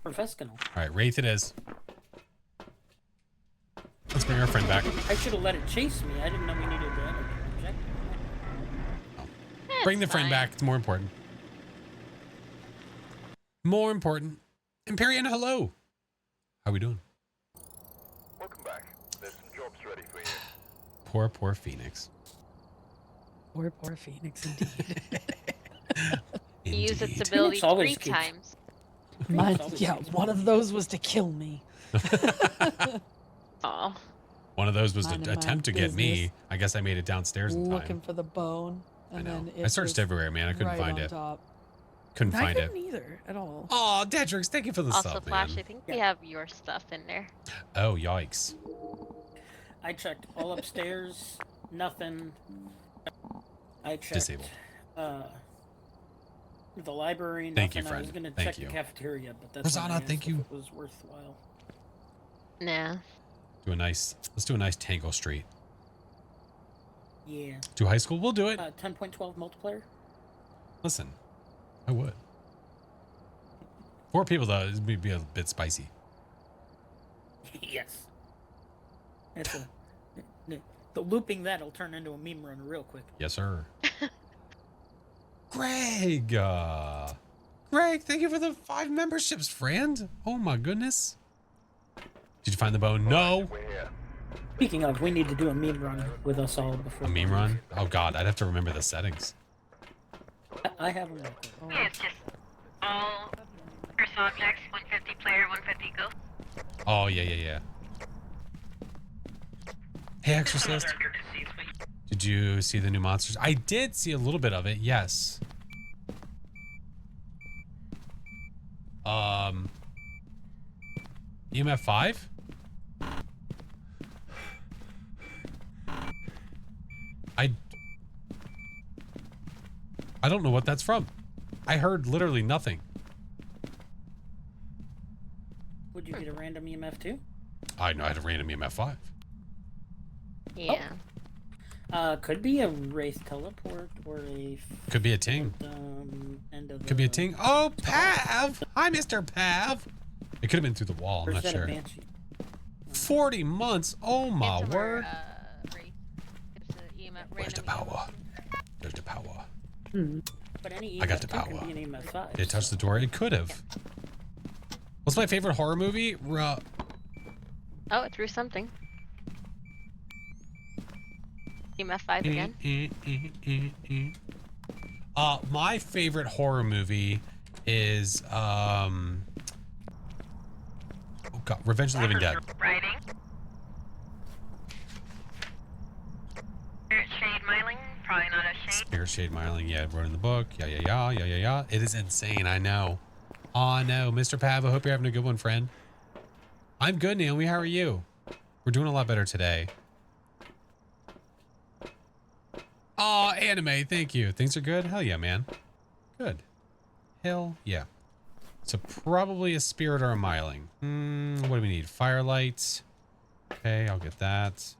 Professional. All right, Wraith it is. Let's bring our friend back. I should have let it chase me. I didn't know we needed to project. Bring the friend back. It's more important. More important. Empyrean, hello. How we doing? Welcome back. There's some jobs ready for you. Poor Phoenix. Poor Phoenix, indeed. He used its ability 3 times. One of those was to kill me. Oh. One of those was Minding to my attempt to get me. business. I guess I made it downstairs in time. Looking for the bone. And I know. Then I searched everywhere, man. I couldn't find it. Couldn't find it. I couldn't either at all. Oh, Dedrix, thank you for the Also, sub, Flash, man. I think we have your stuff in there. Oh, yikes. I checked all upstairs. Nothing. I checked. Disabled. The library. Thank you, nothing. I was friend. gonna Thank check you. the cafeteria, but that's when I Rosanna, asked thank if you. It was worthwhile. Nah. Let's do a nice Tangle Street. Yeah. To high school, we'll do it. 10.12 multiplayer. Listen, I would. 4 people though, it would be a bit spicy. Yes. It's the looping that'll turn into a meme run real quick. Yes, sir. Greg, Greg, thank you for the 5 memberships, friend. Oh my goodness. Did you find the bone? No. Speaking of, we need to do a meme run with us all before. A meme run? Oh God, I'd have to remember the settings. I have them. Yeah, it's just all first objects, 150 player, 150 go. Oh yeah. Hey, Exorcist. Did you see the new monsters? I did see a little bit of it. Yes. EMF 5? I don't know what that's from. I heard literally nothing. Would you get a random EMF too? I know I had a random EMF 5. Yeah. Could be a Wraith teleport or a. Could be a ting. End of Could be a ting. Oh, Pav! Hi, Mr. Pav. It could have been through the wall. I'm not sure. 40 months. Oh my word. Where's the power? There's the power. But any I got the EMF2 power. can be an EMF 5. Did it touch the door? It could have. What's my favorite horror movie? Oh, it threw something. EMF 5 again. My favorite horror movie is oh God, Revenge of the Living Dead. Writing. Spirit Shade Myling, probably not a shade. Spirit Shade Myling, yeah, wrote in the book. Yeah. It is insane, I know. Oh no, Mr. Pav, I hope you're having a good one, friend. I'm good, Naomi. How are you? We're doing a lot better today. Oh, anime, thank you. Things are good? Hell yeah, man. Good. Hell yeah. So probably a spirit or a myling. What do we need? Firelight. Okay, I'll get that.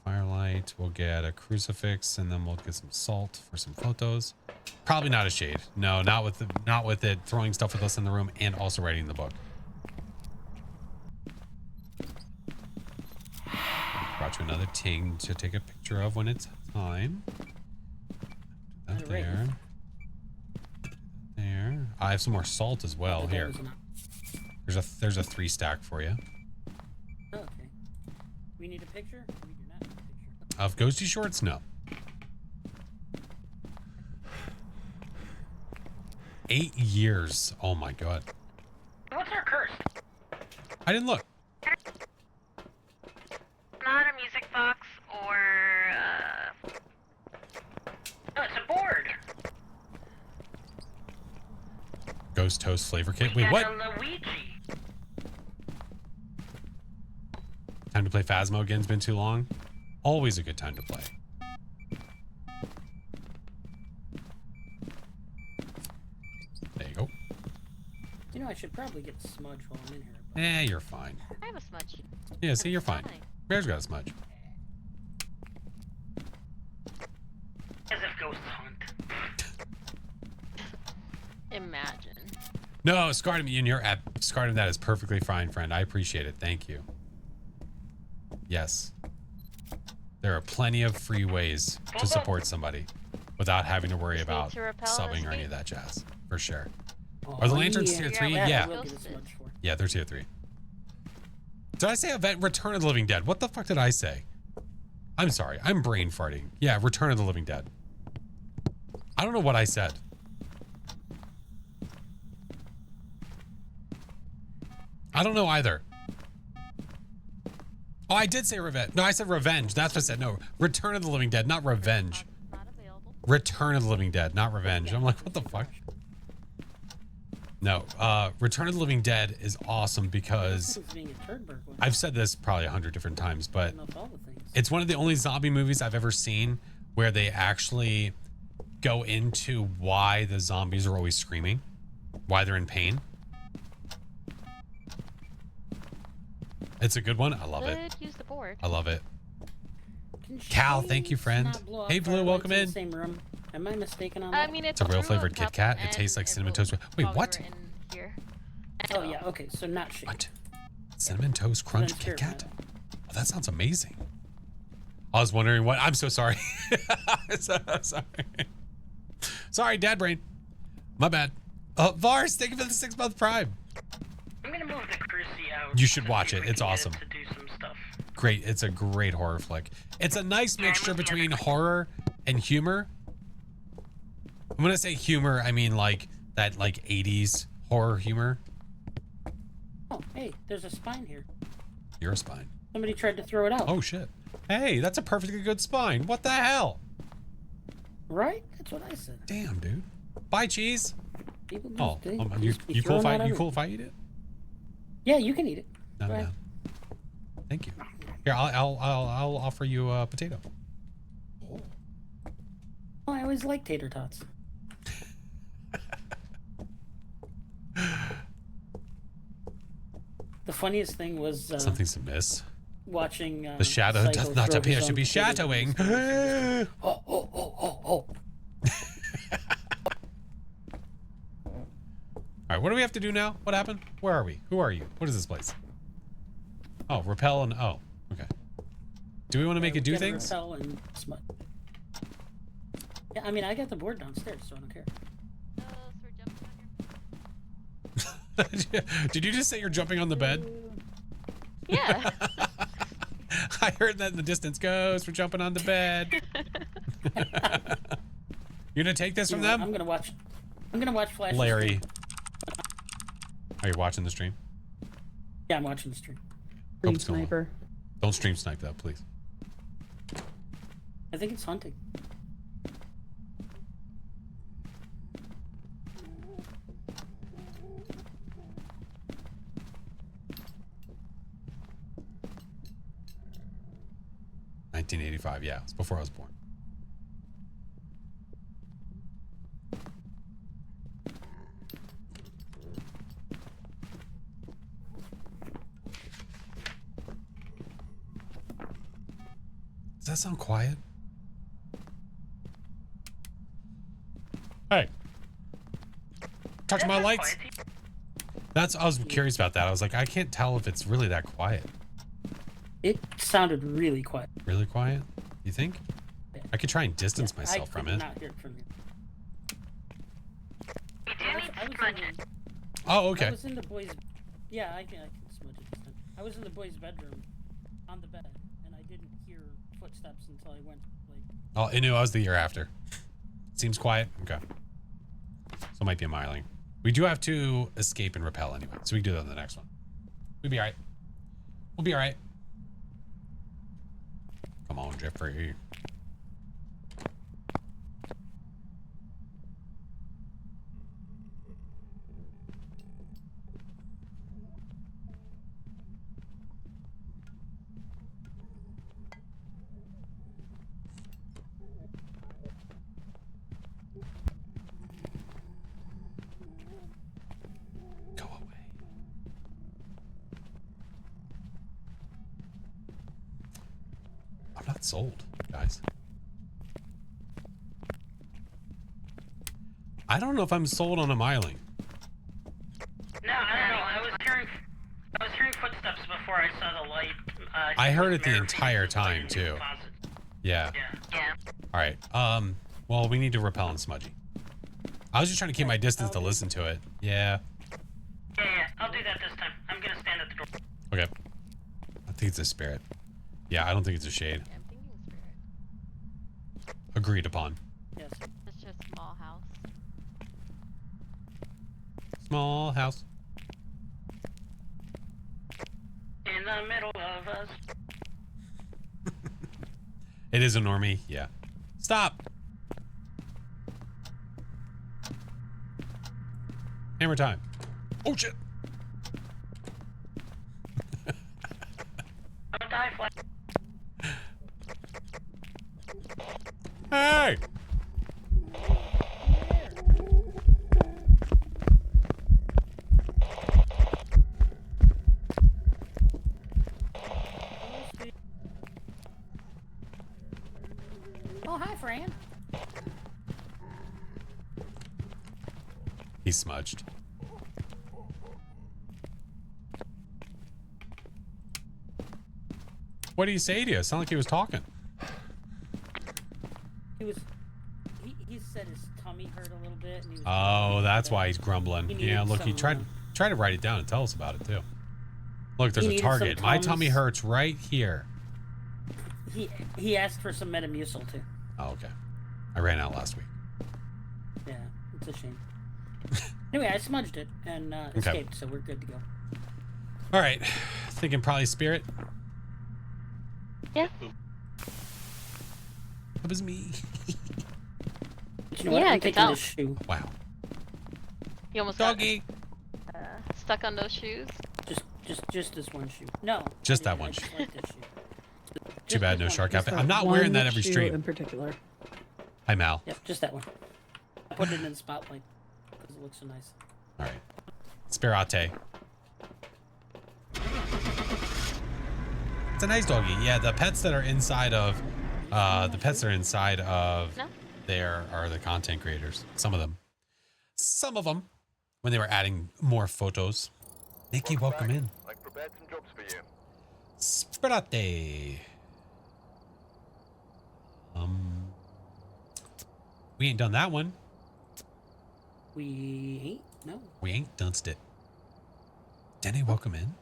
Firelight. We'll get a crucifix, and then we'll get some salt for some photos. Probably not a shade. No, not with it throwing stuff with us in the room and also writing the book. Brought you another ting to take a picture of when it's time. Put that there. There. I have some more salt as well. Here. There's a 3 stack for you. Okay. We need a picture? We do not need a picture. Of Ghosty Shorts? No. 8 years. Oh my God. What's our curse? I didn't look. Not a music box or No, it's a board. Ghost Toast Flavor Kit. We Wait, got what? a Luigi. Time to play Phasmo again. It's been too long. Always a good time to play. There you go. You know, I should probably get smudge while I'm in here. You're fine. I have a smudge. Yeah, see, you're fine. Bear's got a smudge. As if ghosts hunt. Imagine. No, Scarred in your app. Scarred that is perfectly fine, friend. I appreciate it. Thank you. Yes. There are plenty of free ways to support somebody without having to worry about subbing or any of that jazz. For sure. Are the lanterns tier 3? Yeah. Yeah, they're tier 3. Did I say event Return of the Living Dead? What the fuck did I say? I'm sorry. I'm brain farting. Yeah, Return of the Living Dead. I don't know what I said. I don't know either. Oh, I did say revenge. No, I said revenge. That's what I said. No, Return of the Living Dead, not revenge. Return of the Living Dead, not revenge. I'm like, what the fuck? No, Return of the Living Dead is awesome because I've said this probably 100 different times, but it's one of the only zombie movies I've ever seen where they actually go into why the zombies are always screaming, why they're in pain. It's a good one. I love it. Use the board. I love it. Cal, thank you, friend. Hey, Blue, welcome in. Same room. Am I mistaken on that? I mean, It's a real flavored Kit Kat. It tastes like cinnamon toast. Wait, what? Oh yeah, okay, so not shake. What? Cinnamon toast crunch Kit Kat? Oh, that sounds amazing. I was wondering what. I'm so sorry. Sorry. Sorry, dad brain. My bad. Vars, thank you for the 6-month Prime. I'm gonna move the Cruci out. You should watch it. It's awesome. To do some stuff. Great. It's a great horror flick. It's a nice mixture between horror and humor. When I say humor, I mean like that 80s horror humor. Oh, hey, there's a spine here. You're a spine. Somebody tried to throw it out. Oh shit. Hey, that's a perfectly good spine. What the hell? Right? That's what I said. Damn, dude. Bye, cheese. People Oh, just you cool if I eat it? Yeah, you can eat it. No, no. Thank you. Here, I'll offer you a potato. Oh, I always like tater tots. The funniest thing was something's amiss. Watching the shadow does not appear to be shadowing. Oh. All right, what do we have to do now? What happened? Where are we? Who are you? What is this place? Oh, repel and oh, okay. Do we want to make it do things? Repel and smut. Yeah, I mean, I got the board downstairs, so I don't care. Did you just say you're jumping on the bed? Yeah. I heard that in the distance. Ghost, we're jumping on the bed. You're gonna take this from them? I'm gonna watch Flash. Larry. Are you watching the stream? Yeah, I'm watching the stream. Stream sniper. Don't stream snipe that, please. I think it's hunting. $1985, yeah, it's before I was born. Does that sound quiet? Hey. Touch my lights. I was curious about that. I was like, I can't tell if it's really that quiet. It sounded really quiet. Really quiet? You think? Yeah. I could try and distance myself from it. I could not hear it from here. Oh, okay. I was in the boys. Yeah, I can smudge it this time. I was in the boys' bedroom, on the bed, and I didn't hear footsteps until I went like. Oh, I knew I was the year after. Seems quiet. Okay. So it might be a miling. We do have to escape and repel anyway, so we can do that in the next one. We'll be all right. We'll be all right. Come on, Jeffrey. Go away. I'm not sold, guys. I don't know if I'm sold on a miling. No, I don't know. I was hearing footsteps before I saw the light. I heard it the entire time too. Yeah. Yeah. All right. Well, we need to repel and smudgy. I was just trying to keep my distance to listen to it. Yeah. Yeah. I'll do that this time. I'm gonna stand at the door. Okay. I think it's a spirit. Yeah, I don't think it's a shade. Yeah, I'm thinking spirit. Agreed upon. Yes. It's just small house. Small house. In the middle of us. It is a normie. Yeah. Stop. Hammer time. Oh shit. Don't die, Flash. Hey. He's smudged. What did he say to you? It sounded like he was talking. He said his tummy hurt a little bit. And he was Oh, that's why he's grumbling. He Yeah, look, he some, tried to write it down and tell us about it too. Look, there's He a needed target. some My Tums. tummy hurts right here. He asked for some Metamucil too. Oh, okay. I ran out last week. Yeah, it's a shame. Anyway, I smudged it and escaped, so we're good to go. All right. Thinking probably spirit. Yeah. That was me. You know what? Yeah, I I'm could taking tell. this shoe. Wow. You almost Doggy. got stuck on those shoes. Just this one shoe. No. Just I that one just shoe. like this shoe. Too bad no this shark one. outfit. I'm not wearing that every shoe stream. in particular. Hi, Mal. Yep, just that one. I put it in the spotlight because it looks so nice. All right. Spirate. It's a nice doggy. Yeah, the pets that are inside of there are the content creators. Some of them. Some of them. When they were adding more photos. Nikki, welcome in. I prepared some jobs for you. Spirate. We ain't done that one. We ain't? No. We ain't dunced it. Denny, welcome in.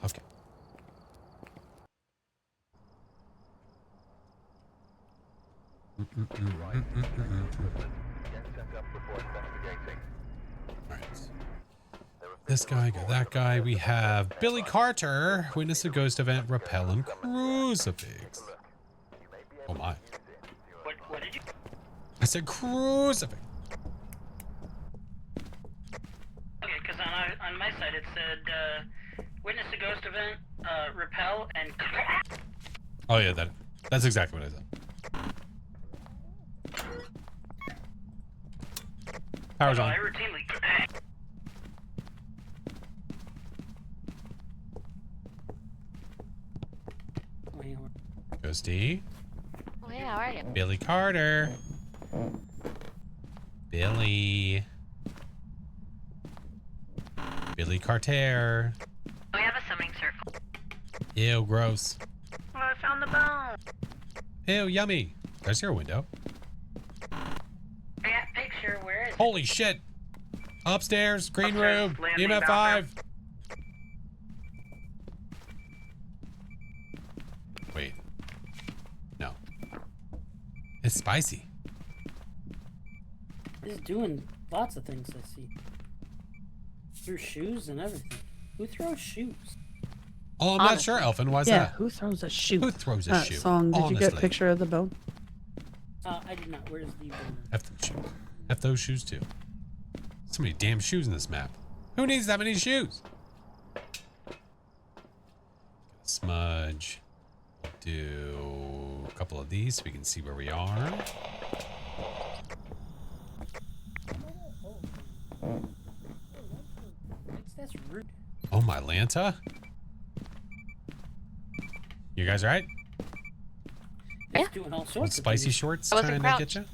Okay. Alright. This guy, got that guy. We have Billy Carter, witness a ghost event, repel and crucifix. Oh my. What did you? I said crucifix. Okay, because on my side it said witness a ghost event, repel, and. Oh yeah, that's exactly what I said. Power's on. I routinely. Ghosty. Oh, hey, how are you? Billy Carter. Billy. Billy Carter. We have a summoning circle. Ew, gross. Oh, I found the bone. Ew, yummy. There's your window. I got a picture. Where is it? Holy shit. Upstairs, green Upstairs, room, landing EMF 5. Wait. No. It's spicy. He's doing lots of things, I see. Threw shoes and everything. Who throws shoes? Oh, I'm not sure, Elfin. Why's Yeah, that? who throws a shoe? Who throws a shoe? Song, did you get a Honestly. picture of the bone? I did not. Where's the bone? F those shoes too. So many damn shoes in this map. Who needs that many shoes? Smudge. Do a couple of these so we can see where we are. That's rude. Oh my Lanta. You guys right? He's doing all With sorts of spicy things. shorts I wasn't trying to get crouched. you?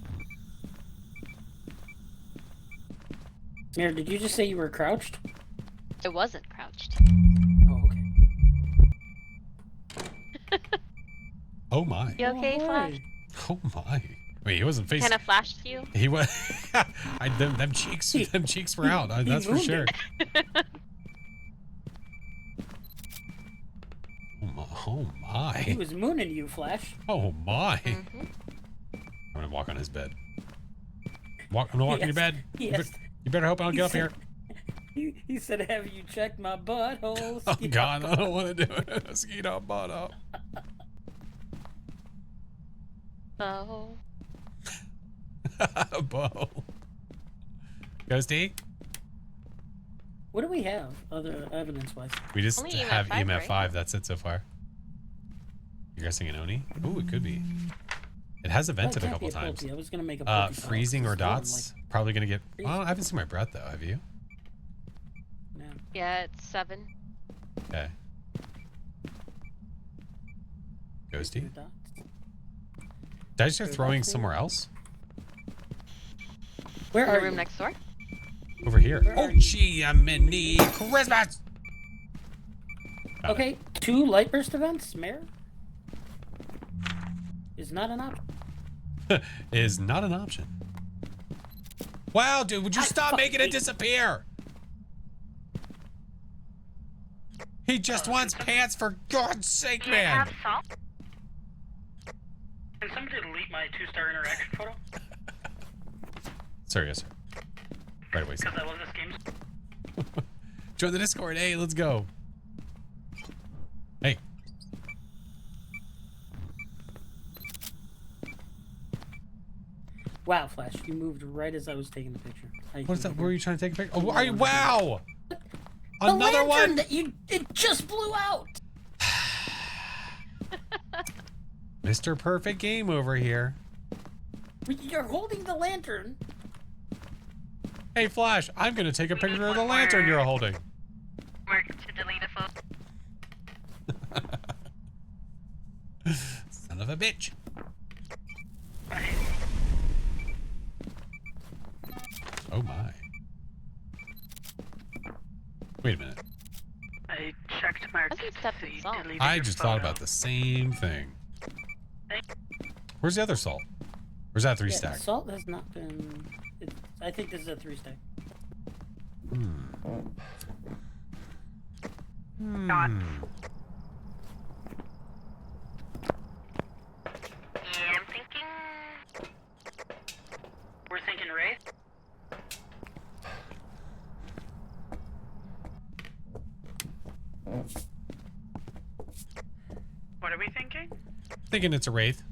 Mira, did you just say you were crouched? I wasn't crouched. Oh, okay. Oh my. You okay, Flash? Oh my. Wait, he wasn't facing. Kind of flashed you? He was. them cheeks were out. That's for sure. Oh my. He was mooning you, Flash. Oh my. Mm-hmm. I'm gonna walk on his bed. I'm gonna walk on your bed. Yes. You better hope I don't He get up said- here. He said, "Have you checked my butthole?" Oh God, I don't want to do it. Skeet butt up. Oh. Bo. Ghosty? What do we have, other evidence-wise? We just Only have EMF 5, EMF right? 5. That's it so far. You're guessing an Oni? Ooh, it could be. It has evented a Well, it couple can't be times. Pokey. I was gonna make a Pokey sound. Freezing or It's going, dots? Probably gonna get. Well, I haven't seen my breath though. Have you? No. Yeah, it's 7. Okay. Ghosty? Did I start throwing somewhere else? Where In are the room you? next door? Over here. Where Oh, are you? gee, I'm in the Christmas. Okay, 2 light burst events, Mayor? Is not an option. Is not an option. Wow, dude, would you stop making it disappear? He just wants pants, for God's sake, Do you man. have salt? Can somebody delete my 2-star interaction photo? Sir, yes, sir. Right away, sir. Because I love this game. Join the Discord. Hey, let's go. Hey. Wow, Flash, you moved right as I was taking the picture. What is that? Were you trying to take a picture? Oh, are you? Wow. The Another lantern one? that it just blew out. Mr. Perfect Game over here. You're holding the lantern. Hey, Flash, I'm going to take a picture of the lantern you're holding. Work to delete a photo. Son of a bitch. Oh, my. Wait a minute. I checked my I just thought about the same thing. Where's the other salt? Where's that 3 stack? Salt has not been... I think this is a 3 stack. Not. Yeah, I'm thinking. We're thinking Wraith? What are we thinking? Thinking it's a Wraith.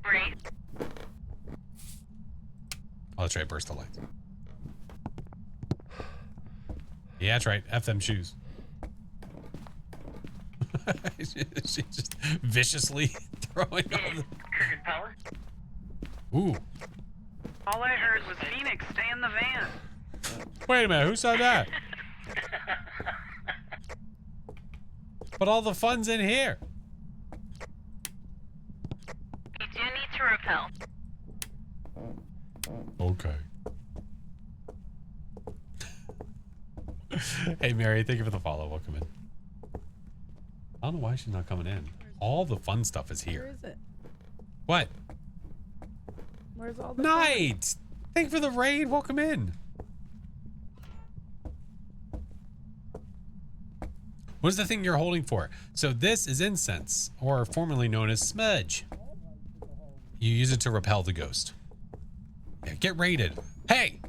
Wraith. Oh, that's right. Burst the lights. Yeah, that's right. F them shoes. She's just viciously throwing all the... Cricket power? Ooh. All I heard was Phoenix, stay in the van. Wait a minute. Who said that? But all the fun's in here. You do need to repel. Okay. Hey, Mary, thank you for the follow. Welcome in. I don't know why she's not coming in. All the fun stuff is here. Where is it? What? Where's all the Night! Thank you for the raid. Welcome in. What is the thing you're holding for? So this is incense, or formerly known as smudge. You use it to repel the ghost. Yeah, get raided. Hey!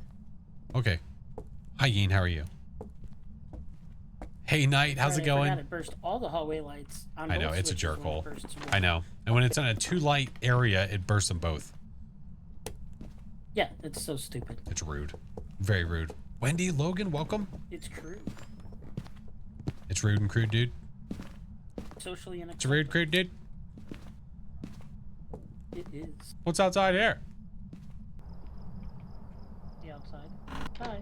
Okay. Hi, Yeen. How are you? Hey, Knight. How's it going? I forgot it burst all the hallway lights. On I know, both it's a switches jerk when it hole. bursts one. I know. And when it's in a 2-light area, it bursts them both. Yeah, it's so stupid. It's rude. Very rude. Wendy, Logan, welcome. It's crude. It's rude and crude, dude. Socially It's unacceptable. rude, crude, dude. It is. What's outside here? The outside. Hi.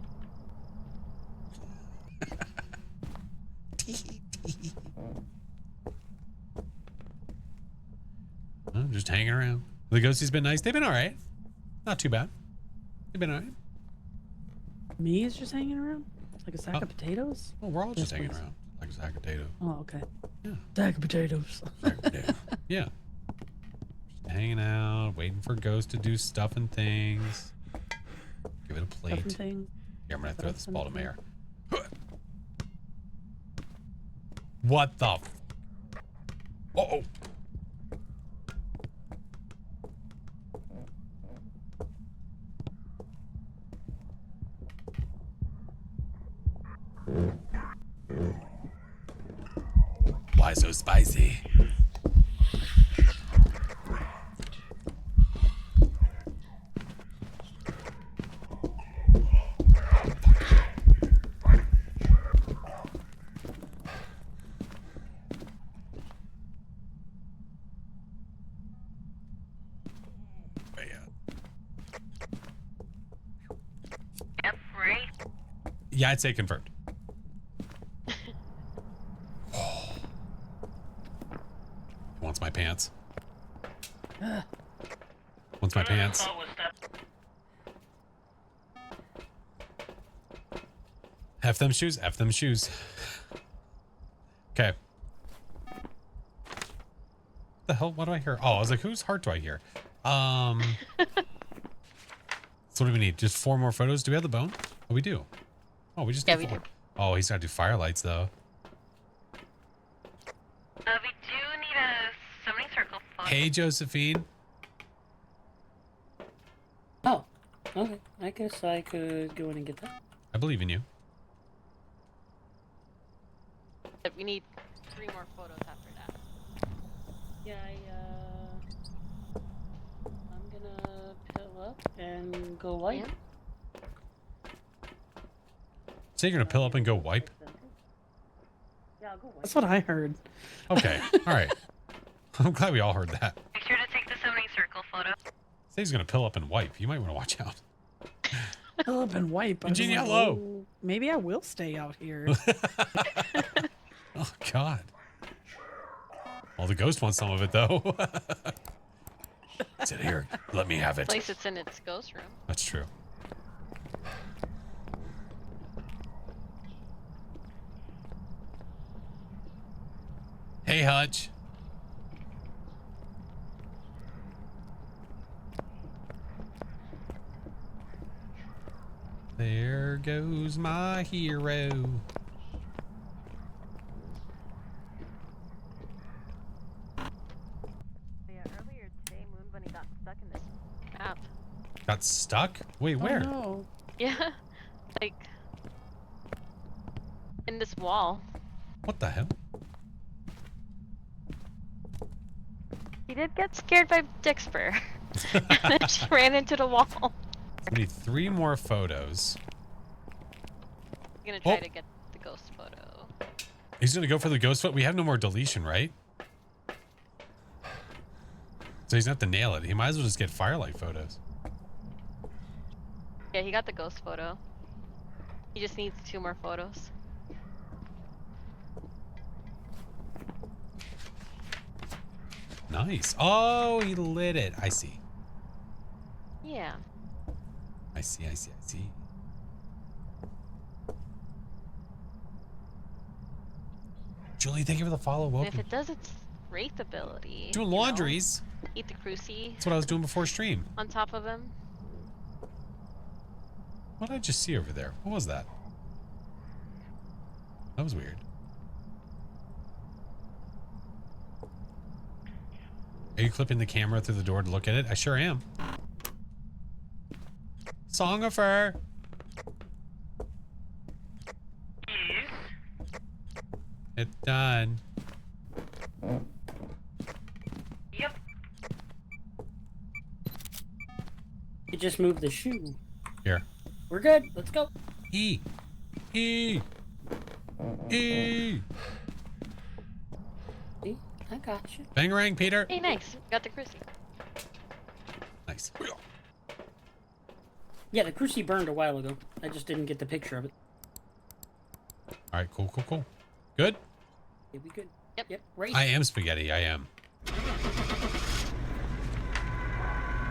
Oh, just hanging around. The ghosties been nice. They've been all right. Not too bad. They've been all right. Me is just hanging around? Like a sack of potatoes? Well, we're all just Yes, hanging please. around like a sack of potato. Oh, okay. Yeah. Sack of potatoes. Sack of potato. Yeah. Just hanging out, waiting for ghosts to do stuff and things. Give it a plate. Stuff and things. Here, I'm gonna throw this Stuff ball to and Mayor. What the? Uh-oh. Why so spicy? Yep, right. Yeah, I'd say confirmed. He wants my pants. Once my pants. F them shoes. F them shoes. Okay. The hell? What do I hear? Oh, I was like, whose heart do I hear? So what do we need? Just 4 more photos? Do we have the bone? Oh, we do. Oh, we just need 4. Oh, he's got to do firelights though. We do need a summoning circle photo. Hey, Josephine. Oh, okay. I guess I could go in and get that. I believe in you. We need 3 more photos after that. Yeah, I'm gonna pill up and go wipe. So you're gonna pill up and go wipe? Yeah, I'll go wipe. That's what I heard. Okay. All right. I'm glad we all heard that. Make sure to take the summoning circle photo. Say he's gonna pill up and wipe. You might want to watch out. Pill up and wipe. I was Virginia, like, hello. "Oh, maybe I will stay out here. Oh God. Well, the ghost wants some of it though. Sit here. Let me have it. At least it's in its ghost room. That's true. Hey, Hutch. There goes my hero. Yeah, earlier today, Moon Bunny got stuck in this map. Got stuck? Wait, where? Oh, no. Yeah, like in this wall. What the hell? He did get scared by Dixper, and then she ran into the wall. We need 3 more photos. I'm gonna try to get the ghost photo. He's gonna go for the ghost photo. We have no more deletion, right? So he's gonna have to nail it. He might as well just get firelight photos. Yeah, he got the ghost photo. He just needs 2 more photos. Nice. Oh, he lit it. I see. Yeah. I see. Julie, thank you for the follow. And Welcome. if it does its wraith ability. Doing you know, laundries. eat the cruci. That's what I was doing before stream. On top of him. What did I just see over there? What was that? That was weird. Are you clipping the camera through the door to look at it? I sure am. Song of Her. It's done. Yep. You just moved the shoe. Here. We're good. Let's go. E. See, I got you. Bangarang, Peter. Hey, nice. Got the cruci. Nice. Yeah, the cruci burned a while ago. I just didn't get the picture of it. All right, cool. Good? Yeah, we good. Yep. Right. I am spaghetti. I am.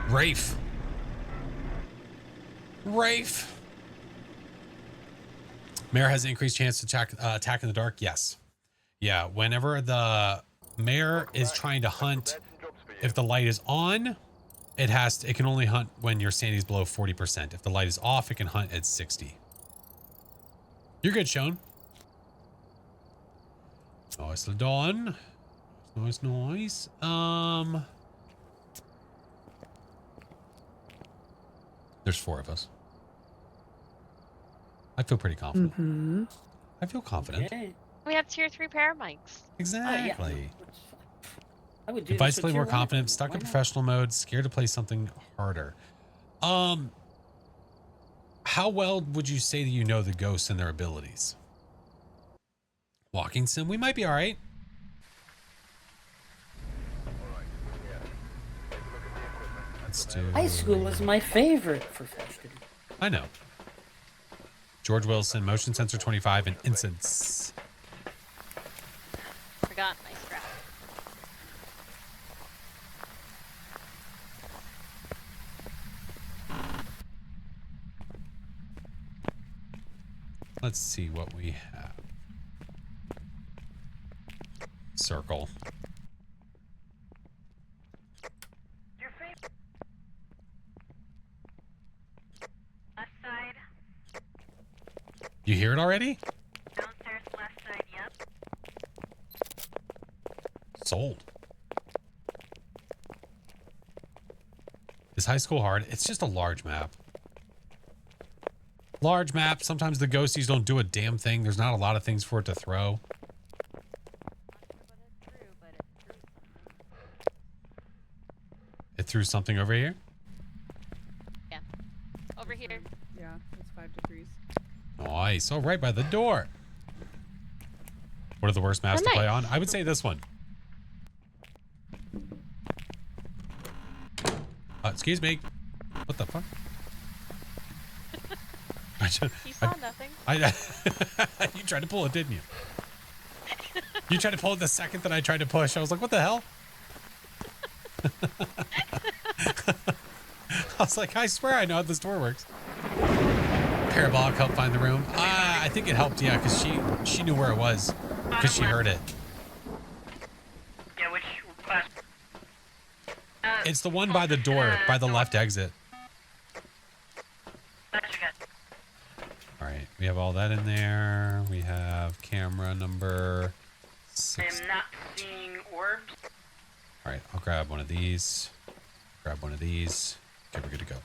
Rafe. Mayor has increased chance to attack in the dark. Yes. Yeah. Whenever the mayor is trying to hunt, if the light is on, it can only hunt when your sanity is below 40%. If the light is off, it can hunt at 60. You're good, Sean. Nicely done. Nice. There's 4 of us. I feel pretty confident. Mm-hmm. I feel confident. Okay. We have tier 3 paramikes. Exactly. I would do Advice this to with play more tier 1. confident, stuck in professional mode, scared to play something harder. How well would you say that you know the ghosts and their abilities? Walking sim, we might be all right. Let's do. High school is my favorite for festival. I know. George Wilson, motion sensor 25, and incense. Forgot my scrap. Let's see what we have. Circle. Left side. You hear it already? Downstairs, left side, yep. Sold. Is high school hard? It's just a large map. Large map. Sometimes the ghosties don't do a damn thing. There's not a lot of things for it to throw. It threw something over here? Yeah. Over here. Yeah, it's 5 degrees. Nice. Oh, right by the door. What are the worst maps to play on? I would say this one. Excuse me. What the fuck? You saw nothing. You tried to pull it, didn't you? You tried to pull it the second that I tried to push. I was like, what the hell? I was like, I swear I know how this door works. Parabolic helped find the room. I think it helped, yeah, because she knew where it was. Because she heard it. Yeah, which class? It's the one by the door, by the left exit. All right, we have all that in there. We have camera number 6. I'm not seeing orbs. All right, I'll grab one of these. Grab one of these. Okay, we're good to go.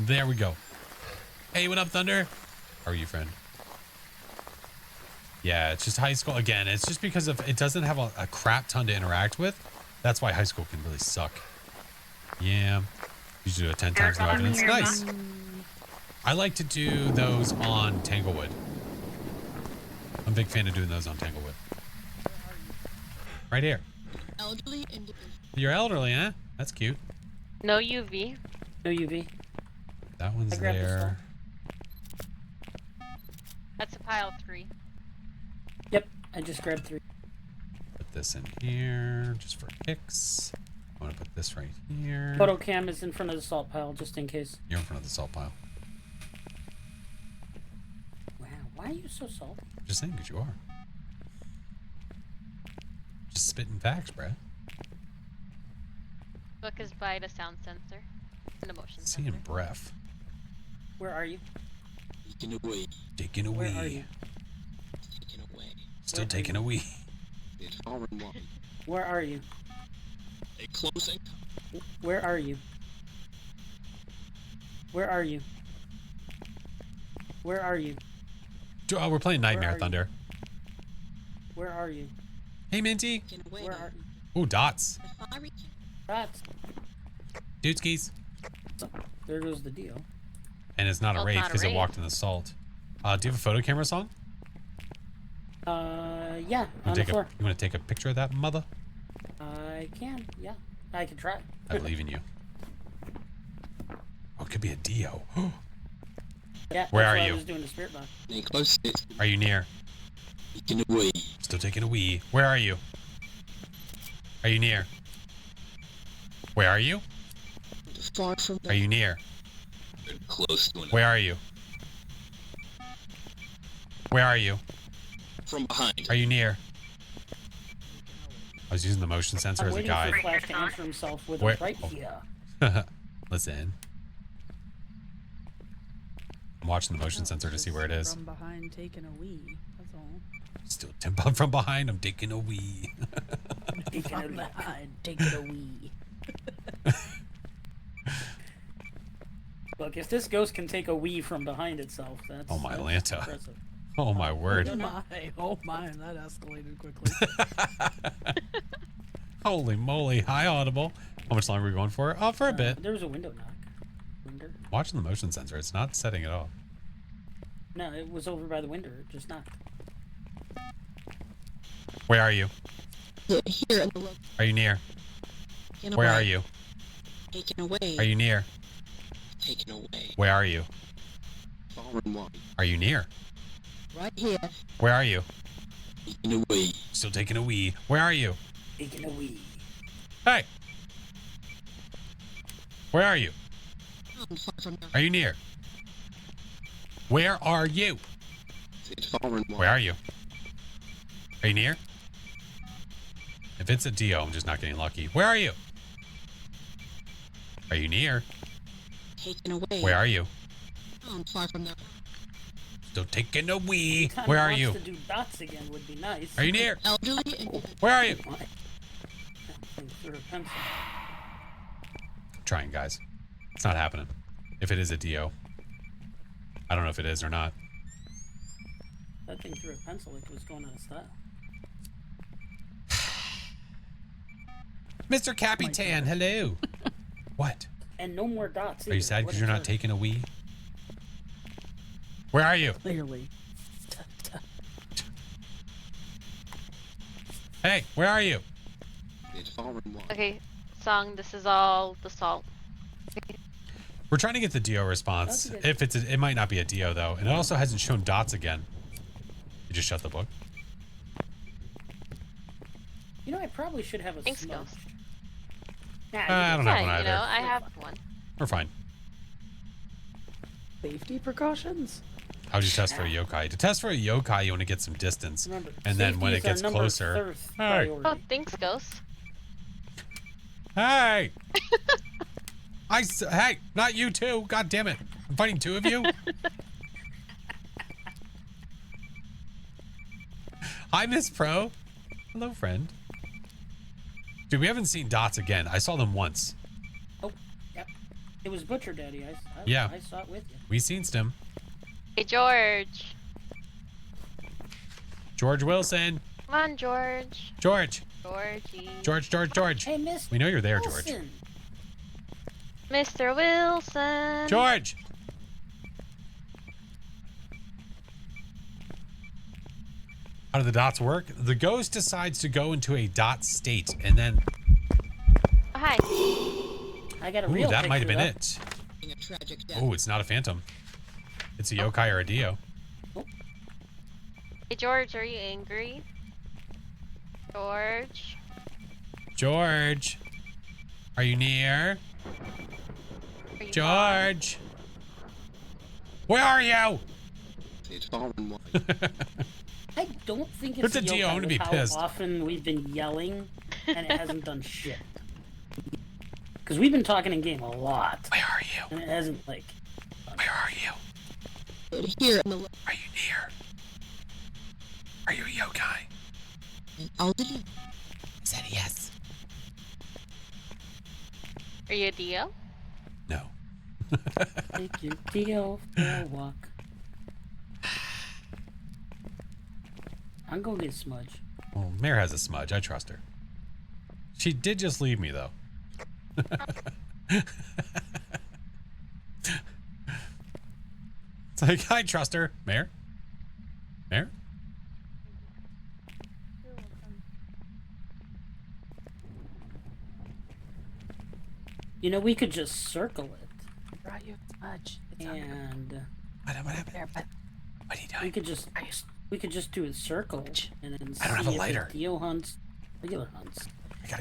There we go. Hey, what up, Thunder? How are you, friend? Yeah, it's just high school. Again, it's just because of it doesn't have a crap ton to interact with. That's why high school can really suck. Yeah. You should do it 10 times no evidence. Nice. I like to do those on Tanglewood. I'm a big fan of doing those on Tanglewood. Right here. Elderly and You're elderly, huh? That's cute. No UV. No UV. That one's there. That's a pile 3. Yep, I just grabbed 3. Put this in here just for kicks. I want to put this right here. Photo cam is in front of the salt pile, just in case. You're in front of the salt pile. Wow, why are you so salty? Just saying, because you are. Just spitting facts, bruh. Book is by the sound sensor and a motion sensor. Seeing breath. Where are you? Taking away. Taking away. Where are you? Taking away. Still taking a wee. It's all in one. Where are you? A closing. Where are you? Where are you? Where are you? Oh, we're playing Nightmare Thunder. Where are you? Hey, Minty. Where are you? Ooh, dots. Dots. Dude skis. There goes the deal. And it's not a Well, wraith it's not a because it wraith. walked in the salt. Do you have a photo camera song? Yeah, on the floor. You want to take a picture of that mother? I can, yeah. I can try. I believe in you. Oh, it could be a Dio. Yeah, Where that's are why you? I was doing the spirit box. Stay close. Are you near? Taking away. Still taking a wee. Where are you? Are you near? Where are you? Far from. Are you near? Close to. Where are you? Where are you? From behind. Are you near? I was using the motion sensor I'm as a waiting guide. for Flash to answer himself with Where- a right oh. here. Listen. I'm watching the motion sensor to see where it is. From behind, taking a wee. That's all. Still from behind. I'm taking a wee. From behind, taking a wee. Look, if this ghost can take a wee from behind itself, that's Oh my that's Lanta. impressive. Oh my word. Oh my, that escalated quickly. Holy moly. Hi, Audible. How much longer are we going for? Oh, for a bit. There was a window knock. Window? Watching the motion sensor. It's not setting at all. No, it was over by the window. It just knocked. Where are you? here in the room. Are you near? Taken Where away. are you? Taken away. Are you near? Taken away. Where are you? Far and wide. Are you near? Right here. Where are you? Taking away. Still taking a wee. Where are you? Taking a wee. Hey! Where are you? I'm far from there. Are you near? Where are you? Where are you? Are you near? If it's a Dio, I'm just not getting lucky. Where are you? Are you near? Taken away. Where are you? Oh, I'm far from that. Still taking a wee. Kinda Where are wants you? to do dots again would be nice. Are you near? Elderly and Where are you? Through a pencil. Trying, guys. It's not happening. If it is a Dio. I don't know if it is or not. That thing threw a pencil like it was going out of style. Mr. Capitan, hello. What? And no more dots. Are you sad because you're not taking a wee? Where are you? Clearly. Hey, where are you? Okay, song. This is all the salt. We're trying to get the Dio response. If it's it might not be a Dio though, and it also hasn't shown dots again. You just shut the book. You know, I probably should have a Thanks, smoke. Ghost. Nah, I don't have one either. You know, I have one. We're fine. Safety precautions? How'd you test for a yokai? To test for a yokai, you want to get some distance. Remember, And then when it safety is gets our number closer. first Hey. priority. Oh, thanks, Ghost. Hey! Hey, not you two. God damn it. I'm fighting two of you. Hi, Miss Pro. Hello, friend. Dude, we haven't seen dots again. I saw them once. Oh, yep. It was Butcher Daddy. Yeah. I saw it with you. We seen Stim. Hey, George. George Wilson. Come on, George. George. Georgie. George. Hey, Miss We know you're there, George. Wilson. Mr. Wilson. George. How do the dots work? The ghost decides to go into a dot state, and then... Oh, hi. I got a Ooh, real that might have been picture, it. Oh, it's not a phantom. It's a yokai or a Dio. Hey, George, are you angry? George. George. Are you near? Are you George. Where are you? I don't think It's it's a Dio, yokai I'm gonna be with pissed. how often we've been yelling and it hasn't done shit. Because we've been talking in game a lot. Where are you? And it hasn't, like... Where are you? Here in the Are you near? Are you a yokai? elderly. I said yes. Are you a Dio? No. Take your Dio for a walk. I'm gonna get Smudge. Well, Mare has a smudge. I trust her. She did just leave me, though. It's like, I trust her. Mare? Mare? You know, we could just circle it. I brought you Smudge. And... What happened? There, but What are you doing? We could just do a circle and then I don't have a see if lighter. Dio hunts, regular hunts.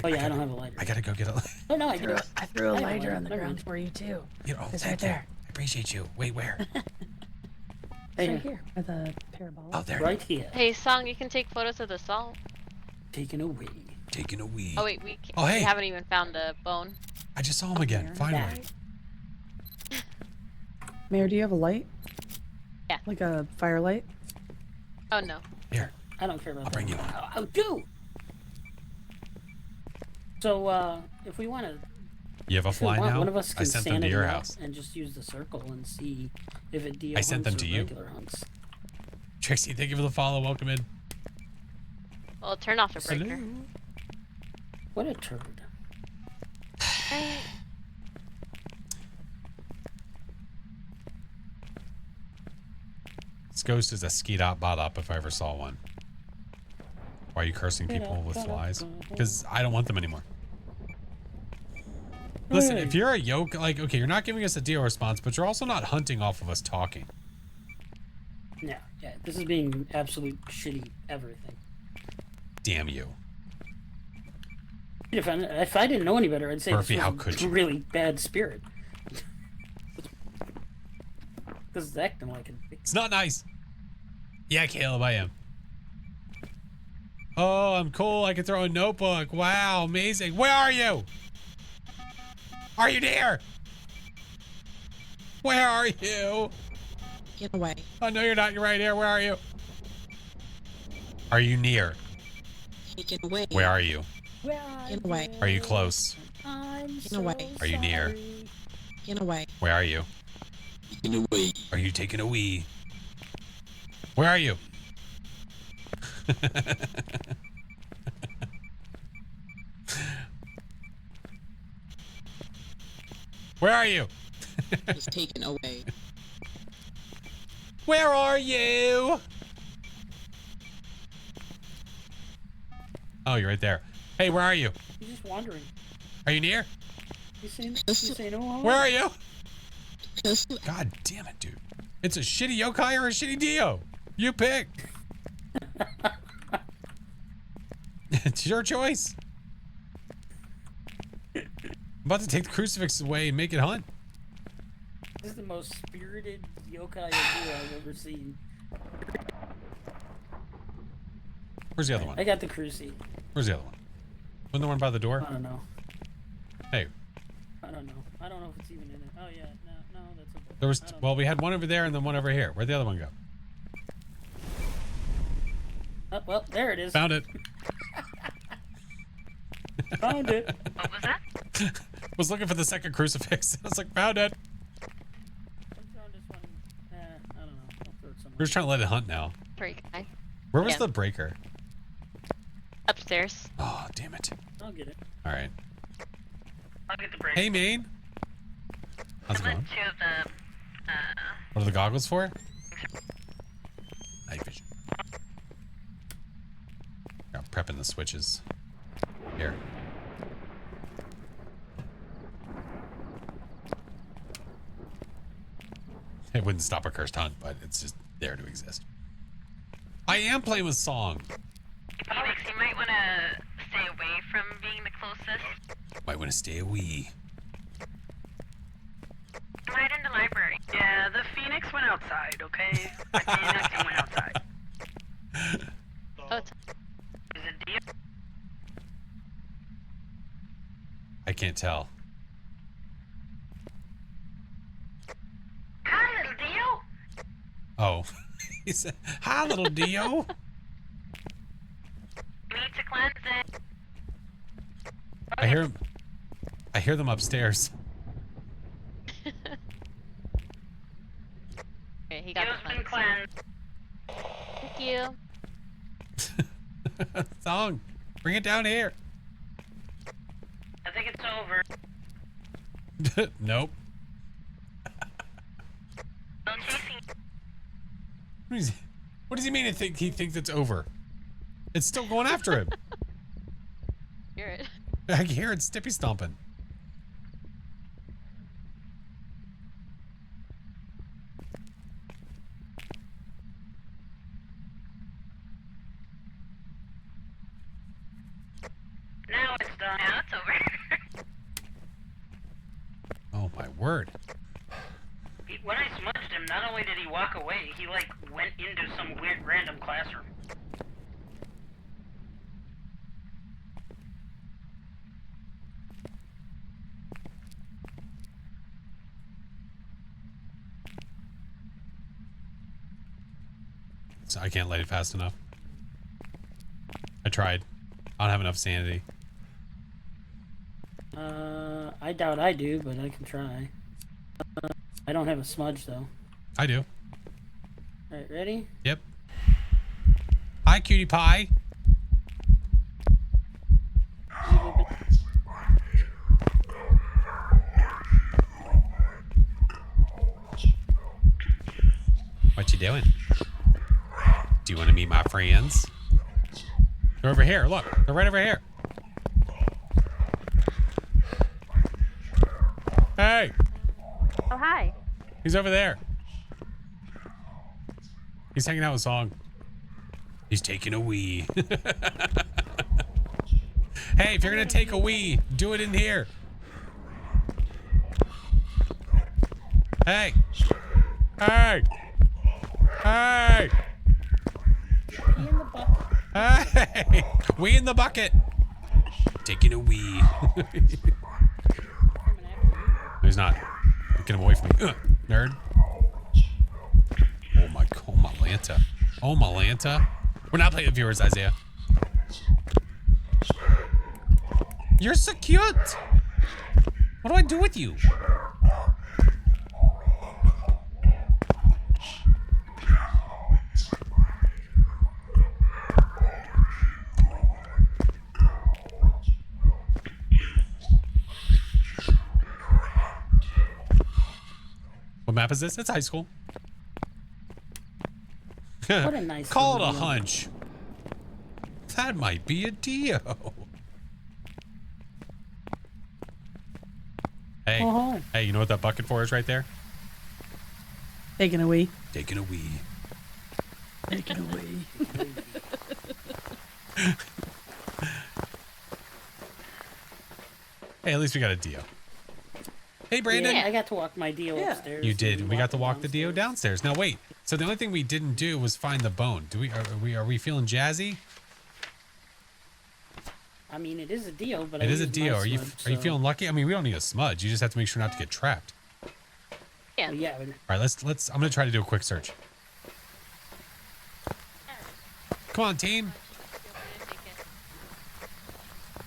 I I don't have a lighter. I gotta go get a lighter. Oh no, I do. I threw a I have lighter on the Never ground mind. for you too. It's right there. I appreciate you. Wait, where? It's right here with a pair of balls. Oh, there. Right here. Hey, Song, you can take photos of the salt. Taken away. Taking a wee. Oh, wait, we Oh, hey. haven't even found the bone. I just saw him again. Finally. Mayor, do you have a light? Yeah. Like a firelight? Oh, no. Here. I don't care about I'll that. bring you one. Oh, do! So, if we want to... You have a fly now? One of us can I sent them stand to it your up house. and just use the circle and see if it Dio I sent them hunts to or you. regular hunts. Trixie, thank you for the follow. Welcome in. Well, turn off the breaker. Salute. What a turd. This ghost is a skeet up bot up if I ever saw one. Why are you cursing people with flies? Because I don't want them anymore. Listen, if you're a yoke, like, okay, you're not giving us a Dio response, but you're also not hunting off of us talking. No, yeah, this is being absolute shitty everything. Damn you. If I didn't know any better, I'd say Murphy, this how was could a you? really bad spirit. This is acting like it. It's not nice. Yeah, Caleb, I am. Oh, I'm cool. I can throw a notebook. Wow, amazing. Where are you? Are you near? Where are you? Get away. Oh, no, you're not. You're right here. Where are you? Are you near? Taken away. Where are you? Get away. Are you close? Get away. Are you near? Get away. Where are you? Taken away. Are you taking a wee? Where are you? Where are you? It's taken away. Where are you? Oh, you're right there. Hey, where are you? He's just wandering. Are you near? He's saying, oh, Where are you? God damn it, dude. It's a shitty yokai or a shitty Dio. You pick. It's your choice. I'm about to take the crucifix away and make it hunt. This is the most spirited yokai idea I've ever seen. Where's the other one? I got the cruci. Where's the other one? Wasn't the one by the door? I don't know. Hey. I don't know. I don't know if it's even in it. Oh yeah, no, that's a. There was, well, we had one over there and then one over here. Where'd the other one go? Oh, well, there it is. Found it. Found it. What was that? Was looking for the second crucifix. I was like, found it. I don't know. I'll throw it somewhere. We're just trying to let it hunt now. Pretty guy. Where was Yeah. the breaker? Upstairs. Oh, damn it. I'll get it. All right. I'll get the break. Hey, Maine. How's it going? Two of the, What are the goggles for? Night vision. I'm prepping the switches. Here. It wouldn't stop a cursed hunt, but it's just there to exist. I am playing with song. Phoenix, you might want to stay away from being the closest. Might want to stay a wee. Right in the library. Yeah, the Phoenix went outside, okay? The Phoenix went outside. Oh, it's Is it Dio? I can't tell. Hi, little Dio. Oh. He said, hi, little Dio. You need to cleanse it. I hear him. I hear them upstairs. okay, he got Dio's the been cleanse. cleansed. Thank you. Song, bring it down here. I think it's over. Nope. I'm chasing. What does he mean? He thinks it's over? It's still going after him. Hear it. I can hear it stippy stomping. Now it's done. Now it's over. Oh my word. When I smudged him, not only did he walk away, he like went into some weird random classroom. So I can't light it fast enough. I tried. I don't have enough sanity. I doubt I do, but I can try. I don't have a smudge though. I do. Alright, ready? Yep. Hi, cutie pie. What you doing? Do you want to meet my friends? They're over here. Look, they're right over here. Hey, Oh, hi. he's over there. He's hanging out with Song. He's taking a wee. Hey, if you're gonna take a wee, do it in here. Hey, Hey! Hey! Pee in the bucket. Hey! Wee in the bucket. Taking a wee. He's not. Get him away from me. Nerd. Oh my Lanta. Oh my Lanta. We're not playing with viewers, Isaiah. You're so cute. What do I do with you? What map is this? It's high school. What a nice Call it a little deal. hunch. That might be a Dio. Hey, Oh. hey, you know what that bucket for is right there? Taking a wee. Taking a wee. Taking a wee. Hey, at least we got a Dio. Hey, Brandon. Yeah, I got to walk my Dio upstairs. You did. We got to walk the Dio downstairs. Now wait. So the only thing we didn't do was find the bone. Do we? Are we feeling jazzy? I mean, it is a Dio, but It I is a used Dio. my Are you smudge, so- feeling lucky? I mean, we don't need a smudge. You just have to make sure not to get trapped. Yeah. Yeah. All right, let's. I'm gonna try to do a quick search. Come on, team.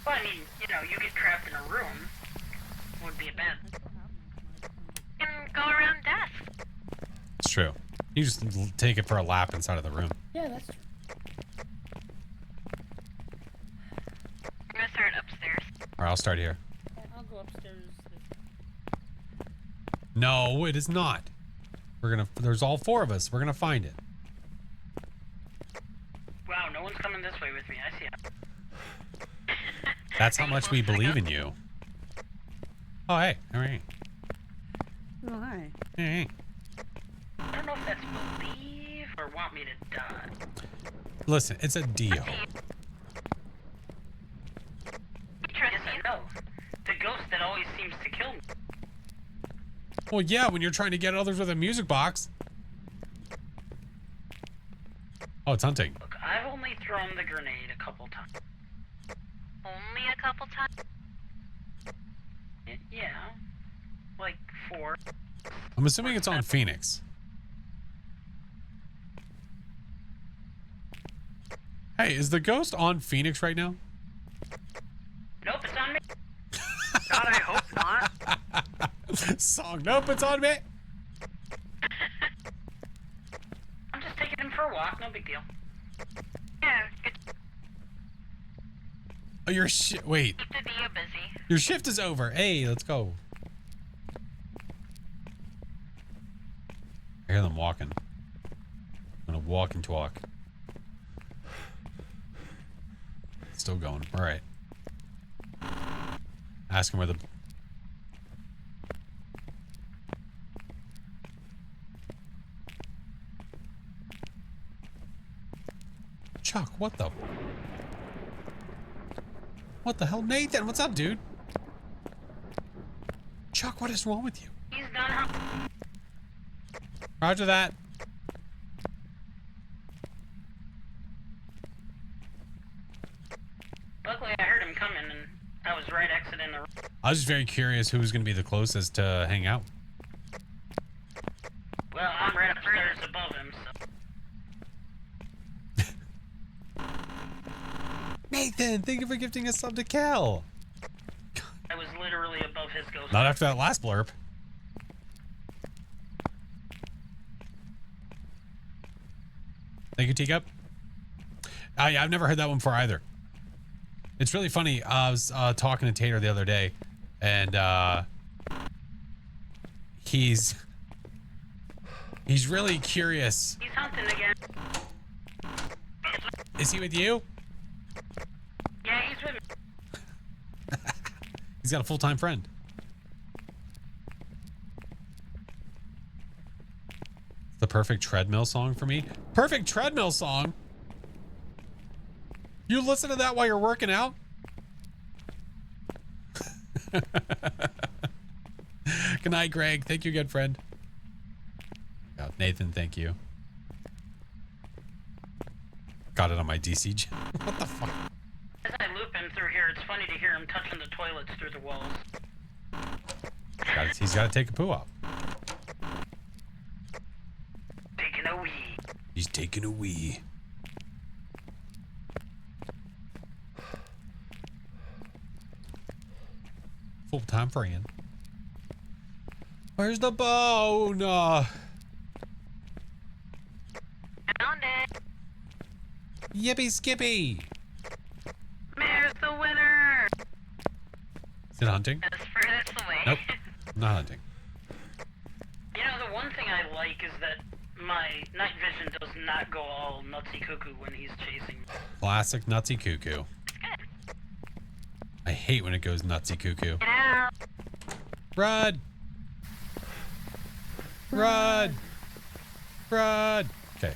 Well, I mean, you know, you get trapped in a room. Would be a bad. You can go around desk. It's true. You just take it for a lap inside of the room. Yeah, that's true. I'm gonna start upstairs. All right, I'll start here. I'll go upstairs. No, it is not. We're gonna. There's all four of us. We're gonna find it. Wow, no one's coming this way with me. I see it. That's how much we believe in you. Oh, hey. All right. Oh, hi. Hey. I don't know if that's believe or want me to die. Listen, it's a Dio. Yes, I know. The ghost that always seems to kill me. Well, yeah, when you're trying to get others with a music box. Oh, it's hunting. Look, I've only thrown the grenade a couple times. Only a couple times. Yeah. Like 4. I'm assuming it's on Phoenix. Hey, is the ghost on Phoenix right now? Nope, it's on me. God, I hope not. Song, nope, it's on me. I'm just taking him for a walk. No big deal. Yeah, good. Oh, wait. Keep the Dio busy. Your shift is over. Hey, let's go. I hear them walking. I'm gonna walk and talk. Still going. All right. Ask him where the... Chuck, what the... What the hell? Nathan, what's up, dude? Chuck, what is wrong with you? He's done. Roger that. Luckily, I heard him coming, and I was right exiting the room. I was just very curious who was going to be the closest to hang out. Well, I'm right upstairs above him, so. Nathan, thank you for gifting us sub to Cal. I was literally above his ghost. Not after that last blurb. Thank you, Teacup. I've never heard that one before either. It's really funny. I was talking to Tater the other day, and he's really curious. He's hunting again. Is he with you? Yeah, he's with me. He's got a full-time friend. The perfect treadmill song for me. Perfect treadmill song? You listen to that while you're working out? Good night, Greg. Thank you, good friend. Nathan, thank you. Got it on my DC. What the fuck? As I loop him through here, it's funny to hear him touching the toilets through the walls. He's got to take a poo out. Taking a wee. He's taking a wee. Full-time friend. Where's the bone? Found it. Yippee skippy. There's the winner. Is it hunting? That's furthest away. Nope. Not hunting. You know, the one thing I like is that my night vision does not go all nutsy cuckoo when he's chasing me. Classic nutsy cuckoo. I hate when it goes nutsy cuckoo. Get out. Run! Run! Run! Okay.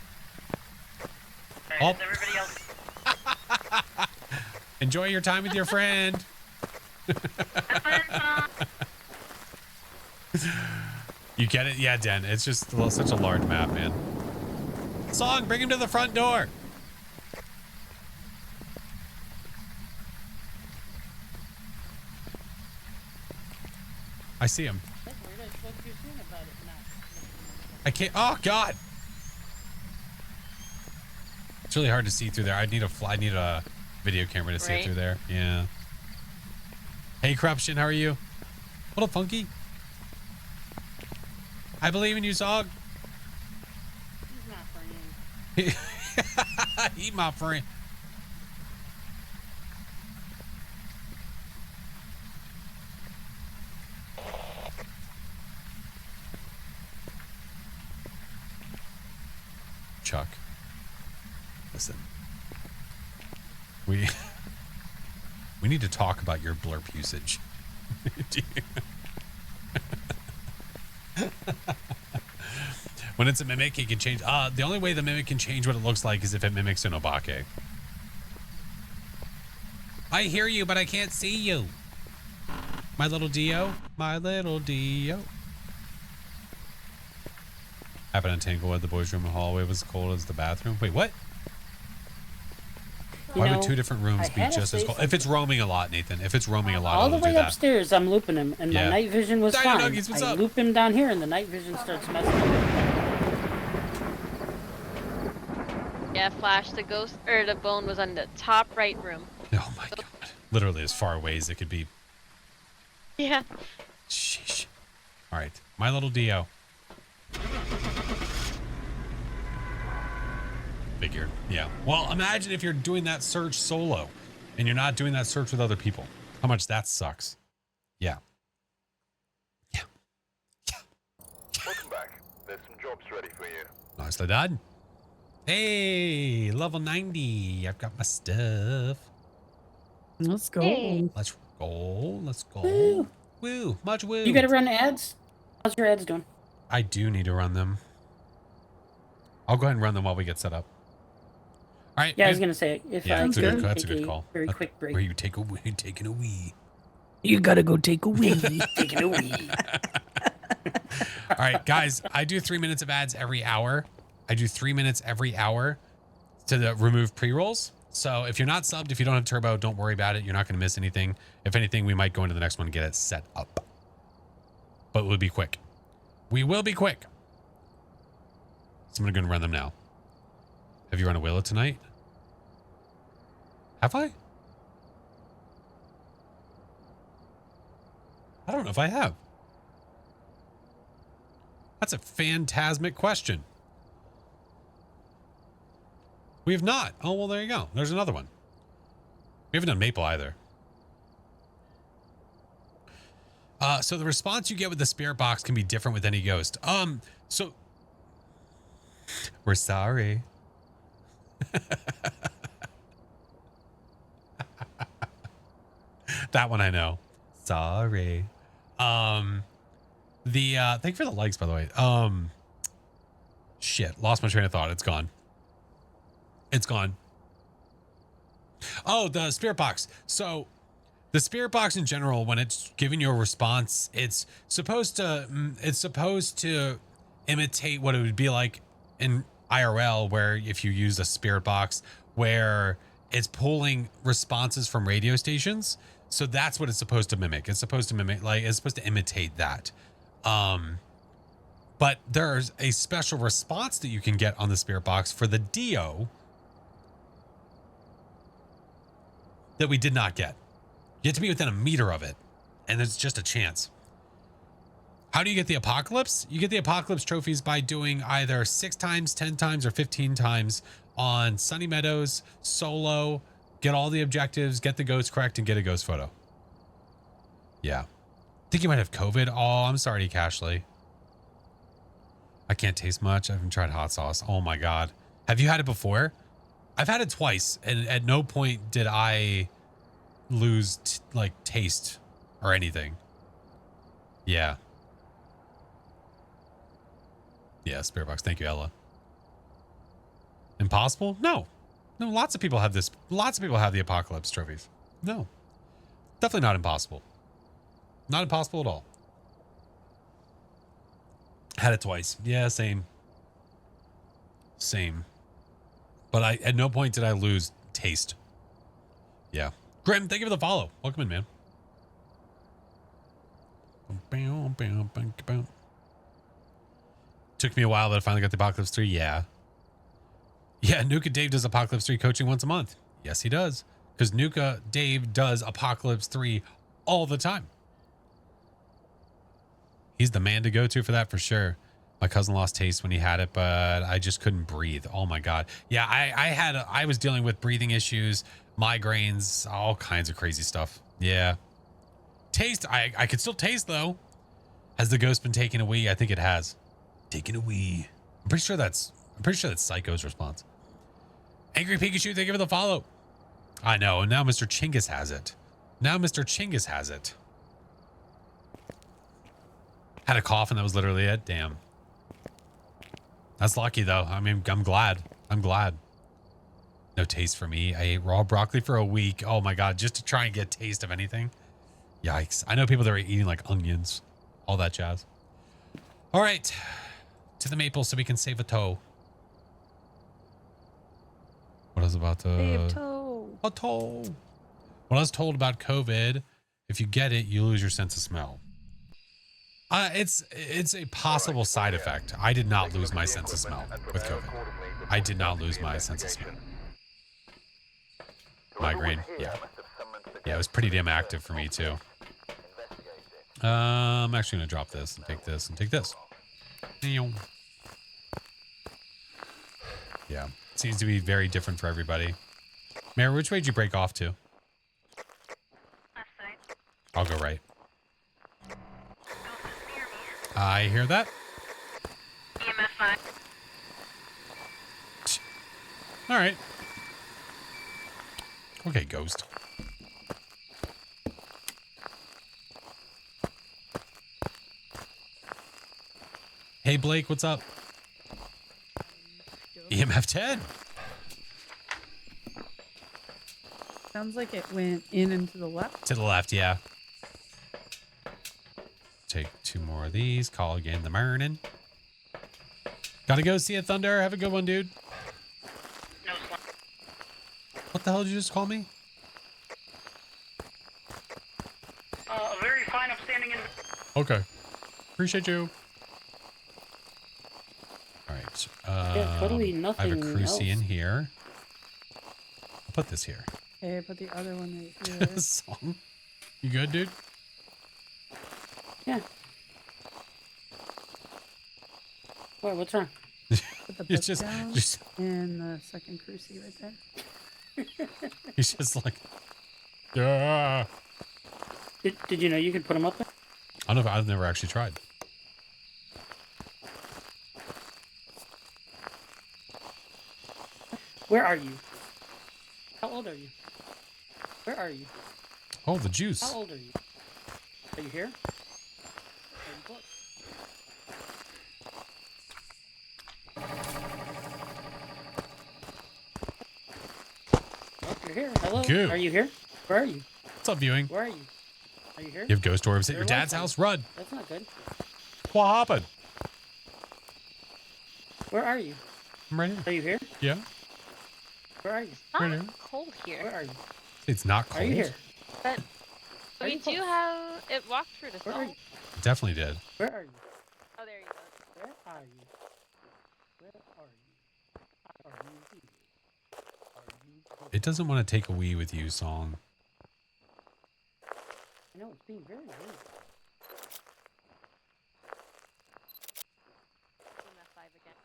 Right, is everybody else? Enjoy your time with your friend. You get it? Yeah, Den. It's just such a large map, man. Song, bring him to the front door. I see him. I can't. Oh God! It's really hard to see through there. I need a video camera to see it through there. Yeah. Hey, Corruption, how are you? What up, Funky? I believe in you, Sog. He's my friend. He my friend. Chuck, listen. We need to talk about your blurp usage. When it's a mimic, it can change. The only way the mimic can change what it looks like is if it mimics an obake. I hear you, but I can't see you. My little Dio. My little Dio. Happened in Tanglewood, the boys' room and hallway was as cold as the bathroom. Wait, what? Why would two different rooms be just as cold? If it's roaming a lot, Nathan. If it's roaming a lot, all the way upstairs, I'm looping him, and my night vision was fine. Nuggies, what's I up? loop him down here, and the night vision starts messing up. Yeah, Flash, the ghost or the bone was on the top right room. Oh my God. Literally as far away as it could be. Yeah. Sheesh. All right. My little Dio. Figured. Yeah. Well, imagine if you're doing that search solo and you're not doing that search with other people. How much that sucks. Yeah. Yeah. Yeah. Welcome back. There's some jobs ready for you. Nicely done. Hey, level 90. I've got my stuff. Let's go. Hey. Let's go. Let's go. Woo. Woo. Much woo. You gotta run ads? How's your ads doing? I do need to run them. I'll go ahead and run them while we get set up. All right. Yeah, I was gonna say if Yeah, I that's could a take good call. very quick break. Where you take a wee, taking a wee. You gotta go take a wee. Taking a wee. All right, guys. I do 3 minutes of ads every hour. I do 3 minutes every hour to remove pre-rolls. So if you're not subbed, if you don't have turbo, don't worry about it. You're not going to miss anything. If anything, we might go into the next one and get it set up. But we'll be quick. We will be quick. So I'm going to run them now. Have you run a Willow tonight? Have I? I don't know if I have. That's a phantasmic question. We have not. Oh, well, there you go. There's another one. We haven't done Maple either. So the response you get with the spirit box can be different with any ghost. So we're sorry. That one I know. Sorry. Thank you for the likes, by the way. Shit, lost my train of thought. It's gone. It's gone. Oh, the spirit box. So the spirit box in general, when it's giving you a response, it's supposed to imitate what it would be like in IRL, where if you use a spirit box where it's pulling responses from radio stations. So that's what it's supposed to mimic. It's supposed to mimic, like, it's supposed to imitate that. But there's a special response that you can get on the spirit box for the Dio that we did not get. You have to be within a meter of it, and there's just a chance. How do you get the Apocalypse? You get the Apocalypse trophies by doing either 6 times, 10 times, or 15 times on Sunny Meadows, solo, get all the objectives, get the ghost correct, and get a ghost photo. Yeah. I think you might have COVID. Oh, I'm sorry, Cashley. I can't taste much. I haven't tried hot sauce. Oh my God. Have you had it before? I've had it twice, and at no point did I lose like taste or anything. Yeah. Yeah, Spirit Box. Thank you, Ella. Impossible? No. No, lots of people have this. Lots of people have the Apocalypse trophies. No. Definitely not impossible. Not impossible at all. Had it twice. Yeah, same. Same. But at no point did I lose taste. Yeah. Grim, thank you for the follow. Welcome in, man. Took me a while, but I finally got the Apocalypse 3. Yeah. Yeah, Nuka Dave does Apocalypse 3 coaching once a month. Yes, he does. Because Nuka Dave does Apocalypse 3 all the time. He's the man to go to for that, for sure. My cousin lost taste when he had it, but I just couldn't breathe. Oh my God. Yeah, I was dealing with breathing issues, migraines, all kinds of crazy stuff. Yeah. Taste, I could still taste though. Has the ghost been taken away? I think it has. Taken away. I'm pretty sure that's Psycho's response. Angry Pikachu, thank you for the follow. I know, and now Mr. Chingus has it. Now Mr. Chingus has it. Had a cough and that was literally it. Damn. That's lucky though. I mean, I'm glad. I'm glad. No taste for me. I ate raw broccoli for a week. Oh my God. Just to try and get taste of anything. Yikes. I know people that are eating like onions. All that jazz. All right. To the maple so we can save a toe. What I was about to... Save toe. A toe. What I was told about COVID, if you get it, you lose your sense of smell. It's a possible side effect. I did not lose my sense of smell with COVID. I did not lose my sense of smell. Migraine, yeah. Yeah, it was pretty damn active for me too. I'm actually gonna drop this and take this and take this. Yeah, it seems to be very different for everybody. Mary, which way did you break off to? Left side. I'll go right. I hear that. EMF 5. All right. Okay, ghost. Hey, Blake, what's up? EMF 10. Sounds like it went in and to the left. To the left, yeah. Take 2 more of these. Call again in the morning. Gotta go see a Thunder. Have a good one, dude. No, what the hell did you just call me? a very fine upstanding Okay. Appreciate you. All right. Yeah, totally nothing I have a cruci in else. here. I'll put this here. Okay, I put the other one right here. Song. You good, dude? Yeah. What? What's wrong? Put the It's book just- down just- and the second cruci right there. He's just like, yeah. Did you know you could put them up there? I don't know if I've never actually tried. Where are you? How old are you? Where are you? Oh, the juice. How old are you? Are you here? Are you close? Oh, you're here. Hello. Good. Are you here? Where are you? What's up, viewing? Where are you? Are you here? You have ghost orbs at your Your dad's Wi-Fi. house? Run. That's not good. What happened? Where are you? I'm right here. Are you here? Yeah. Where are you? It's Right not here. cold here. Where are you? It's not cold. Are you here? But Are we you do close? have it walked through the Where are salt. you? Definitely did. Where are you? Oh, there you go. Where are you? Where are you? Are you here? Are you here? It doesn't want to take a wee with you song. I know it's being very rude. EMF 5 again.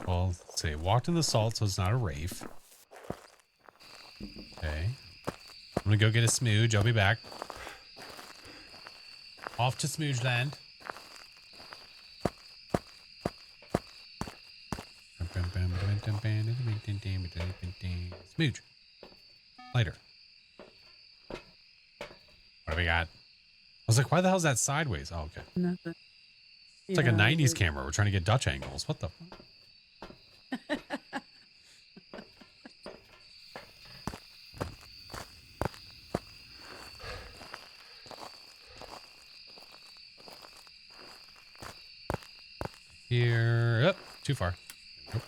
Well, let's see. Walked in the salt, so it's not a Wraith. Okay. I'm gonna go get a smooge. I'll be back. Off to Smooge Land. Smooge. Later. What do we got? I was like, why the hell is that sideways? Oh, okay. Nothing. It's like a 90s camera. We're trying to get Dutch angles. What the fuck? Here. Up. Too far. Nope.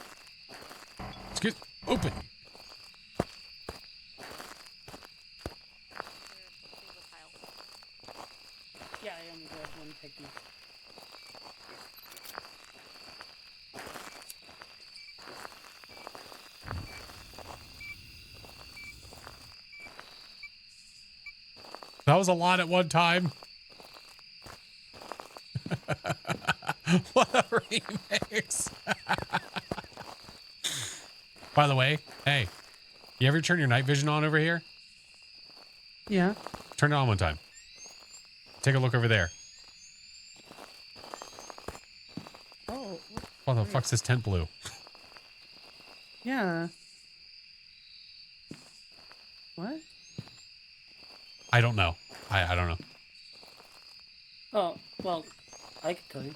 Let's get open. Yeah, I only grabbed one technique. That was a lot at one time. What a remix. By the way, hey, you ever turn your night vision on over here? Yeah. Turn it on one time. Take a look over there. Oh. What the fuck's this tent blue? Yeah. What? I don't know. I don't know. Oh, well, I can tell you.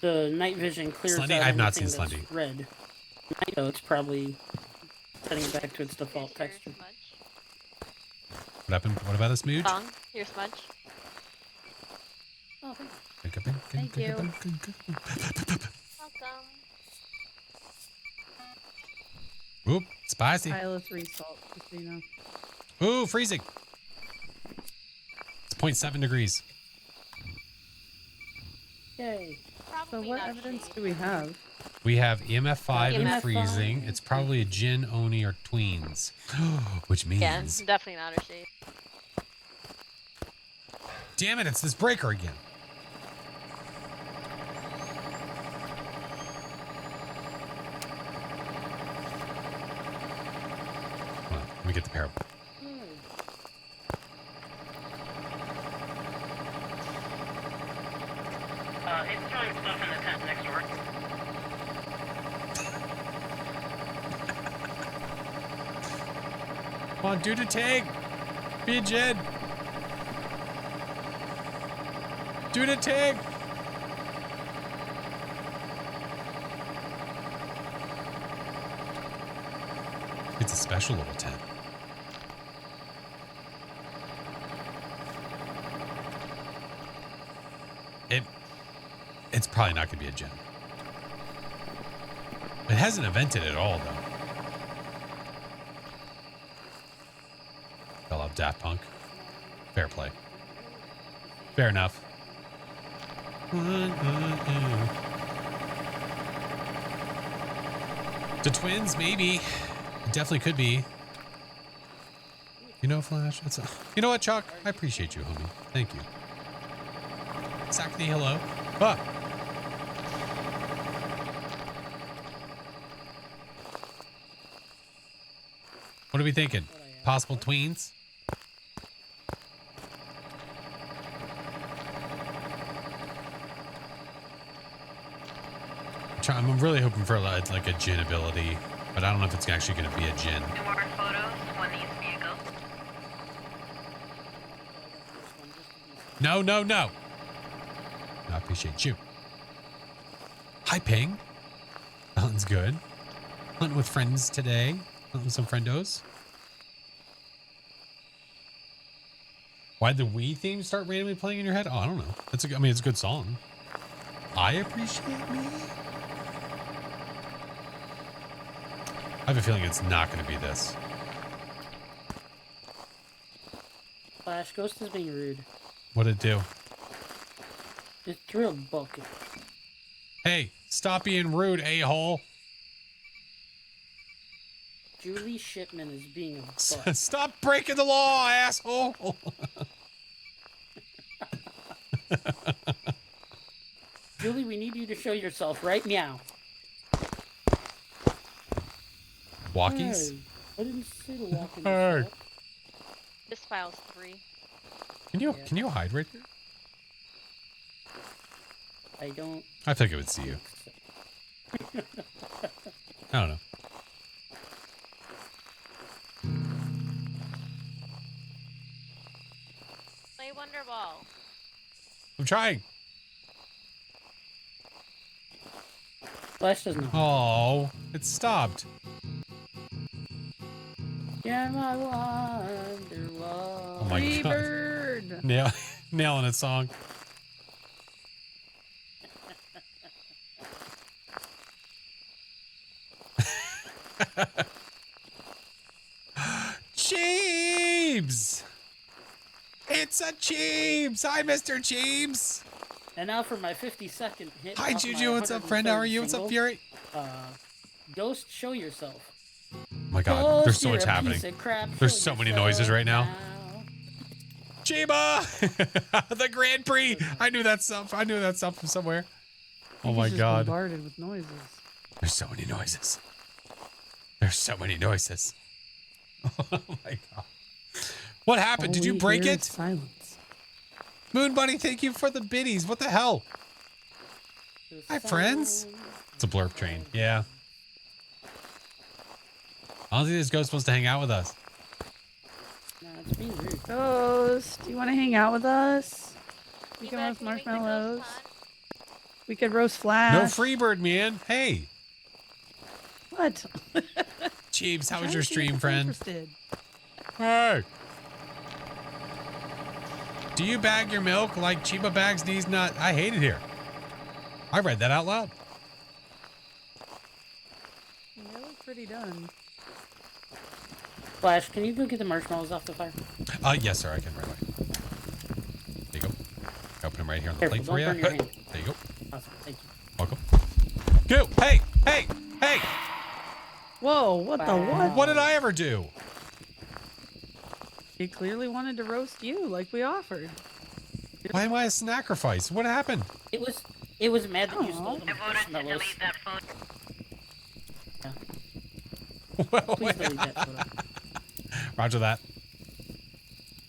The night vision clears Slendy? out I've not anything seen that's Slendy. red. So it's probably setting it back to its default texture. What happened? What about a smooge? Song, your smudge. Oh, thank you. Welcome. Oop, spicy. Pile of 3 salt, just so you know. Ooh, freezing. It's 0.7 degrees. Yay. So what evidence do we have? We have EMF 5 and EMF freezing. It's probably a Jinn, Oni, or Tweens. Which means... Yeah, definitely an outer shade. Damn it, it's this breaker again. Hold on, let me get the parable. It's throwing stuff in the tent next door. Come on, do the tag. Be a Jinn. Do the tag. It's a special little tent. It's probably not going to be a Jinn. It hasn't evented at all, though. I love Daft Punk. Fair play. Fair enough. The twins, maybe. It definitely could be. You know, Flash. You know what, Chuck? I appreciate you, homie. Thank you. Sakti, hello. Ah. What are we thinking? Possible tweens? I'm really hoping for like a Jinn ability, but I don't know if it's actually going to be a Jinn. Two more photos. One needs to be a ghost. No, no, no. I appreciate you. Hi, Ping. Hunting's good. Hunting with friends today. Some friendos. Why'd the Wii theme start randomly playing in your head? Oh, I don't know. It's a, I mean, it's a good song. I appreciate me. I have a feeling it's not going to be this. Flash, Ghost is being rude. What'd it do? It threw a book. Hey, stop being rude, a-hole. Julie Shipman is being a butt. Stop breaking the law, asshole. Julie, we need you to show yourself right now. Walkies? Hey, I didn't say to walk in Hey. the This file's 3. Can you hide right here? I don't. I think it would see you. I don't know. Play Wonder Ball. I'm trying. Flash doesn't know. Oh, it stopped. Yeah, my Wonderwall. Oh my God. Bird. Nailing a song. Jeebs! It's a Jeebs! Hi, Mr. Jeebs! And now for my 50-second hit. Hi, off Juju. my What's up, friend? How are 103rd you? What's up, single. Fury? Ghost, show yourself. Oh my God, Ghost, there's so you're much a happening. piece of crap, There's show so many noises right now. Chiba! The Grand Prix! I knew that stuff. I knew that stuff from somewhere. Oh my He's just God. bombarded with noises. There's so many noises. There's so many noises. Oh my God. What happened? All Did you we break hear it? is silence. Moon Bunny, thank you for the biddies. What the hell? Hi, friends. It's a blurb train. Yeah. I don't think this ghost wants to hang out with us. No, it's being rude. Ghost, do you want to hang out with us? We You can guys roast can make the ghost marshmallows. hot. We could roast Flash. No Freebird, man. Hey. What? Jeeves, how was Trying your to see if stream, it's friend? interested. Hey. Do you bag your milk like Chiba bags these nuts? I hate it here. I read that out loud. You look pretty done. Flash, can you go get the marshmallows off the fire? Yes, sir. I can right away. There you go. I'll put them right here on the Careful, plate for don't you. burn your hand. There you go. Awesome, thank you. Welcome. Go. Hey, hey, hey. Whoa, what the what? What did I ever do? He clearly wanted to roast you like we offered. Why am I a sacrifice? What happened? It was mad that you stole them. I voted to delete that photo. Well, Please delete that photo. Roger that.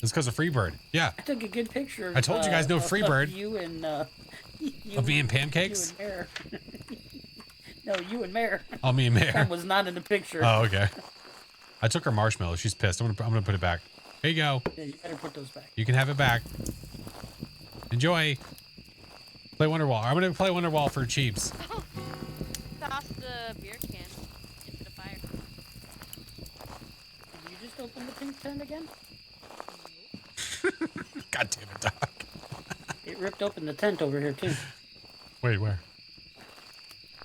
It's because of Freebird. Yeah. I took a good picture. Of, I told you guys no of Freebird. You and Of me and pancakes? You and Mare. No, you and Mare. Oh, me and Mare. Tom was not in the picture. Oh, okay. I took her marshmallow. She's pissed. I'm gonna put it back. Here you go. Yeah, you better put those back. You can have it back. Enjoy. Play Wonderwall. I'm gonna play Wonderwall for Cheeps. Toss the beer can into the fire. Did you just open the pink tent again? God damn it, Doc. It ripped open the tent over here too. Wait, where?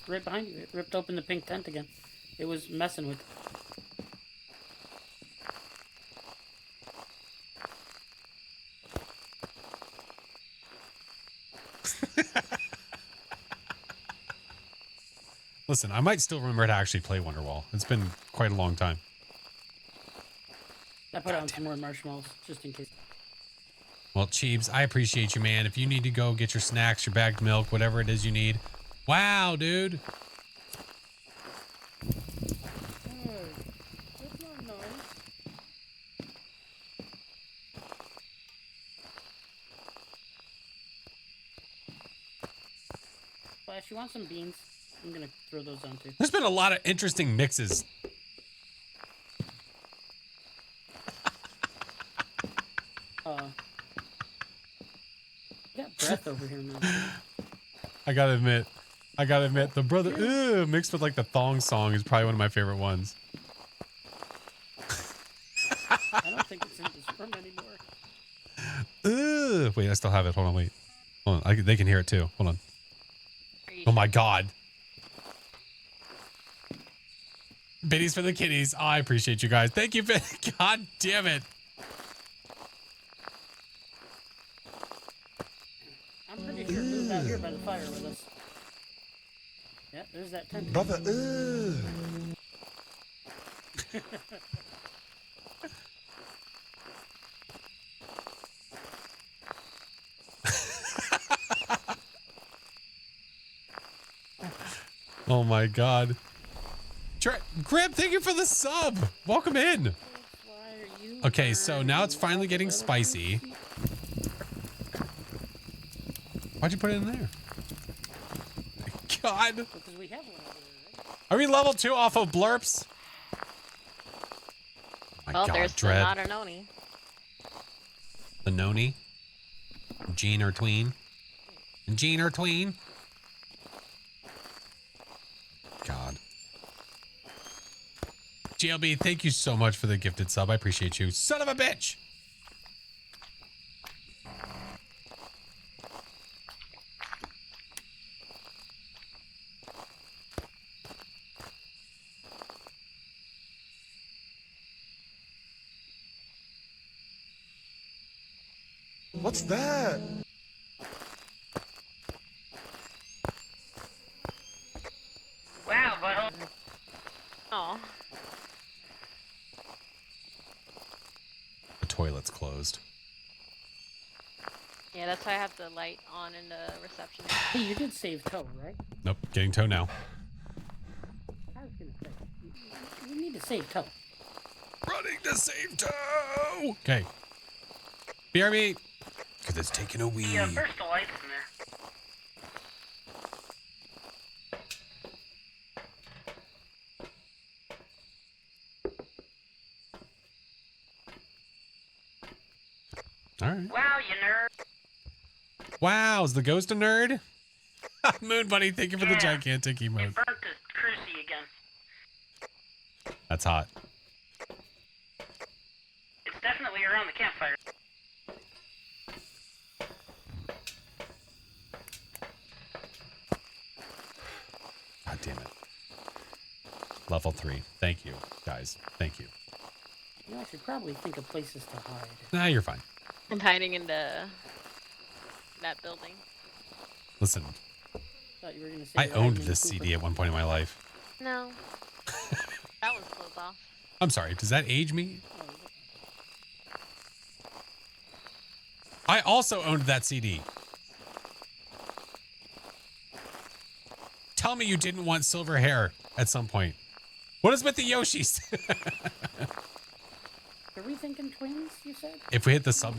Right behind you. It ripped open the pink tent again. It was messing with. Listen, I might still remember to actually play Wonderwall. It's been quite a long time. I put on some more marshmallows just in case. Well, Cheebs, I appreciate you, man. If you need to go get your snacks, your bagged milk, whatever it is you need. Wow, dude. That's not nice. Flash, you want some beans? I'm gonna throw those on too. There's been a lot of interesting mixes. You got breath over here, man. I gotta admit, the brother mixed with like the thong song is probably one of my favorite ones. Wait, I still have it. Hold on, wait. Hold on. They can hear it too. Hold on. Oh my God. Biddies for the kitties. Oh, I appreciate you guys. Thank you. God damn it. I'm pretty sure moved out here by the fire with us. Yeah, there's that tent. Brother, Oh my God. Grib, thank you for the sub. Welcome in. Okay, so now it's finally getting spicy. Why'd you put it in there? God. Because we have one over there, right? Are we level 2 off of blurps? Oh my Well, God, there's Dread. not a noni. The noni? Gene or tween? Gene or tween? God. GLB, thank you so much for the gifted sub. I appreciate you. Son of a bitch! what's that? Wow, butthole. Oh. The toilet's closed. Yeah, that's why I have the light on in the reception. Hey, you did save toe, right? Nope, getting toe now. I was gonna say, you need to save toe. Running to save toe! Okay. BRB! Because it's taking a wee. Yeah, burst the lights in there. All right. Wow, you nerd. Wow, is the ghost a nerd? Moon Bunny, thank you for the gigantic You emote. burnt the cruci again. That's hot. It's definitely around the campfire. God damn it. Level 3. Thank you, guys. Thank you. You know, I should probably think of places to hide. Nah, you're fine. I'm hiding in that building. Listen, Thought you were gonna say I you're owned hiding in this the CD at one point in my life. No. That one's closed off. I'm sorry, does that age me? I also owned that CD. Tell me you didn't want silver hair at some point. What is with the Yoshis? Are we thinking twins, you said? If we hit the sub...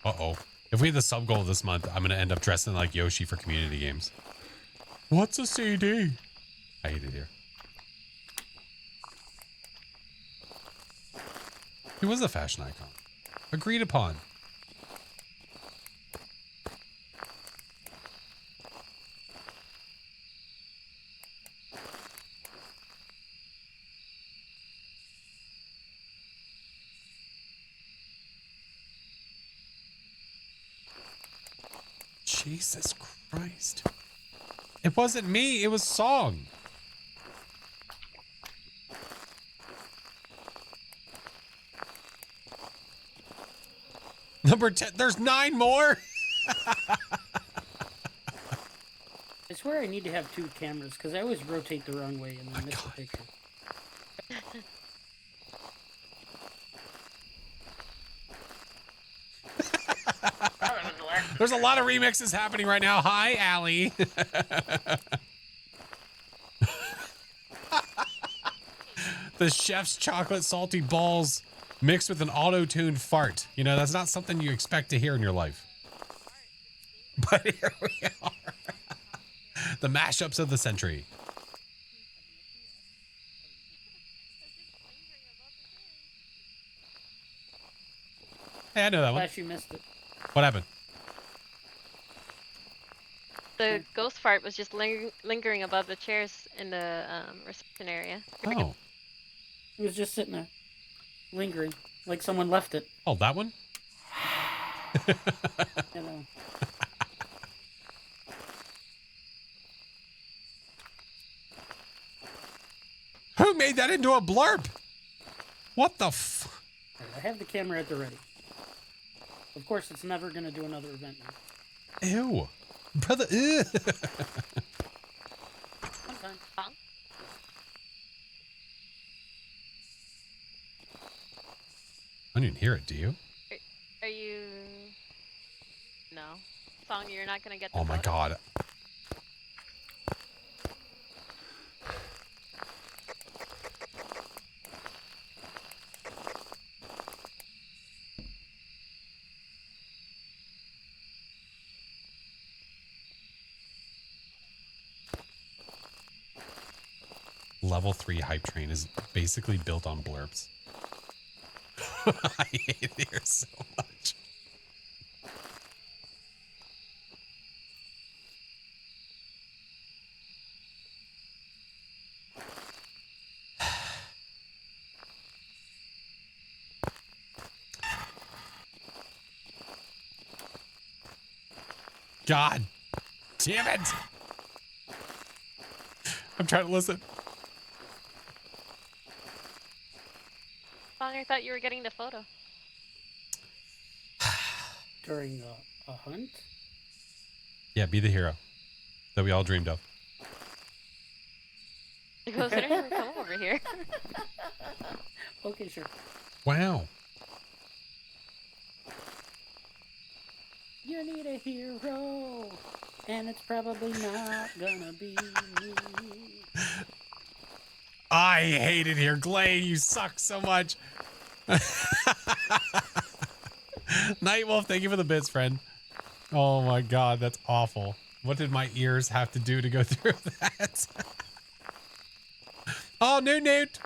Uh-oh. If we hit the sub goal this month, I'm going to end up dressing like Yoshi for community games. What's a CD? I hate it here. He was a fashion icon. Agreed upon. Jesus Christ. It wasn't me, it was Song. Number 10, there's 9 more? I swear I need to have 2 cameras, because I always rotate the wrong way and then miss the picture. There's a lot of remixes happening right now. Hi, Allie. The chef's chocolate salty balls mixed with an auto-tuned fart. You know, that's not something you expect to hear in your life. But here we are. The mashups of the century. Hey, I know that one. Flash, you missed it. What happened? The ghost fart was just lingering above the chairs in the reception area. Oh. It was just sitting there, lingering, like someone left it. Oh, that one? You know. Who made that into a blurb? What the f? Alright, I have the camera at the ready. Of course, it's never gonna do another event now. Ew. Brother, ew. Sometime. I didn't hear it, do you? Are you... No. Song, you're not gonna get the Oh my photo? god. Level 3 hype train is basically built on blurbs. I hate it here so much. God damn it. I'm trying to listen. Song, I thought you were getting the photo. During a hunt? Yeah, be the hero that we all dreamed of. He goes, I don't even come over here. Okay, sure. Wow. You need a hero, and it's probably not gonna be me. I hate it here. Glade, you suck so much. Nightwolf, thank you for the bits, friend. Oh my god, that's awful. What did my ears have to do to go through that? Oh, Newt.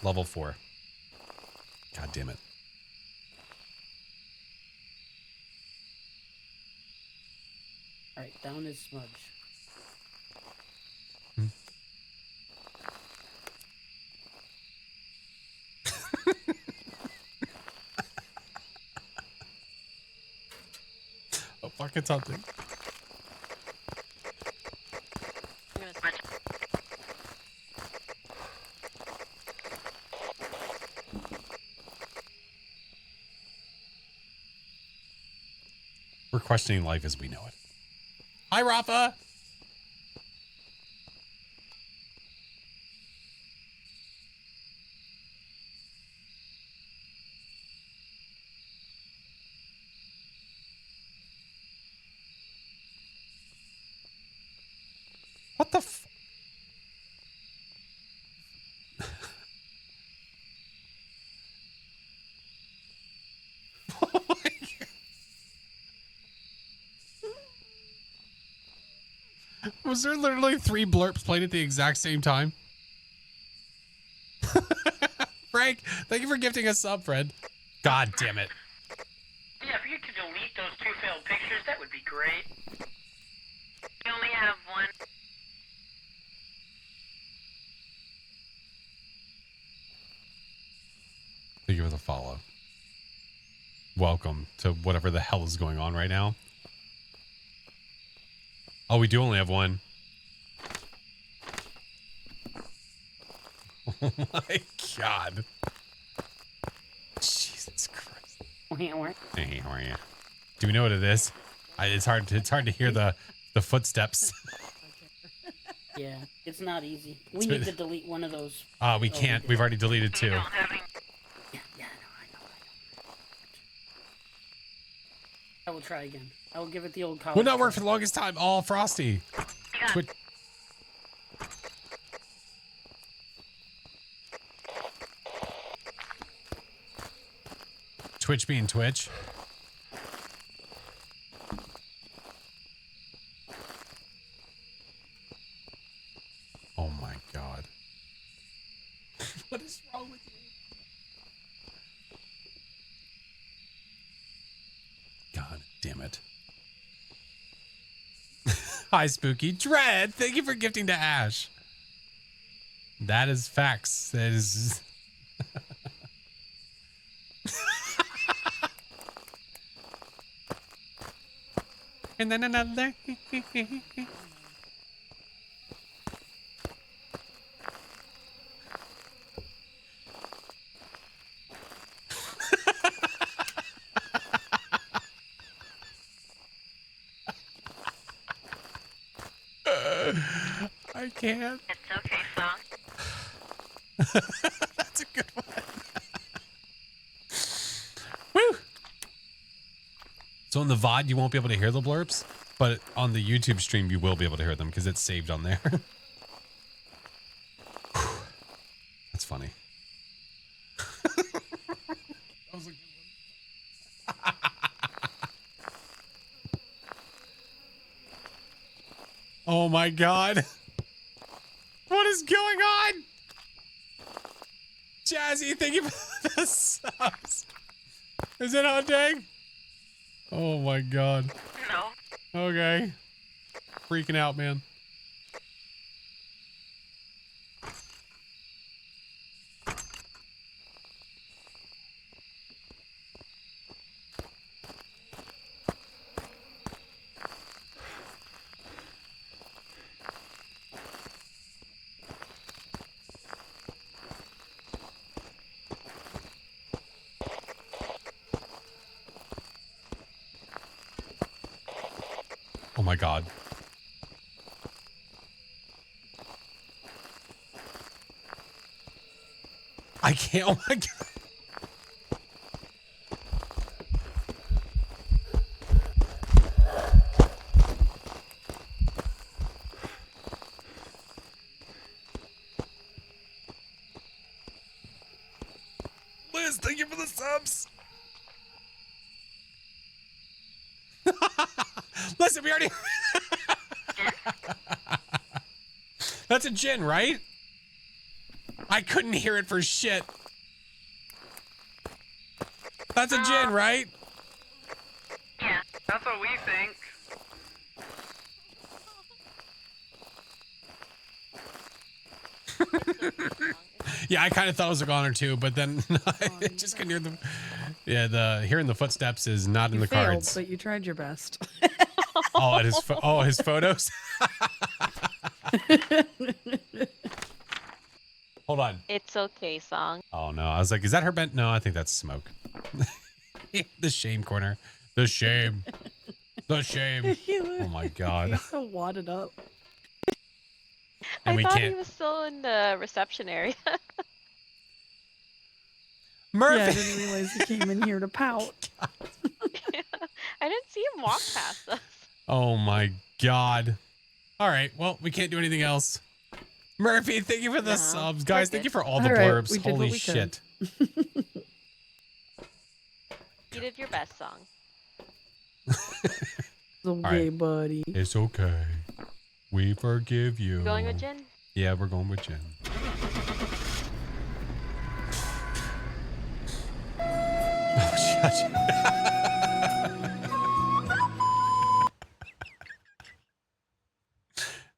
Level 4. God damn it. Alright, down is Smudge. Oh, fucking something. We're questioning life as we know it. Hi, Rafa. What the f... Was there literally 3 blurps played at the exact same time? Frank, thank you for gifting a sub, friend. God damn it. Yeah, if you could delete those 2 failed pictures, that would be great. You only have one. Thank you for the follow. Welcome to whatever the hell is going on right now. Oh, we do only have one. Oh my god. Jesus Christ. Hey, how are you? Do we know what it is? It's hard to hear the footsteps. Yeah, it's not easy. We need to delete one of those. We can't. We've already deleted 2. Yeah, I know. I will try again. I will give it the old college. Will not work for the longest time. All Frosty. Twitch being Twitch. Oh my god. What is wrong with you? God damn it. Hi, Spooky. Dread, thank you for gifting to Ash. That is facts. That is. And then another. I can't. It's okay, song. That's a good one. Woo! So in the VOD, you won't be able to hear the blurps, but on the YouTube stream, you will be able to hear them because it's saved on there. That's funny. That was a good one. Oh my God. What is going on? Jazzy, thank you for the subs. Is it hunting? Oh my God. No. Okay. Freaking out, man. Oh my God. I can't. Oh my God. Liz, thank you for the subs. Listen, we already. That's a gin, right? I couldn't hear it for shit. That's a gin, right? Yeah, that's what we think. Yeah, I kind of thought it was a goner too, but then I just couldn't hear the. Yeah, the hearing the footsteps is not in the failed, cards. but you tried your best. Oh, it is. His photos. Hold on. It's okay, song. Oh no, I was like, is that her bent? No, I think that's smoke. The shame corner. The shame. The shame. Oh my God. He's so wadded up. And I we thought can't. he was still in the reception area. Murphy. Yeah, I didn't realize he came in here to pout. I didn't see him walk past us. Oh my God. All right. Well, we can't do anything else. Murphy, thank you for the subs. Guys, thank you for all the blurbs. Holy shit. You did your best, song. It's okay, buddy. It's okay. We forgive you. You going with Jen? Yeah, we're going with Jen. Oh, shit.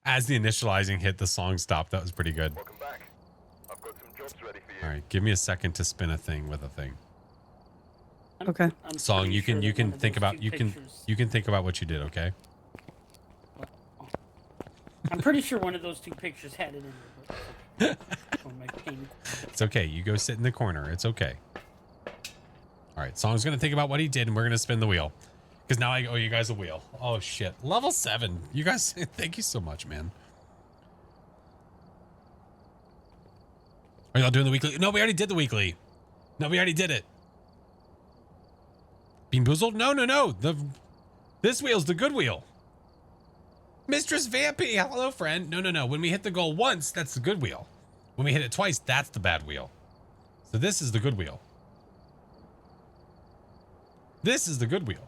As the initializing hit, the song stopped. That was pretty good. Welcome back. I've got some jobs ready for you. All right, give me a second to spin a thing with a thing. Okay. Song, you can think about you can think about what you did, okay? I'm pretty sure one of those two pictures had it in there. It's okay. You go sit in the corner. It's okay. All right, Song's gonna think about what he did, and we're gonna spin the wheel. Because now I owe you guys a wheel. Oh shit. Level 7. You guys, thank you so much, man. Are y'all doing the weekly? No, we already did the weekly. No, we already did it. Bean Boozled? No. This wheel's the good wheel. Mistress Vampy, hello friend. No. When we hit the goal once, that's the good wheel. When we hit it twice, that's the bad wheel. So this is the good wheel. This is the good wheel.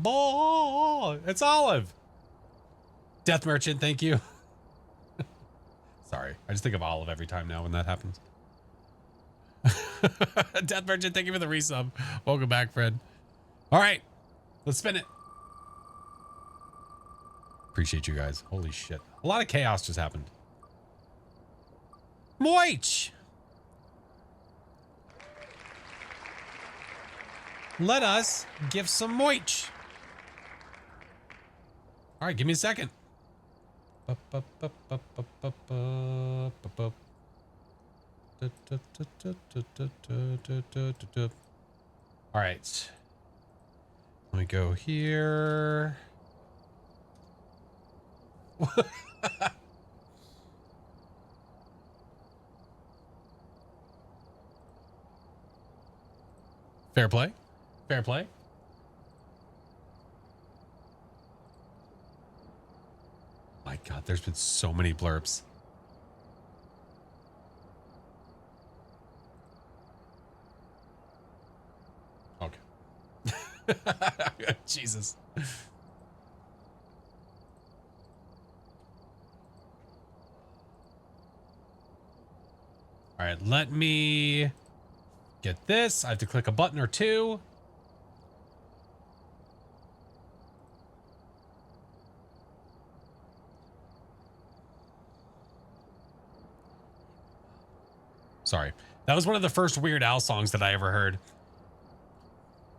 Ball. It's Olive. Death Merchant, thank you. Sorry, I just think of Olive every time now when that happens. Death Merchant, thank you for the resub. Welcome back, Fred. All right, let's spin it. Appreciate you guys. Holy shit. A lot of chaos just happened. Moich! Let us give some moich. All right, give me a second. All right. Let me go here. Fair play. Fair play. My God, there's been so many blurps. Okay. Jesus. All right, let me get this. I have to click a button or two. Sorry. That was one of the first Weird Al songs that I ever heard.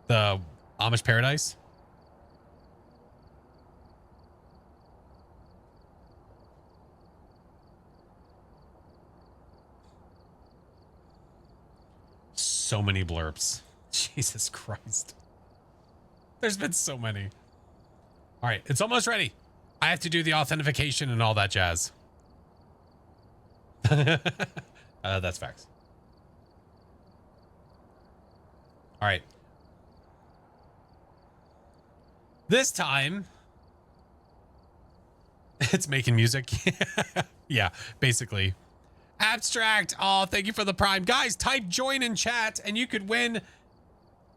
The Amish Paradise. So many blurps. Jesus Christ. There's been so many. All right, it's almost ready. I have to do the authentication and all that jazz. That's facts. All right. This time, it's making music. Yeah, basically. Abstract. Oh, thank you for the prime. Guys, type join in chat and you could win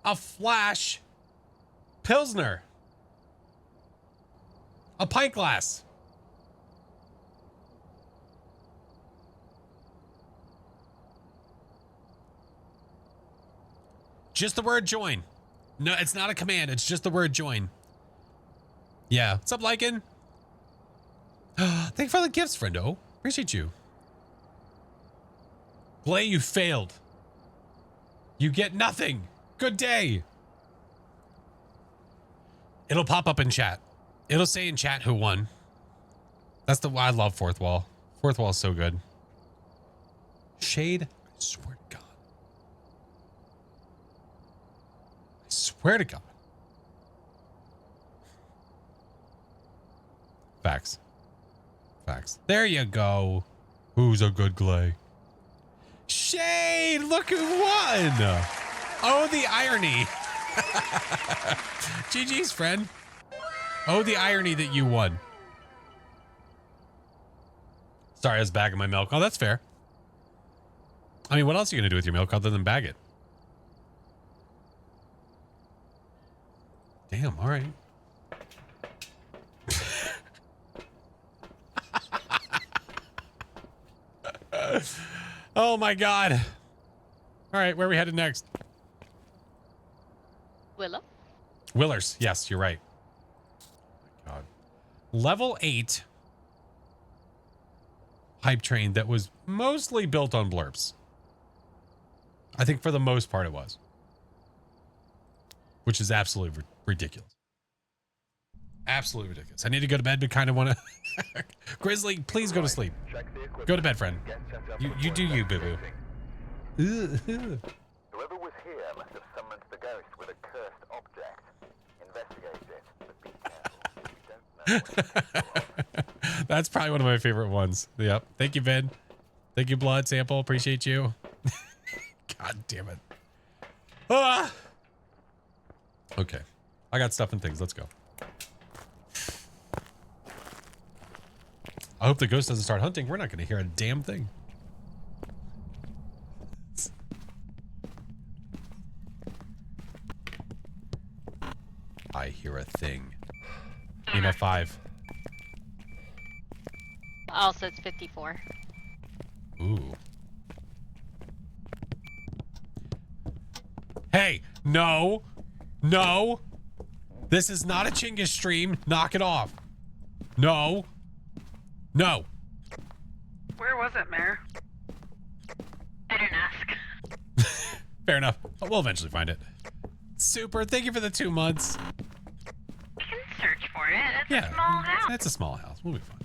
a Flash Pilsner. A pint glass. Just the word join. No, it's not a command. It's just the word join. Yeah. What's up, Lycan? Thank you for the gifts, friendo. Appreciate you. Glay, you failed. You get nothing. Good day. It'll pop up in chat. It'll say in chat who won. That's the I love Fourth Wall. Fourth Wall is so good. Shade, I swear to God. I swear to God. Facts. Facts. There you go. Who's a good Glay? Shade, look who won. Oh, the irony. GG's, friend. Oh, the irony that you won. Sorry, I was bagging my milk. Oh, that's fair. I mean, what else are you going to do with your milk other than bag it? Damn, all right. Oh my God. All right, where are we headed next? Willow? Willers. Yes, you're right. Oh my God. Level 8 hype train that was mostly built on blurps. I think for the most part it was. Which is absolutely ridiculous. Absolutely ridiculous. I need to go to bed, but kind of want to... Grizzly, please go to sleep. Go to bed, friend. You do you, boo-boo. Whoever was here must have summoned the ghost with a cursed object. Investigate it, but be careful. We don't know what That's probably one of my favorite ones. Yep. Thank you, Vin. Thank you, Blood Sample. Appreciate you. God damn it. Ah! Okay. I got stuff and things. Let's go. I hope the ghost doesn't start hunting. We're not going to hear a damn thing. I hear a thing. EMF 5. Also, it's 54. Ooh. Hey, no. No. This is not a Chinggis stream. Knock it off. No. No. Where was it, Mayor? I didn't ask. Fair enough. We'll eventually find it. Super. Thank you for the 2 months. We can search for it. It's Yeah. a small house. It's a small house. We'll be fine.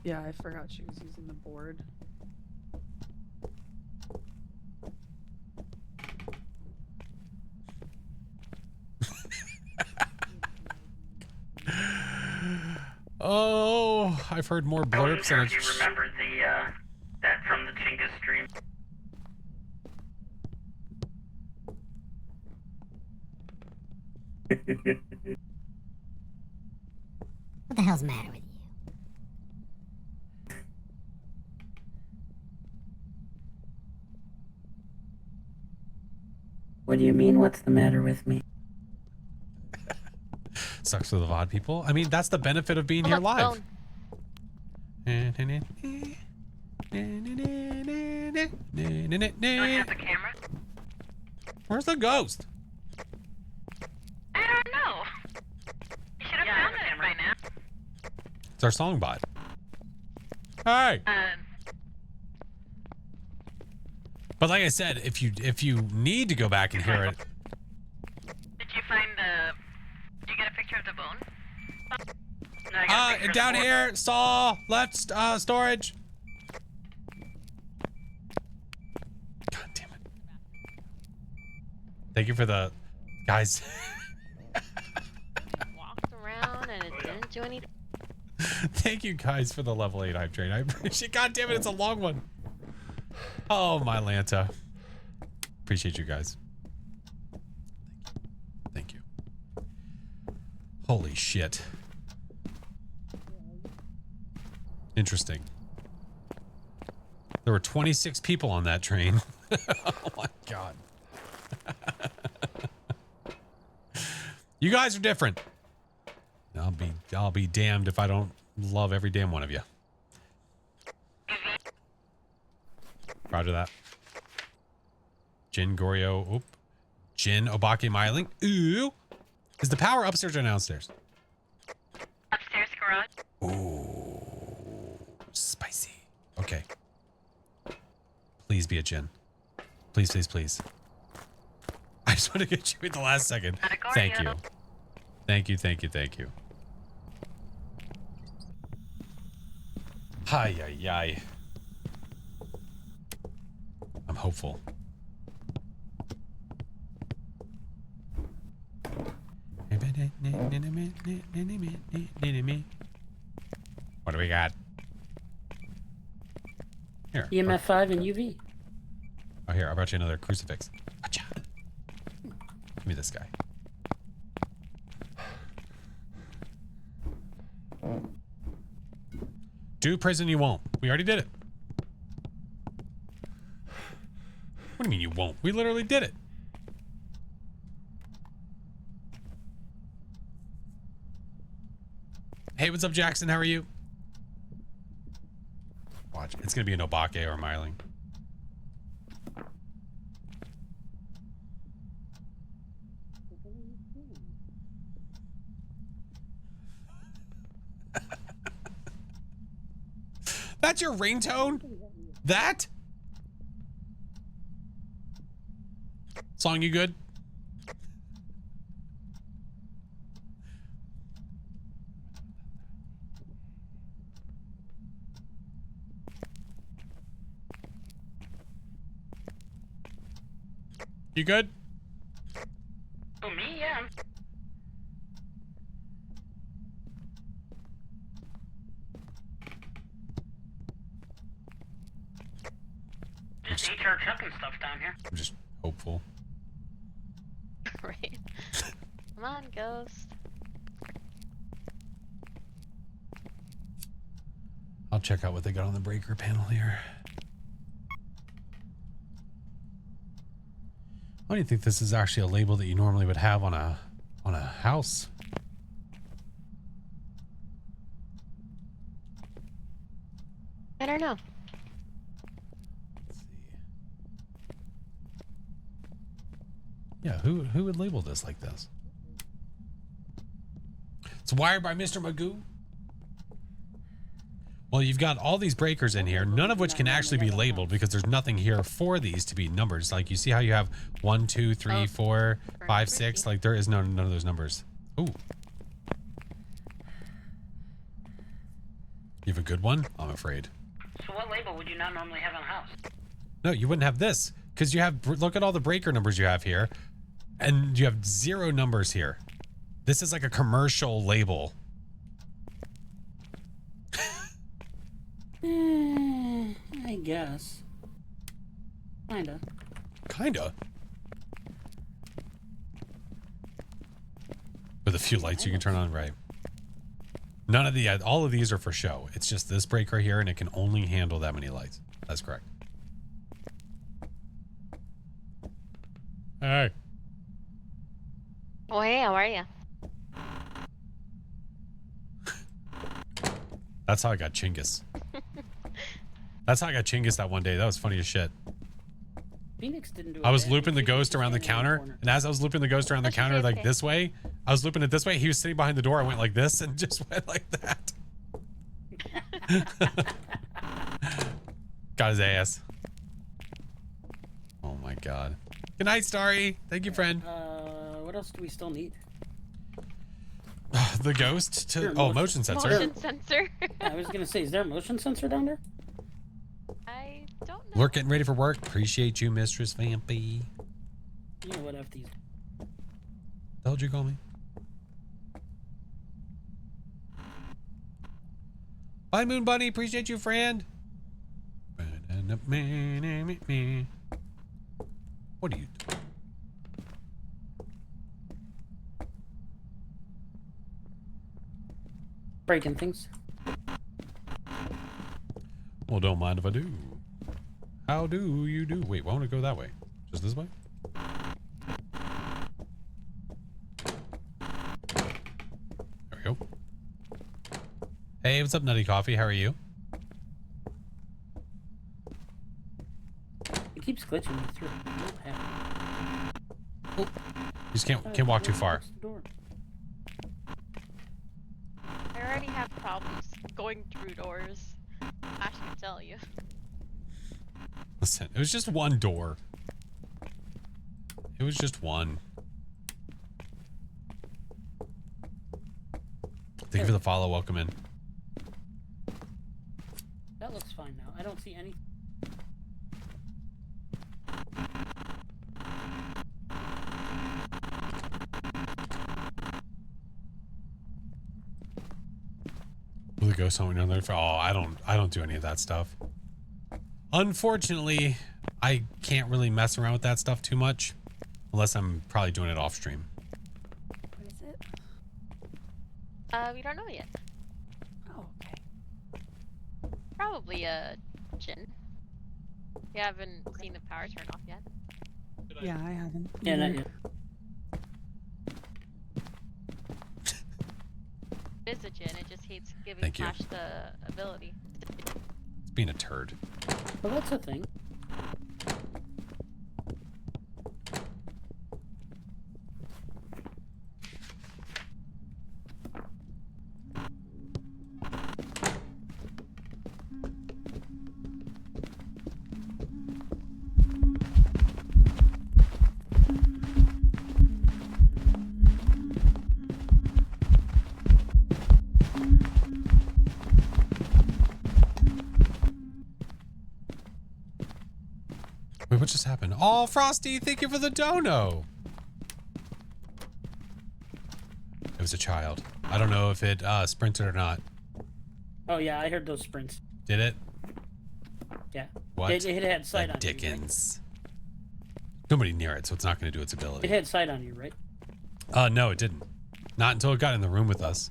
Yeah, I forgot she was using the board. Oh, I've heard more blurps than If you remember that from the Chinga stream. What the hell's the matter with you? What do you mean, what's the matter with me? Sucks for the VOD people. I mean, that's the benefit of being here live. You want the camera? Where's the ghost? I don't know. You should have found it by now. It's our song bot. Hey. But like I said, if you need to go back and hear it, Did you find the? Did you get a picture of the bone? No, I got a picture of down the here, saw left storage. God damn it! Thank you for the guys. Walked around and it didn't do anything. Thank you guys for the level 8 hype train. I appreciate. God damn it, it's a long one. Oh my Lanta. Appreciate you guys. Thank you. Holy shit. Interesting. There were 26 people on that train. Oh my god. You guys are different. I'll be damned if I don't love every damn one of you. Roger that. Jin Goryeo. Oop. Jin Obake Myling. Ooh. Is the power upstairs or downstairs? Upstairs garage. Ooh. Spicy. Okay. Please be a Jin. Please, please, please. I just want to get you at the last second. Thank you. Thank you, thank you, thank you. Hi, yi, yi. I'm hopeful. What do we got? Here. EMF 5 and UV. Oh, here. I brought you another crucifix. Gotcha. Give me this guy. Do prison you won't. We already did it. What do you mean you won't? We literally did it. Hey, what's up, Jackson? How are you? Watch. It's going to be an Obake or a Myling. That's your ringtone? That? Song, you good? You good? Oh, me? Yeah. Just HR chucking stuff down here. I'm just hopeful. Right. Come on, ghost. I'll check out what they got on the breaker panel here. Why do you think this is actually a label that you normally would have on a house? I don't know. Yeah, who would label this like this? It's wired by Mr. Magoo. Well, you've got all these breakers in here, none of which can actually be labeled because there's nothing here for these to be numbers. Like you see how you have 1, 2, 3, 4, 5, 6. Like there is none of those numbers. Ooh. You have a good one? I'm afraid. So what label would you not normally have on a house? No, you wouldn't have this because you have, look at all the breaker numbers you have here and you have 0 numbers here. This is like a commercial label. I guess. Kinda. Kinda. With a few lights you can turn on, right? None of the, all of these are for show. It's just this breaker here and it can only handle that many lights. That's correct. Hey. Oh, hey, how are you? That's how I got Chinggis. That's how I got Chinggis that one day. That was funny as shit. Phoenix didn't do it. I was looping the ghost around the counter, and as I was looping the ghost around the counter like this way, I was looping it this way. He was sitting behind the door. I went like this and just went like that. Got his ass. Oh my god. Good night, Starry. Thank you, friend. What else do we still need? The ghost to motion sensor. Motion sensor. I was gonna say, is there a motion sensor down there? I don't know. We're getting ready for work. Appreciate you, Mistress Vampy. You know what F these. The hell did you call me? Bye, Moon Bunny. Appreciate you, friend. What are you doing? Breaking things. Well, don't mind if I do. How do you do? Wait, why won't it go that way? Just this way? There we go. Hey, what's up, Nutty Coffee? How are you? It keeps glitching me through. You just can't walk too far. I already have problems going through doors. I should tell you. Listen, it was just one door. It was just one. Thank you for the follow. Welcome in. That looks fine now. I don't see any. Will it go somewhere another? Oh, I don't do any of that stuff. Unfortunately, I can't really mess around with that stuff too much, unless I'm probably doing it off stream. What is it? We don't know yet. Oh, okay. Probably a Jin. You haven't seen the power turn off yet. Yeah, I haven't. Yeah, not yet. It is a Jin. It just hates giving Thank you. Flash the ability. It's being a turd. Well, that's a thing. Wait, what just happened? Oh, Frosty, thank you for the dono. It was a child. I don't know if it sprinted or not. Oh yeah, I heard those sprints. Did it? Yeah. What? It had sight The on Dickens. Nobody near it, so it's not going to do its you. Right? ability. It had sight on you, right? No, it didn't. Not until it got in the room with us.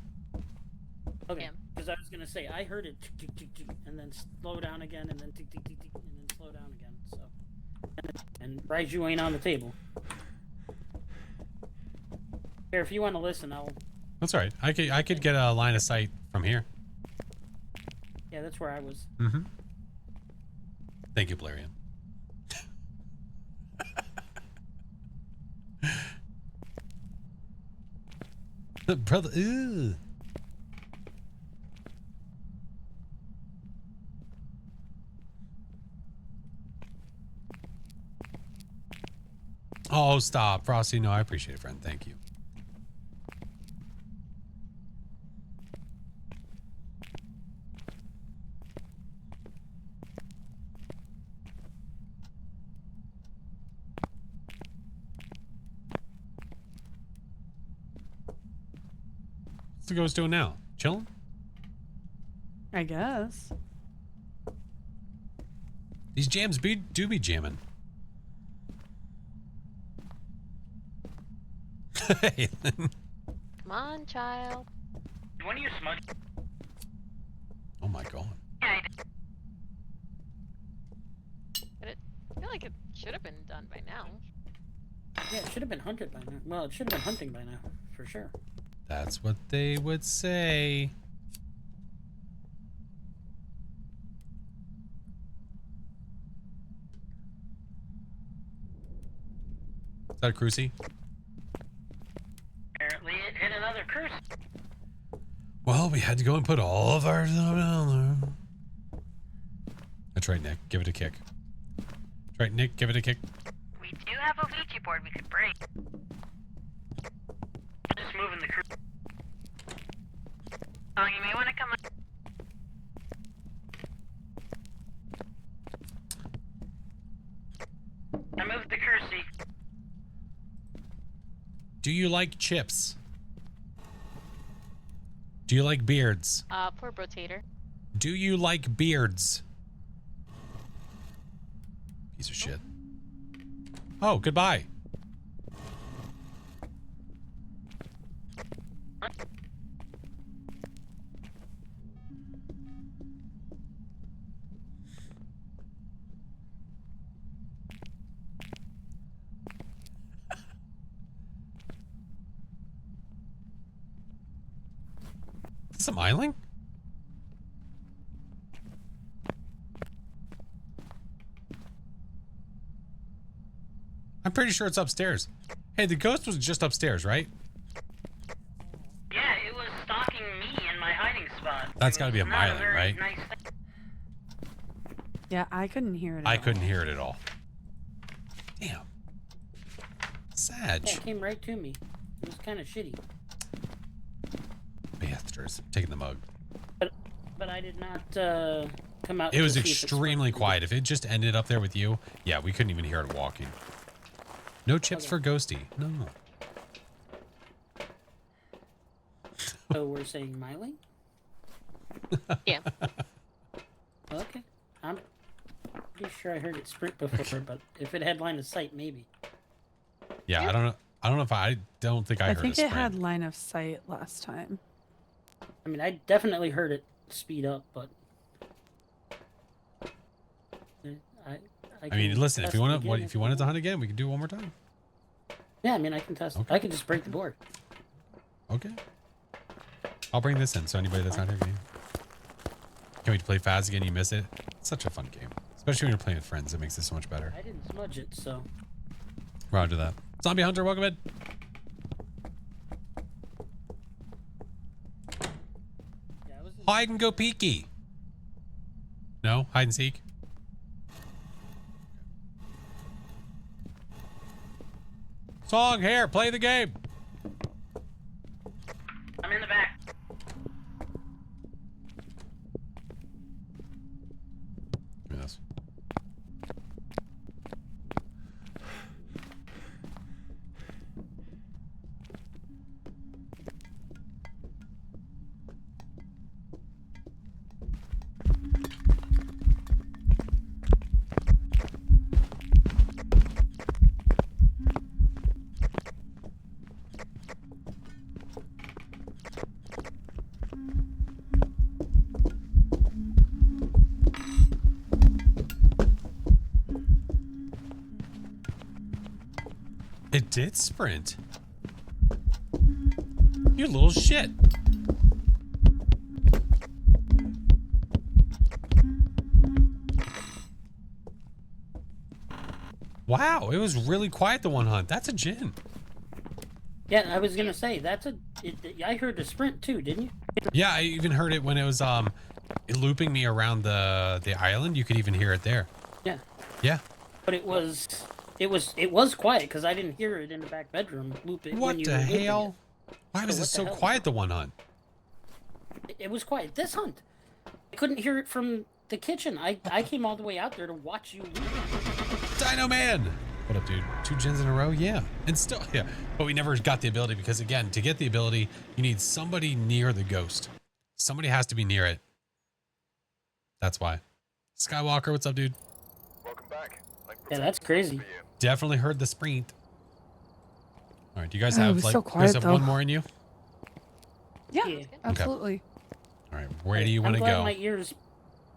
Okay. Because I was gonna say I heard it tick, tick, tick, tick, and then slow down again, and then tick, tick, tick, tick, and then slow down again. So. And Raiju ain't on the table. Here, if you want to listen, I'll. That's all right. I could get a line of sight from here. Yeah, that's where I was. Mm-hmm. Thank you, Blarian. Brother, ew. Oh, stop. Frosty, no, I appreciate it, friend. Thank you. What's the ghost doing now? Chilling? I guess. These jams do be jamming. Come on, child. When you smudge? Oh my god. Yeah, I did. But I feel like it should have been done by now. Yeah, it should have been hunted by now. Well, it should have been hunting by now, for sure. That's what they would say. Is that a crucie? Apparently it hit another cruise. Well, we had to go and put all of our stuff down there. That's right, Nick. Give it a kick. That's right, Nick. Give it a kick. We do have a Ouija board we could break. Just moving the cruise. Oh, you may want to come on. I moved the cruise. Do you like chips? Do you like beards? Poor Brotator. Do you like beards? Piece of shit. Oh, goodbye. Is this a myling? I'm pretty sure it's upstairs. Hey, the ghost was just upstairs, right? Yeah, it was stalking me in my hiding spot. That's got to be a Not myling, very right? nice thing. Yeah, I couldn't hear it. I couldn't hear it at all. Damn. Sag. Yeah, it came right to me. It was kind of shitty. Bastards. Taking the mug. But I did not come out. It was to see if extremely quiet. If it just ended up there with you, yeah, we couldn't even hear it walking. No chips for Ghosty. No. So we're saying myling? Yeah. Okay. I'm pretty sure I heard it sprint before, but if it had line of sight, maybe. Yeah, I don't know. I don't know if I don't think I heard think a it sprint. had line of sight last time. I mean, I definitely heard it speed up, but I mean, listen, if you want to, if you wanted to hunt again, we can do it one more time. Yeah, I mean, I can test. Okay. I can just break the board. Okay. I'll bring this in so anybody that's not here can we play Phaz again? You miss it? It's such a fun game, especially when you're playing with friends. It makes it so much better. I didn't smudge it, so. Roger that. Zombie Hunter, welcome in. Hide and go peeky. No? Hide and seek? Song, here, play the game. I'm in the back. Yes. It did sprint. You little shit. Wow, it was really quiet the one hunt. That's a gin. Yeah, I was gonna say that's a. I heard the sprint too, didn't you? Yeah, I even heard it when it was looping me around the island. You could even hear it there. Yeah. Yeah. But it was It was quiet because I didn't hear it in the back bedroom looping. What when you the were looping hell? Why was So it what so the hell? quiet the one hunt? It was quiet. This hunt, I couldn't hear it from the kitchen. I came all the way out there to watch you loop. Dino Man! What up, dude? 2 gens in a row? Yeah. And still, yeah. But we never got the ability because, again, to get the ability, you need somebody near the ghost. Somebody has to be near it. That's why. Skywalker, what's up, dude? Welcome back. Yeah, that's crazy. Definitely heard the sprint. All right, do you guys Oh, it have was like so you guys quiet, have though. one more in you? Yeah, absolutely. All right, where do you want to go?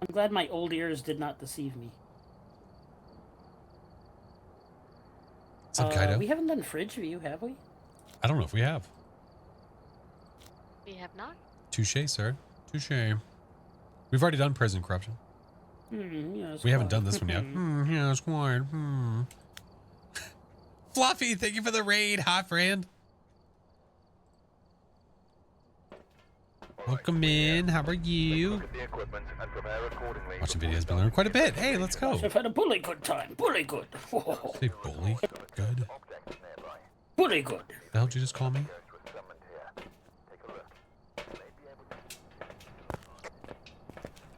I'm glad my old ears did not deceive me. What's up, Kaido? We haven't done fridge view, have we? I don't know if we have. We have not. Touche, sir. Touche. We've already done prison corruption. Yeah, it's We haven't quiet. done this one yet. Yeah, it's quiet. Fluffy, thank you for the raid, hot friend. Welcome in. How are you? Watching videos, been learning quite a bit. Hey, let's go. I've had a bully good time. Bully good. Say bully? Good. Bully good. The hell did you just call me?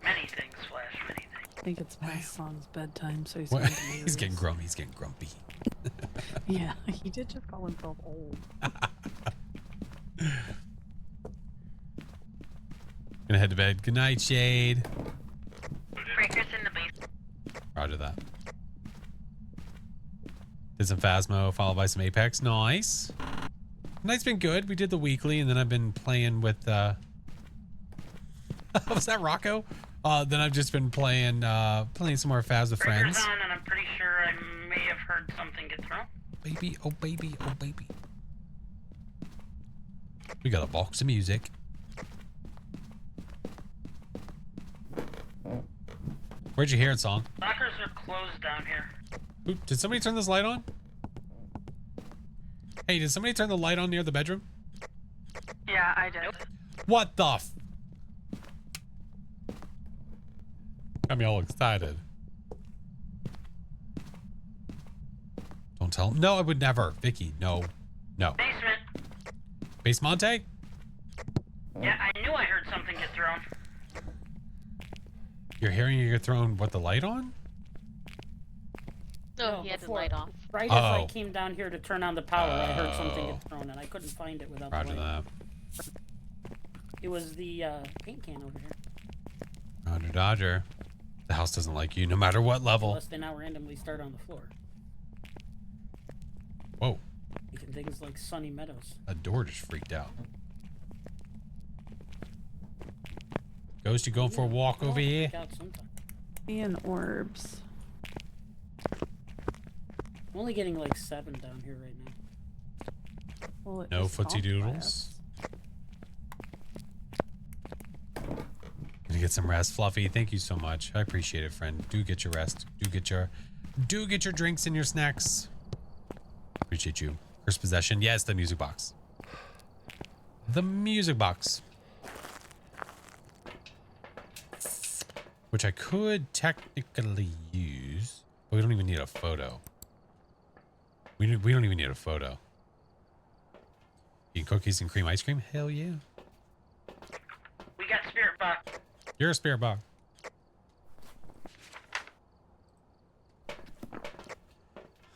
Many things, Flash, many things. I think it's my son's bedtime, so he's What? going to He's getting grumpy. He's getting grumpy. Yeah, he did just call himself old. Gonna head to bed. Good night, Shade. Breakers in the basement. Roger that. Did some Phasmo, followed by some Apex. Nice. Night's been good. We did the weekly, and then I've been playing with was that Rocco? Then I've just been playing some more Phas with friends. Breaker's on, and I'm pretty sure I may have heard something get thrown. Baby, oh baby, oh baby. We got a box of music. Where'd you hear it, song? Lockers are closed down here. Ooh, did somebody turn this light on? Hey, did somebody turn the light on near the bedroom? Yeah, I did. What the f— got me all excited. Don't tell him. No, I would never. Vicky, no. No. Basement. Basemonte? Yeah, I knew I heard something get thrown. You're hearing you're throwing what, the light on? No, he had the light off. Right as I came down here to turn on the power, I heard something get thrown, and I couldn't find it without Roger the light. that. It was the paint can over here. Roger Dodger. The house doesn't like you no matter what level. Unless they now randomly start on the floor. Whoa. Making things like Sunny Meadows. A door just freaked out. Ghost, you going for a walk over here? And orbs. I'm only getting like 7 down here right now. Well, it No just footsie off by doodles. us. Gonna get some rest, Fluffy. Thank you so much. I appreciate it, friend. Do get your rest. Do get your drinks and your snacks. Appreciate you. First possession. Yes, the music box. The music box. Which I could technically use, but we don't even need a photo. We don't even need a photo. Eating cookies and cream ice cream? Hell yeah. We got spirit box. You're a spirit box.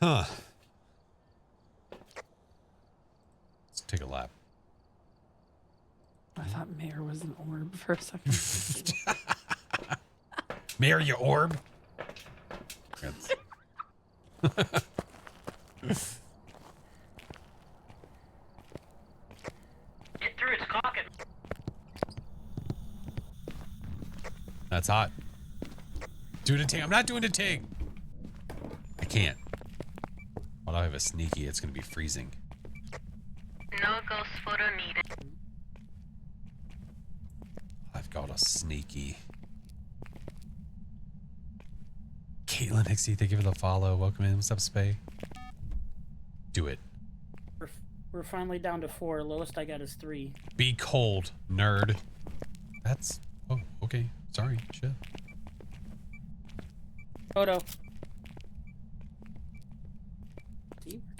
Huh. Let's take a lap. I thought Mayor was an orb for a second. Mayor, you orb. Get through its caulking. That's hot. Do the ting. I'm not doing the ting. I can't. Well, I have a sneaky. It's going to be freezing. No ghost photo needed. I've got a sneaky. Caitlin XD, thank you for the follow. Welcome in. What's up, Spay? Do it. We're finally down to 4. Lowest I got is 3. Be cold, nerd. That's... Oh, okay. Sorry. Shit. Photo.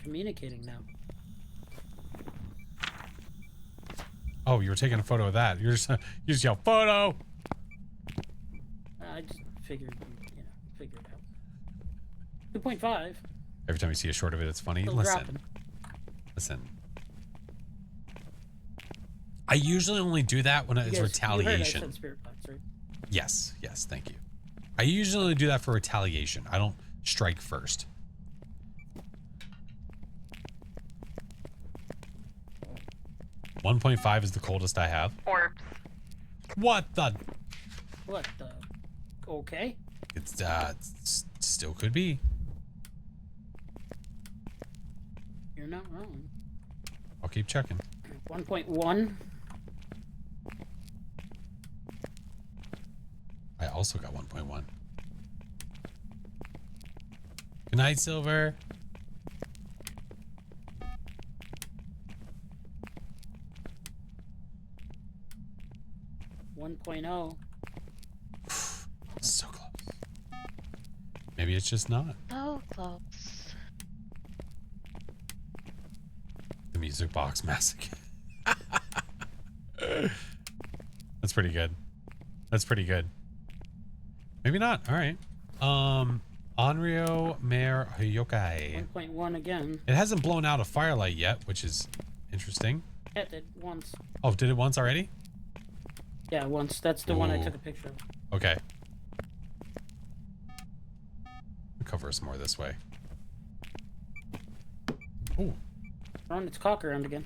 communicating now. Oh, you were taking a photo of that. You just yell photo. I just figured, figured it out. 2.5. Every time you see a short of it, it's funny. Still Listen. dropping. Listen. I usually only do that when it's retaliation. You heard I said spirit box, right? Yes, thank you. I usually do that for retaliation. I don't strike first. .5 is the coldest I have. Orbs. What the? What the? Okay. It's still could be. You're not wrong. I'll keep checking. 1.1. I also got 1.1. Good night, Silver. So close. Maybe it's just not. So close. The music box massacre. That's pretty good. That's pretty good. Maybe not. All right. Onryo Mare Yokai. 1.1 again. It hasn't blown out a firelight yet, which is interesting. It did once. Oh, did it once already? Yeah, once. That's the one I took a picture of. Okay. I'll cover us more this way. Ooh. Run its cock around again.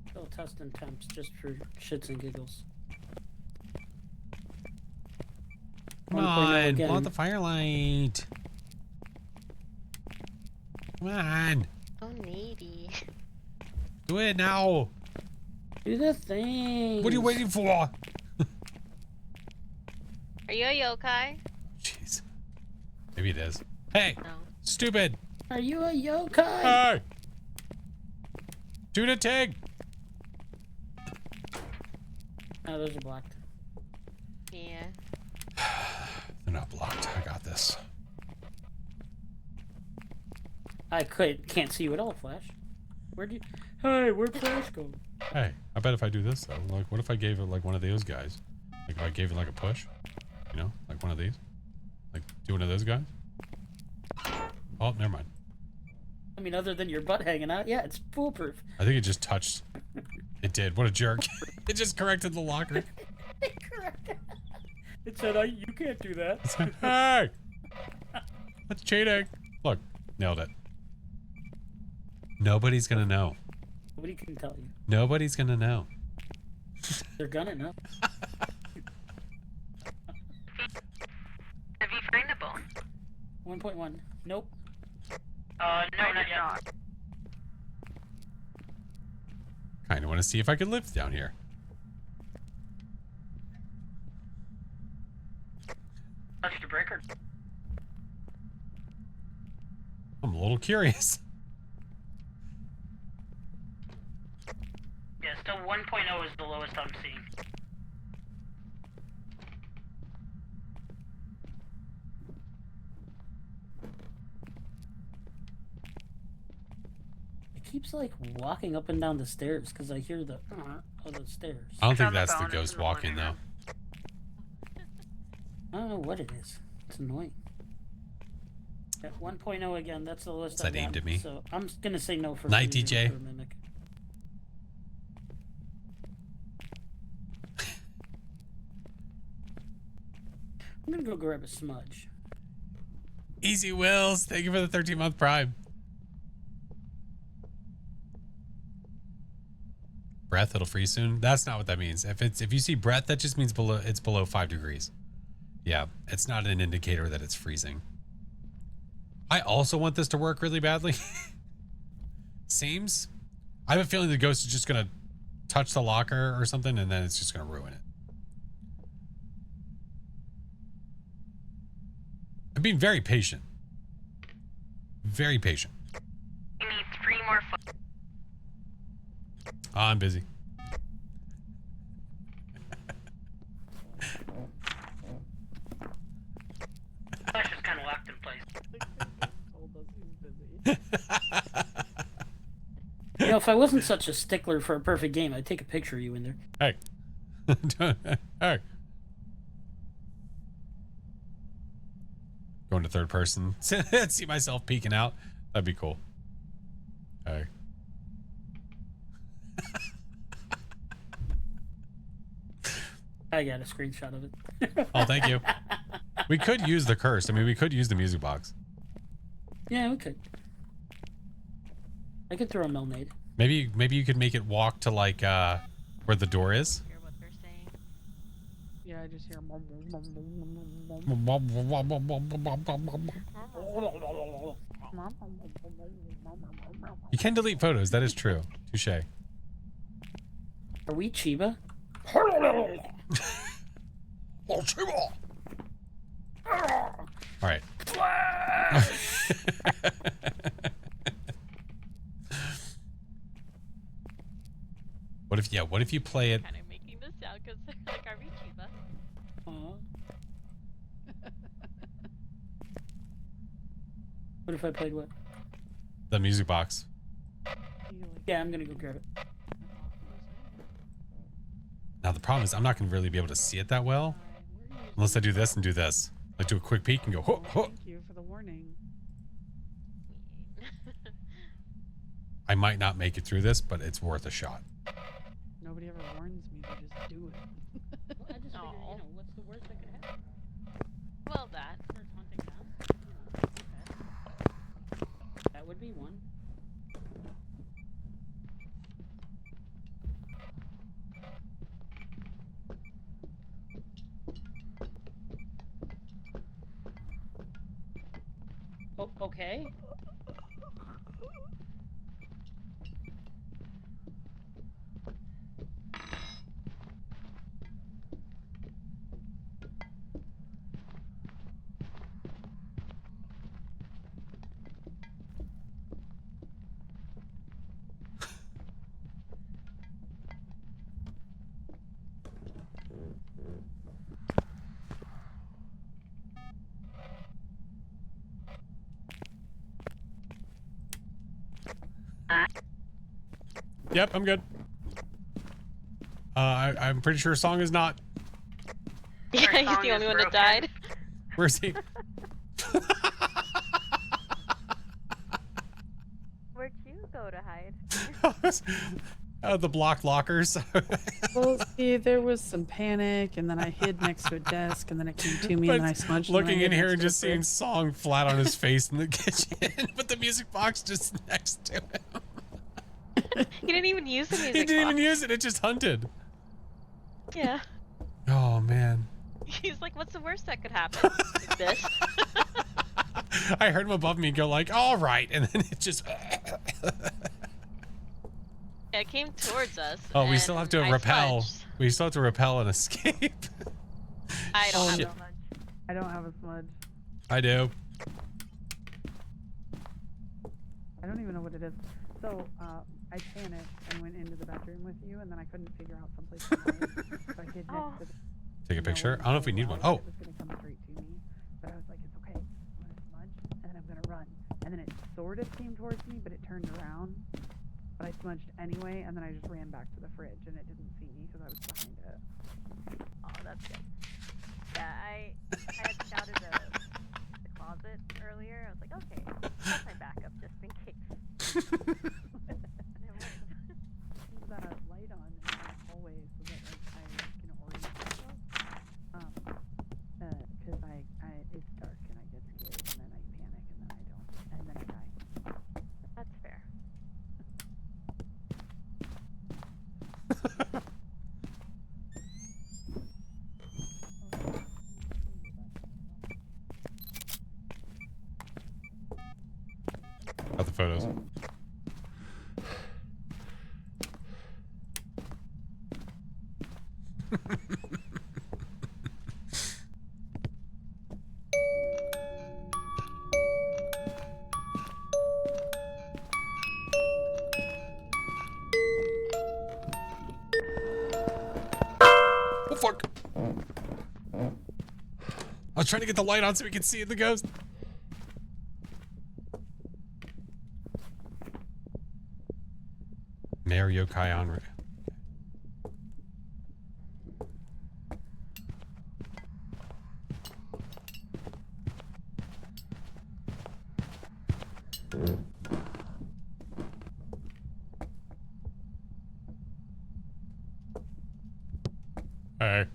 Still testing temps just for shits and giggles. Come on, blow out the firelight. Come on. So needy. Do it now. Do the thing. What are you waiting for? Are you a yokai? Jeez. Maybe it is. Hey. No. Stupid. Are you a yokai? Hey. Do the thing. Oh, those are blocked. Yeah. They're not blocked. I got this. I can't see you at all, Flash. Where'd you? Hey, where'd Flash go? Hey, I bet if I do this though, like, what if I gave it like one of those guys? Like, if I gave it like a push, you know, like one of these, like do one of those guys. Oh, never mind. I mean, other than your butt hanging out, yeah, it's foolproof. I think it just touched. It did. What a jerk! It just corrected the locker. It said, "You can't do that." It said, hey, that's cheating. Look, nailed it. Nobody's gonna know. Nobody can tell you. Nobody's gonna know. They're gonna know. Have you found a bone? 1.1. Nope. No, not yet. Kind of want to see if I could live down here. Touched a breaker. I'm a little curious. Yeah, still 1.0 is the lowest I'm seeing. It keeps like walking up and down the stairs because I hear the of the stairs. I don't think that's the ghost walking though. I don't know what it is. It's annoying. At 1.0 again, that's the list Is that aimed at me? So I'm just gonna say no for Night, fusion DJ. for mimic. I'm gonna go grab a smudge. Easy Wills, thank you for the 13-month prime. Breath, it'll freeze soon. That's not what that means. If you see breath, that just means it's below 5 degrees. Yeah, it's not an indicator that it's freezing. I also want this to work really badly. Seems. I have a feeling the ghost is just gonna touch the locker or something, and then it's just gonna ruin it. I'm being very patient. Very patient. You need 3 more I'm busy. know, if I wasn't such a stickler for a perfect game, I'd take a picture of you in there. Hey. Hey. Going to third person. See myself peeking out. That'd be cool. Hey. I got a screenshot of it. Oh, thank you. We could use the curse. I mean, we could use the music box. Yeah, we could. I could throw a Melnade. Maybe you could make it walk to like where the door is. Hear what they're saying. Yeah, I just hear. You can delete photos. That is true. Touche. Are we Chiba? Oh, Chiba! All right. What if you play it? Kind of making this sound because they're like, are we Chiba? What if I played what? The music box. Yeah, I'm gonna go grab it. Now the problem is I'm not gonna really be able to see it that well unless I do this and do this. Like do a quick peek and go. Ho, ho. Thank you for the warning. I might not make it through this, but it's worth a shot. Nobody ever warns me to just do it. Well, I just figured, you know, what's the worst that could happen? Well, that. Starts hunting down. You know, that would be one. Oh, okay. Yep, I'm good. I'm pretty sure Song is not. Yeah, he's the only one that died. Where's he? Where'd you go to hide? The blocked lockers. Well, see, there was some panic, and then I hid next to a desk, and then it came to me, and then I smudged. Looking in here and just seeing Song flat on his face in the kitchen, with the music box just next to him. He didn't even use the music He didn't even box. use it. It just hunted. Yeah. Oh man. He's like, what's the worst that could happen? Like this. I heard him above me go like, "All right," and then it just. Yeah, it came towards us. Oh, we still have to I repel. smudged. We still have to repel and escape. I don't have Shit. a smudge. I don't have a smudge. I do. I don't even know what it is. So, I panicked and went into the bedroom with you, and then I couldn't figure out someplace to hide. So I hid next to the... Take a picture. I don't know if we need one. Oh. It was going to come straight to me, but I was like, it's okay. I'm going to smudge, and then I'm going to run. And then it sort of came towards me, but it turned around. But I smudged anyway, and then I just ran back to the fridge, and it didn't see me because I was behind it. Oh, that's good. Yeah, I had scouted the closet earlier. I was like, okay, that's my backup just in case. There's that light on in the hallway so that like I can orient myself. Because it's dark and I get scared and then I panic and then I don't and then I die. That's fair. Got the photos. Oh fuck! I was trying to get the light on so we could see the ghost. Mario Kaion. Hey.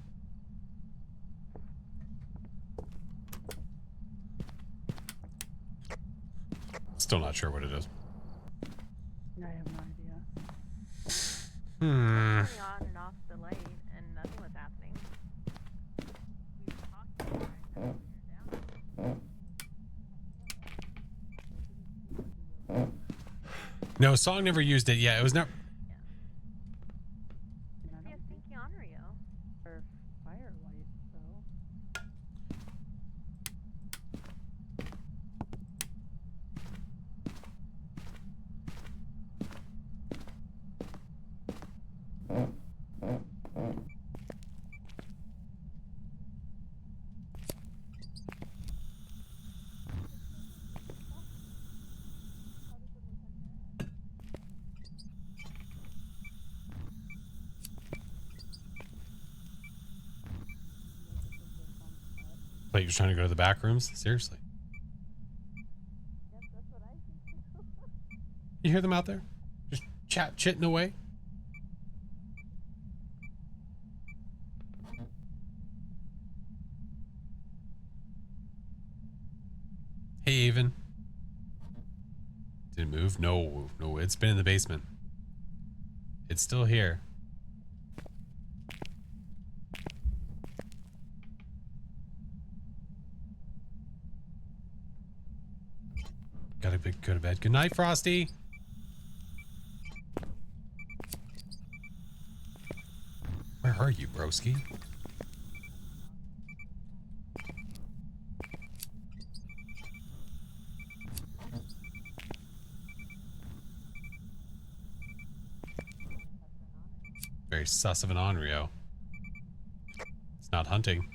Still not sure what it is. I have no idea. Turning on and off the light, and nothing was happening. No, Song never used it. Yeah, it was never. Be a stinky Onryo. Or firelight, though. Wait, you're trying to go to the back rooms? Seriously? You hear them out there? Just chitting away? Hey, Avon. Did it move? No, it's been in the basement. It's still here. Gotta go to bed. Good night, Frosty. Where are you, broski? Very sus of an Onryo. It's not hunting.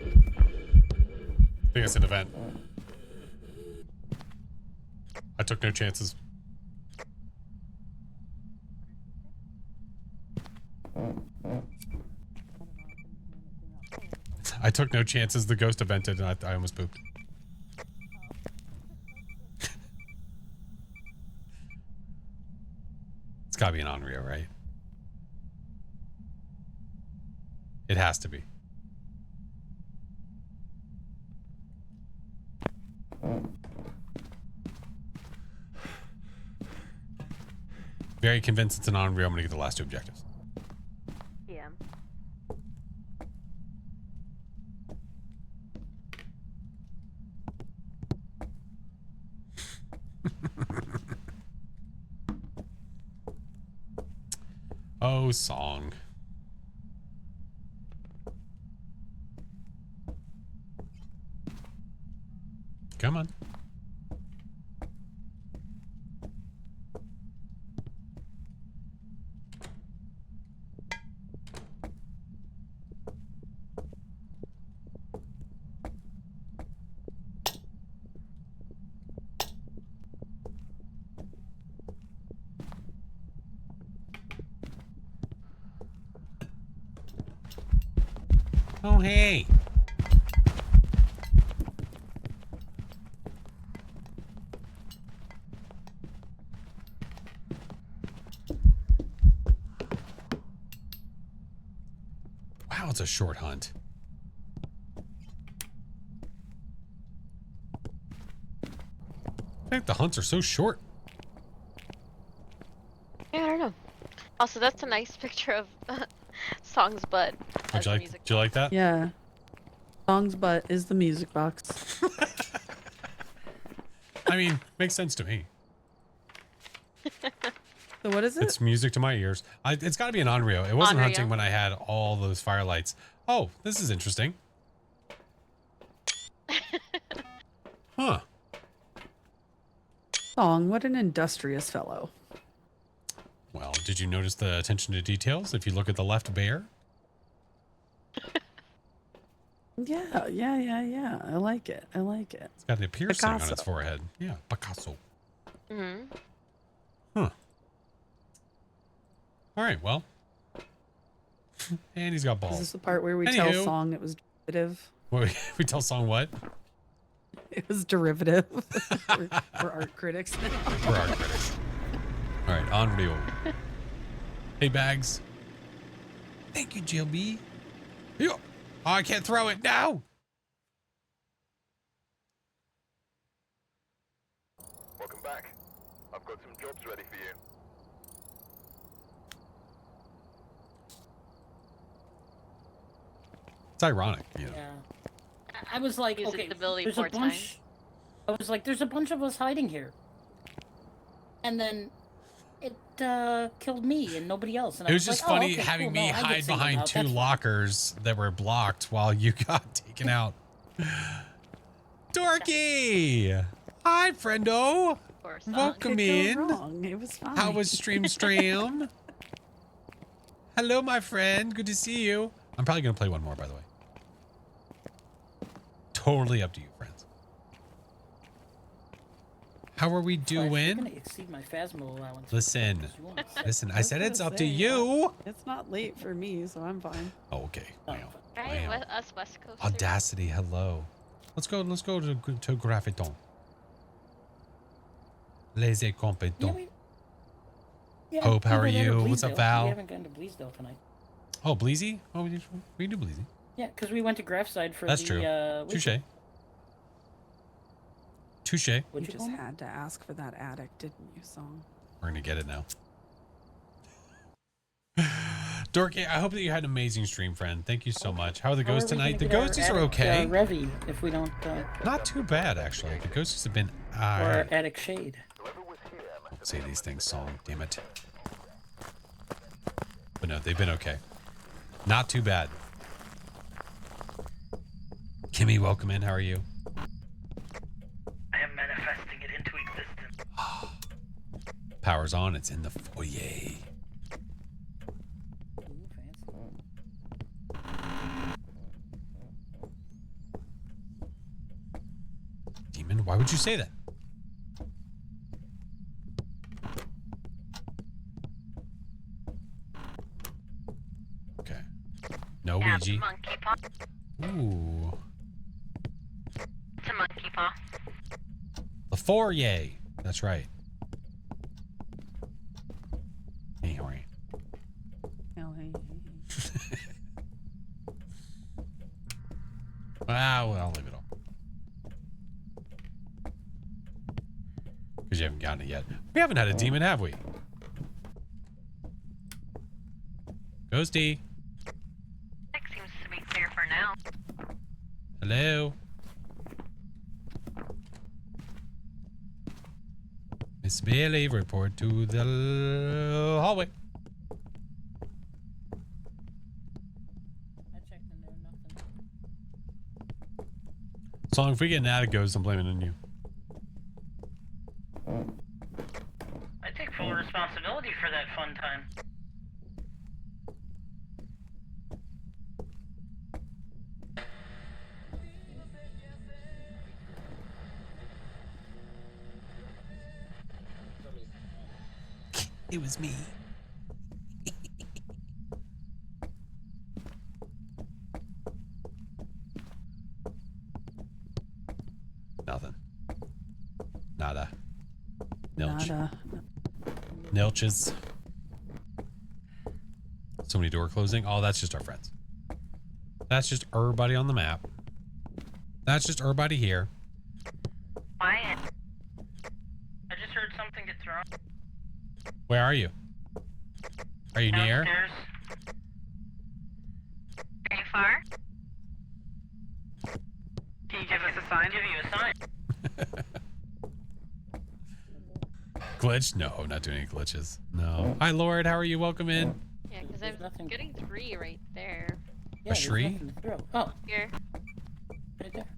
I think it's an event. I took no chances. I took no chances. The ghost evented and I almost pooped. It's gotta be an Onryo, right? It has to be. Very convinced it's an Onryo. I'm gonna get the last two objectives. Yeah. Oh, Song. Come on. Oh, hey. Wow, it's a short hunt. I think the hunts are so short. Yeah, I don't know. Also, that's a nice picture of Song's butt. Did you like that? Yeah. Song's butt is the music box. I mean, makes sense to me. So what is it? It's music to my ears. It's got to be an Onryo. It wasn't Onryo. hunting when I had all those firelights. Oh, this is interesting. Huh. Song, what an industrious fellow. Well, did you notice the attention to details? If you look at the left bear. Yeah. I like it. It's got a piercing Picasso. on its forehead. Yeah, Picasso. Mm-hmm. Huh. All right, well. And he's got balls. Is this the part where we Anywho. tell Song it was derivative? We tell Song what? It was derivative. We're art critics now. We're art critics. All right, on video. Hey, Bags. Thank you, JLB. Yo. Oh, I can't throw it now. Welcome back. I've got some jobs ready for you. It's ironic, you know. Yeah. I was like, Use okay, ability there's a 4 bunch. times. I was like, there's a bunch of us hiding here. And then it killed me and nobody else. And It I was just like, funny okay, having cool, me no, I get hide singled behind out, two that's fine. lockers that were blocked while you got taken out. Dorky! Hi, friendo. Welcome in. Wrong. It was fine. How was Stream? Hello, my friend. Good to see you. I'm probably going to play one more, by the way. Totally up to you, friends. How are we You're doing? gonna exceed my Phasmo allowance. Listen. Listen, I said it's up to you. It's not late for me, so I'm fine. Oh, okay. Right, Wow. us West Coast. Audacity, hello. Let's go to Graffiton. Les compétents. Hope, how are you? What's up, Val? We haven't gone to Bleasdale tonight. Oh, Bleezy? Oh, we do Bleezy. Yeah, because we went to Grafside for That's the... true. Touche. Touche. You just had to ask for that attic, didn't you, Song? We're going to get it now. Dorky, I hope that you had an amazing stream, friend. Thank you so much. How are the ghosts tonight? The ghosties are okay. Revy, if we don't... Not too bad, actually. The ghosties have been... or attic shade. Don't say these things, Song. Damn it. But no, they've been okay. Not too bad. Kimmy, welcome in. How are you? I am manifesting it into existence. Power's on. It's in the foyer. Demon, why would you say that? Okay. No Ouija. Monkey paw. Ooh. It's a monkey paw. The foyer. That's right. Anyway. Well, I'll leave it all. Because you haven't gotten it yet. We haven't had a demon, have we? Ghosty. That seems to be clear for now. Hello. Miss Bailey, report to the hallway. Song, if we get an attic ghost, I'm blaming it on you. I take full responsibility for that fun time. It was me. Nothing. Nada. Nilch. Nada. Nilches. So many door closing. Oh, that's just our friends. That's just everybody on the map. That's just everybody here. Quiet. I just heard something get thrown. Where are you? Are you near? Downstairs. Very far. Can you give us a sign? Give you a sign. Glitch? No, not doing any glitches. No. Hi, Lord. How are you? Welcome in. Yeah, because I'm getting 3 right there. A Shree? Oh, Here. right there.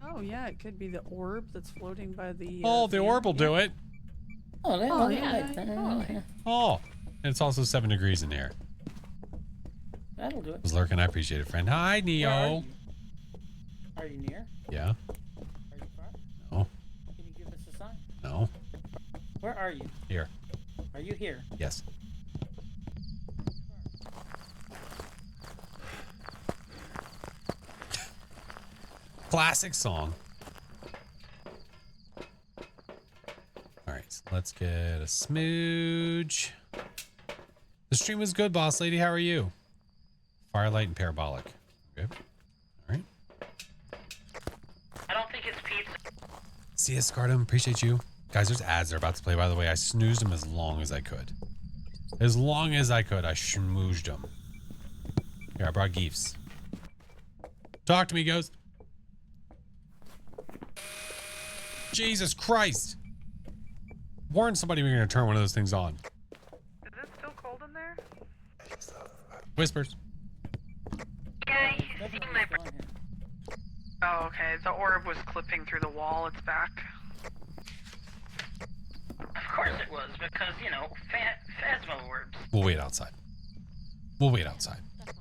Oh, yeah, it could be the orb that's floating by the... Oh, the orb will do it. Oh, that, Oh, yeah. Oh, and it's also 7 degrees in here. That'll do it. I was lurking. I appreciate it, friend. Hi, Neo. Are you near? Yeah. Are you far? No. Can you give us a sign? No. Where are you? Here. Are you here? Yes. Classic song. All right, so let's get a smooch. The stream was good, boss lady. How are you? Firelight and parabolic. Okay. All right. I don't think it's pizza. See you, Scardum. Appreciate you. Guys, there's ads that are about to play, by the way. I snoozed them as long as I could. As long as I could, I schmoozed them. Here, I brought geefs. Talk to me, Ghost. Jesus Christ. Warn somebody we're going to turn one of those things on. Is it still cold in there? Whispers. Yeah, you see my... Oh, okay. The orb was clipping through the wall. It's back. Of course it was, because, you know, Phasmo orbs. We'll wait outside. We'll wait outside. This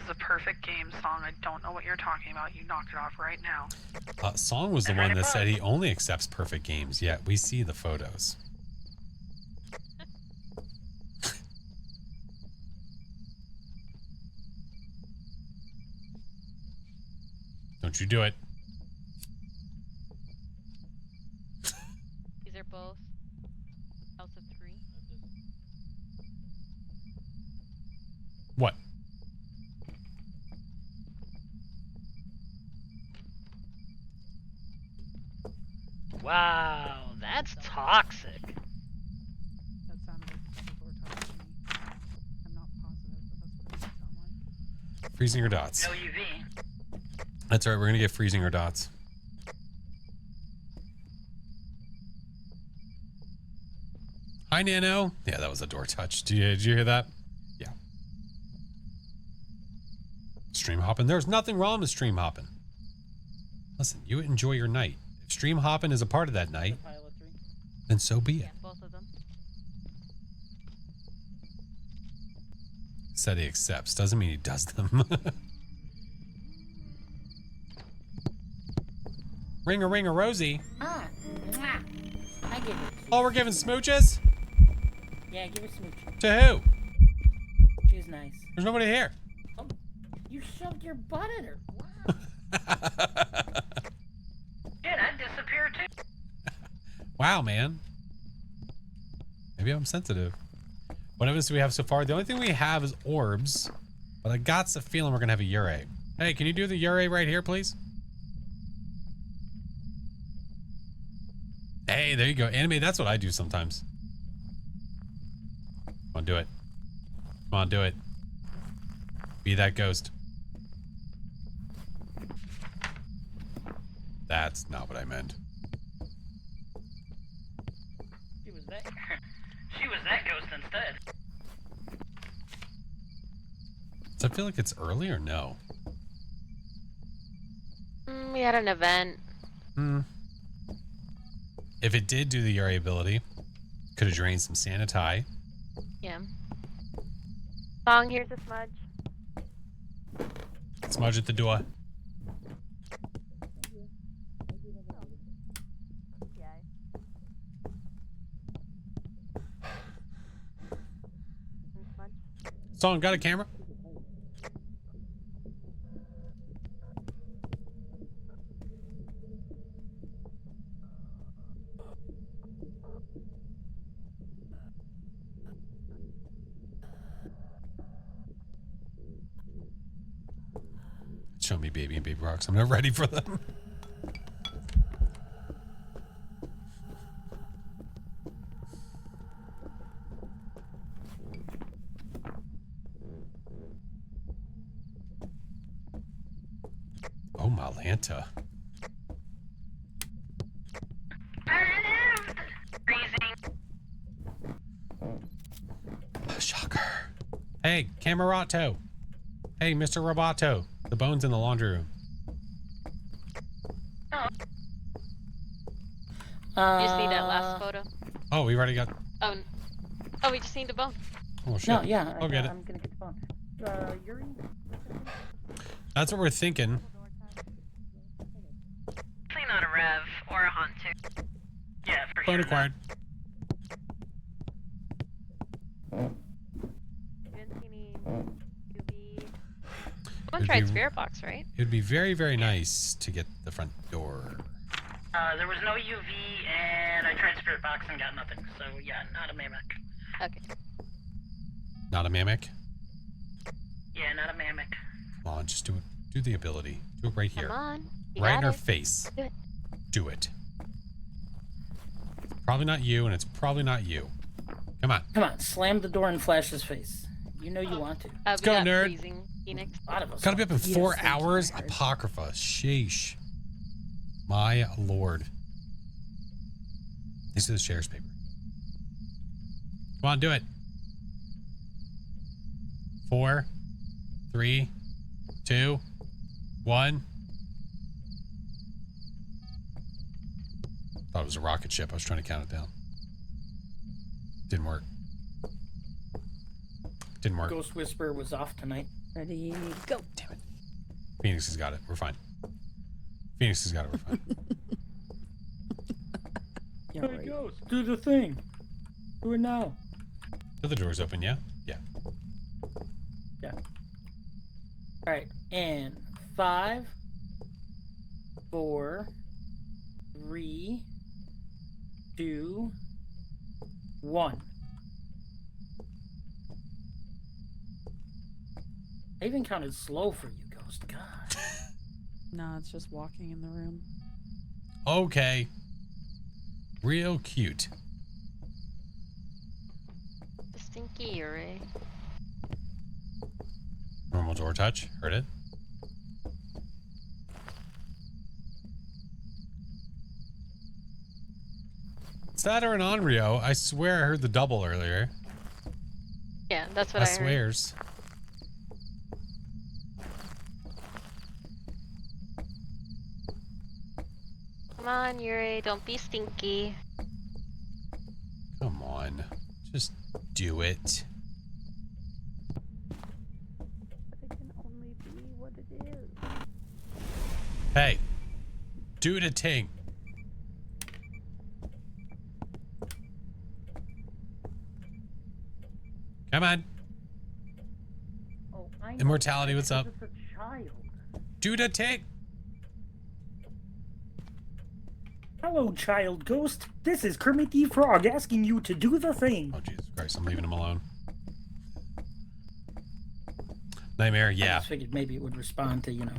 is a perfect game song. I don't know what you're talking about. You knock it off right now. Song was the one that said he only accepts perfect games, yet we see the photos. Don't you do it. These are both House of 3. What? Wow, that's toxic. That sounded like people were talking to me. I'm not positive, but that's what it sounded like. Freezing or dots? No UV. That's all right. We're going to get freezing or dots. Hi, Nano. Yeah, that was a door touch. Did you hear that? Yeah. Stream hopping. There's nothing wrong with stream hopping. Listen, you enjoy your night. If stream hopping is a part of that night, then so be it. Yeah, both of them. Said he accepts. Doesn't mean he does them. Ring a Rosie. Ah, mwah. I give it. Oh, we're giving smooches? Yeah, give her smooch. To who? She's nice. There's nobody here. Oh, you shoved your butt at her. Yeah, I'd disappear too. Wow, man. Maybe I'm sensitive. What evidence do we have so far? The only thing we have is orbs, but I got the feeling we're gonna have a Ure. Hey, can you do the Ure right here, please? Hey, there you go. Anime, that's what I do sometimes. Come on, do it. Come on, do it. Be that ghost. That's not what I meant. She was that. She was that ghost instead. Does I feel like it's early or no? We had an event. If it did do the Ure ability, could have drained some Sanitai. Yeah. Song, here's a smudge. Smudge at the door. Song, got a camera? Show me Baby and Baby Rocks. I'm not ready for them. Oh, Malanta. Shocker. Hey, Camerato. Hey, Mr. Roboto. The bone's in the laundry room. You just need that last photo. Oh, we already got... Oh, we just need the bone. Oh, shit. No, yeah. I'll get it. I'm gonna get the phone. Yuri? That's what we're thinking. Definitely not a rev or a hunt too. Yeah, for Phone sure. acquired. tried spirit box, right? It'd be very, very nice to get the front door. There was no UV, and I tried spirit box and got nothing. So yeah, not a mimic. Okay. Not a mimic? Yeah, not a mimic. Come on, just do it. Do the ability. Do it right here. Come on. You Right got in her it. face. Do it. Do it. Probably not you, and it's probably not you. Come on. Come on, slam the door in Flash's face. You know you want to. Let's We go, got nerd. freezing Phoenix. A lot of us Gotta be up in 4 Yes, hours? Apocrypha. Sheesh. My lord. These are the shares paper. Come on, do it. 4, 3, 2, 1. Thought it was a rocket ship. I was trying to count it down. Didn't work. Didn't work. Ghost Whisperer was off tonight. Ready, go. Damn it. Phoenix has got it. We're fine. Phoenix has got it. We're fine. Yeah, right. Ghost, do the thing. Do it now. So the door's open, yeah? Yeah. Yeah. All right, and 5, 4, 3, 2, 1. I even counted slow for you, Ghost. God. No, it's just walking in the room. Okay. Real cute. The stinky Yuri. Normal door touch. Heard it. Is that or an Onryo? I swear I heard the double earlier. Yeah, that's what I heard. swears. Come on, Yuri. Don't be stinky. Come on. Just do it. But it can only be what it is. Hey. Do the ting. Come on. Oh, I know. Immortality, what's up? It's a child. Do the ting. Hello, child ghost. This is Kermit the Frog asking you to do the thing. Oh, Jesus Christ. I'm leaving him alone. Nightmare, I yeah. just figured maybe it would respond to, you know.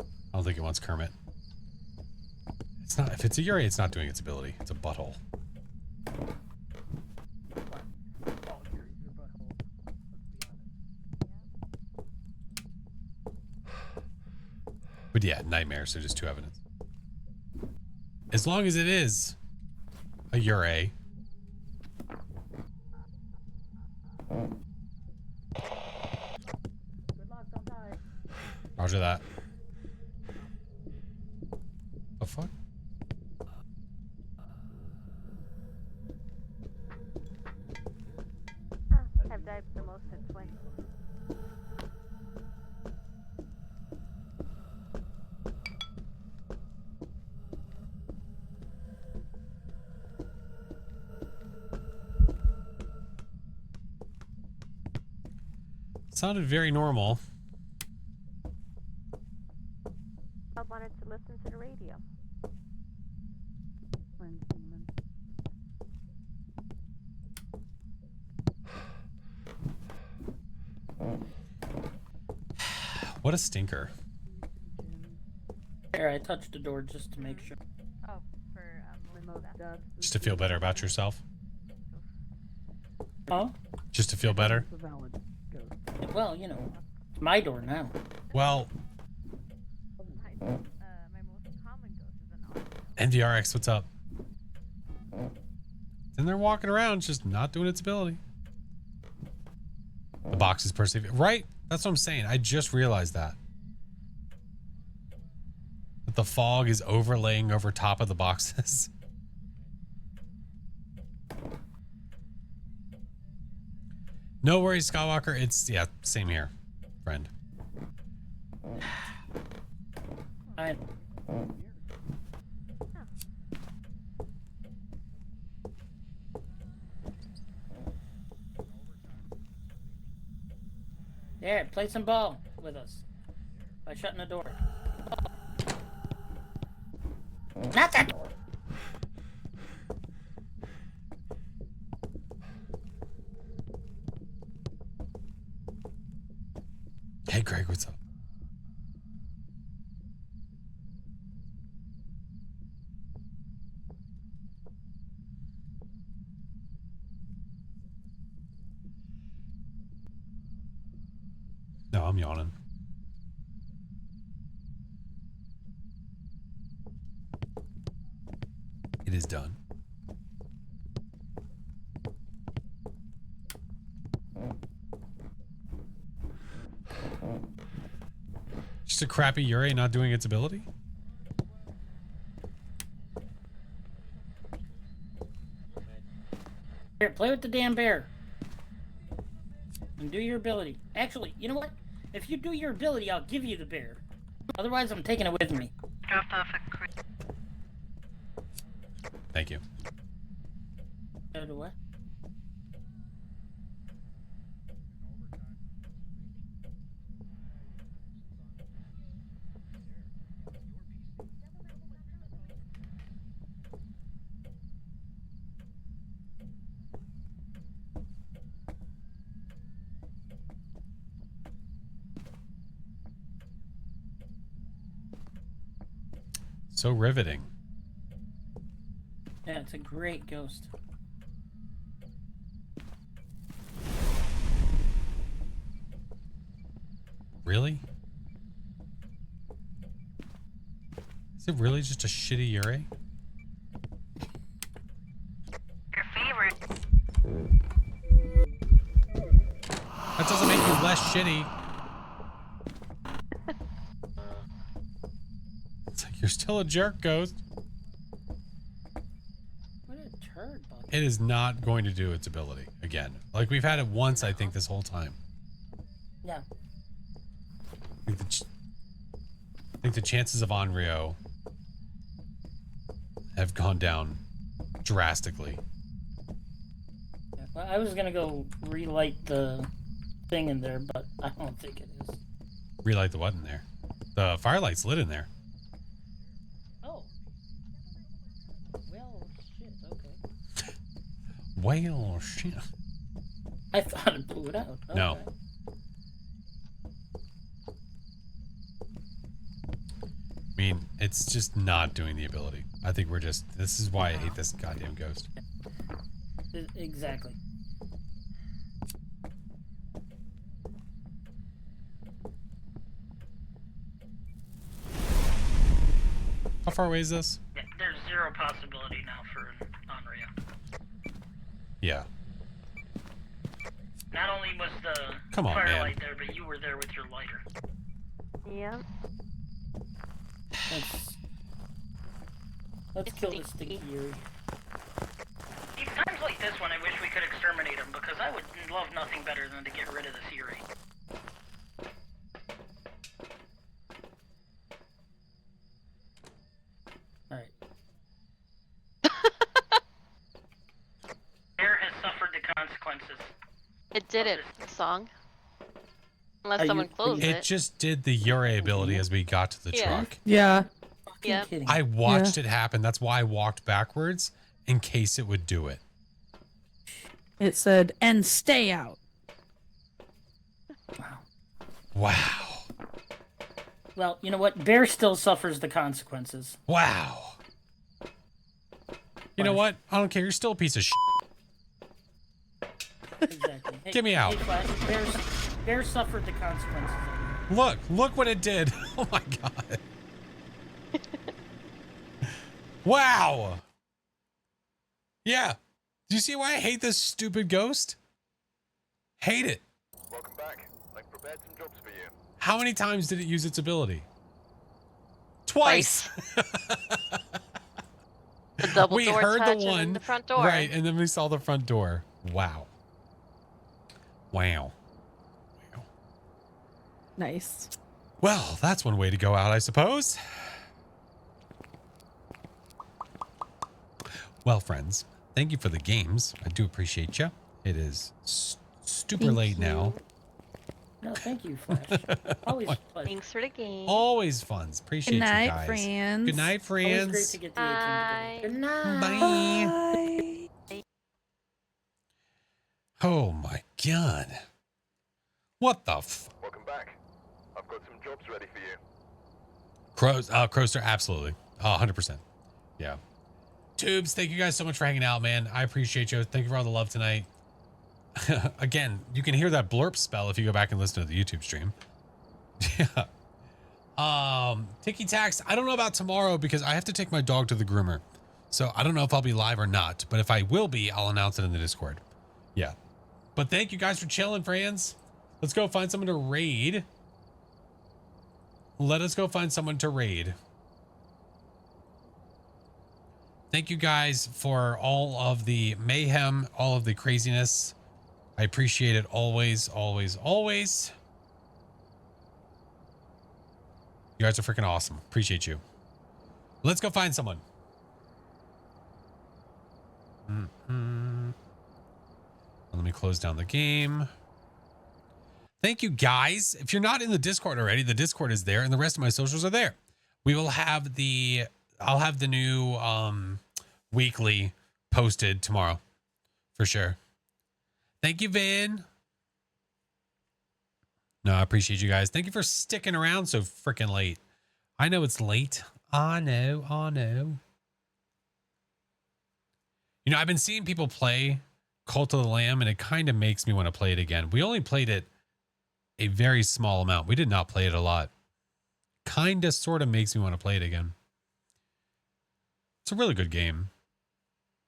I don't think it wants Kermit. It's not. If it's a Yuri, it's not doing its ability. It's a butthole. But yeah, nightmare. So just 2 evidence. As long as it is a Yuri. Roger that. The fuck? I've dived the most in 20. Sounded very normal. I wanted to listen to the radio. Friend's demon. What a stinker. Here, I touched the door just to make sure. Oh, for remote stuff. Just to feel better about yourself. Huh? Just to feel better. It's a valid ghost. Well, you know, it's my door now. Well, My most common ghost is an NDRX, what's up? It's in there walking around, just not doing its ability. The box is persevering. Right? That's what I'm saying. I just realized that. That the fog is overlaying over top of the boxes. No worries, Skywalker. It's, yeah, same here, friend. I... Yeah, play some ball. with us by shutting the door. Not that door. Hey, Greg, what's up? No, I'm yawning. It is done. Just a crappy Yuri not doing its ability? Here, play with the damn bear. And do your ability. Actually, you know what? If you do your ability, I'll give you the bear. Otherwise, I'm taking it with me. Dropped off a crate. Thank you. Do what? So riveting. Yeah, it's a great ghost. Really? Is it really just a shitty Yuri? Your favorite. That doesn't make you less shitty. It's like you're still a jerk, Ghost. What a turd, Bucky. It is not going to do its ability again. Like we've had it once, I think, this whole time. Yeah. I think the chances of Onryo have gone down drastically. Yeah, well, I was gonna go relight the thing in there, but I don't think it is. Relight the what in there? The firelight's lit in there. Oh. Well, shit, okay. Well, shit. I thought it blew it out. Okay. No. I mean, it's just not doing the ability. I think we're just... This is why I hate this goddamn ghost. Exactly. How far away is this? Yeah, there's zero possibility now for an Onryo. Yeah. Not only was the Come on, firelight man. there, but you were there with your lighter. Yeah. Let's kill this stinky Yuri. See, times like this one, I wish we could exterminate him, because I would love nothing better than to get rid of this Yuri. Alright. Bear has suffered the consequences. It did it, song. Unless Are someone you- closed It it. just did the Yuri ability as we got to the Yeah. truck. Yeah. Yeah. Kidding. I watched it happen. That's why I walked backwards in case it would do it. It said, and stay out. Wow. Well, you know what? Bear still suffers the consequences. Wow. You know what? I don't care. You're still a piece of shit. Exactly. Hey, Get me out. Hey, Flash, Bear suffered the consequences. Look what it did. Oh my god. Wow. Yeah. Do you see why I hate this stupid ghost? Hate it. Welcome back. I've prepared some jobs for you. How many times did it use its ability? Twice. The double We door heard the touch and one, then the front door. right, and then we saw the front door. Wow. Wow. Nice. Well, that's one way to go out, I suppose. Well, friends, thank you for the games. I do appreciate you. It is super Thank late now. No, thank you, Flash. Always fun. Thanks for the game. Always fun. Appreciate Good you night, guys. friends. Good night, friends. Always great to get the A-team Bye. together. Good night. Bye. Oh my god. What the Welcome back. I've got some jobs ready for you. Croster, absolutely. 100%. Yeah. Tubes, thank you guys so much for hanging out, man. I appreciate you. Thank you for all the love tonight. Again, you can hear that blurp spell if you go back and listen to the YouTube stream. Yeah. Tiki Tax, I don't know about tomorrow because I have to take my dog to the groomer. So I don't know if I'll be live or not, but if I will be, I'll announce it in the Discord. Yeah. But thank you guys for chilling, friends. Let's go find someone to raid. Let us go find someone to raid. Thank you guys for all of the mayhem, all of the craziness. I appreciate it always, always, always. You guys are freaking awesome. Appreciate you. Let's go find someone. Let me close down the game. Thank you guys. If you're not in the Discord already, the Discord is there and the rest of my socials are there. We will have I'll have the new weekly posted tomorrow for sure. Thank you, Vin. No, I appreciate you guys. Thank you for sticking around so freaking late. I know it's late. I know. You know, I've been seeing people play Cult of the Lamb and it kind of makes me want to play it again. We only played it a very small amount. We did not play it a lot. Kind of sort of makes me want to play it again. It's a really good game.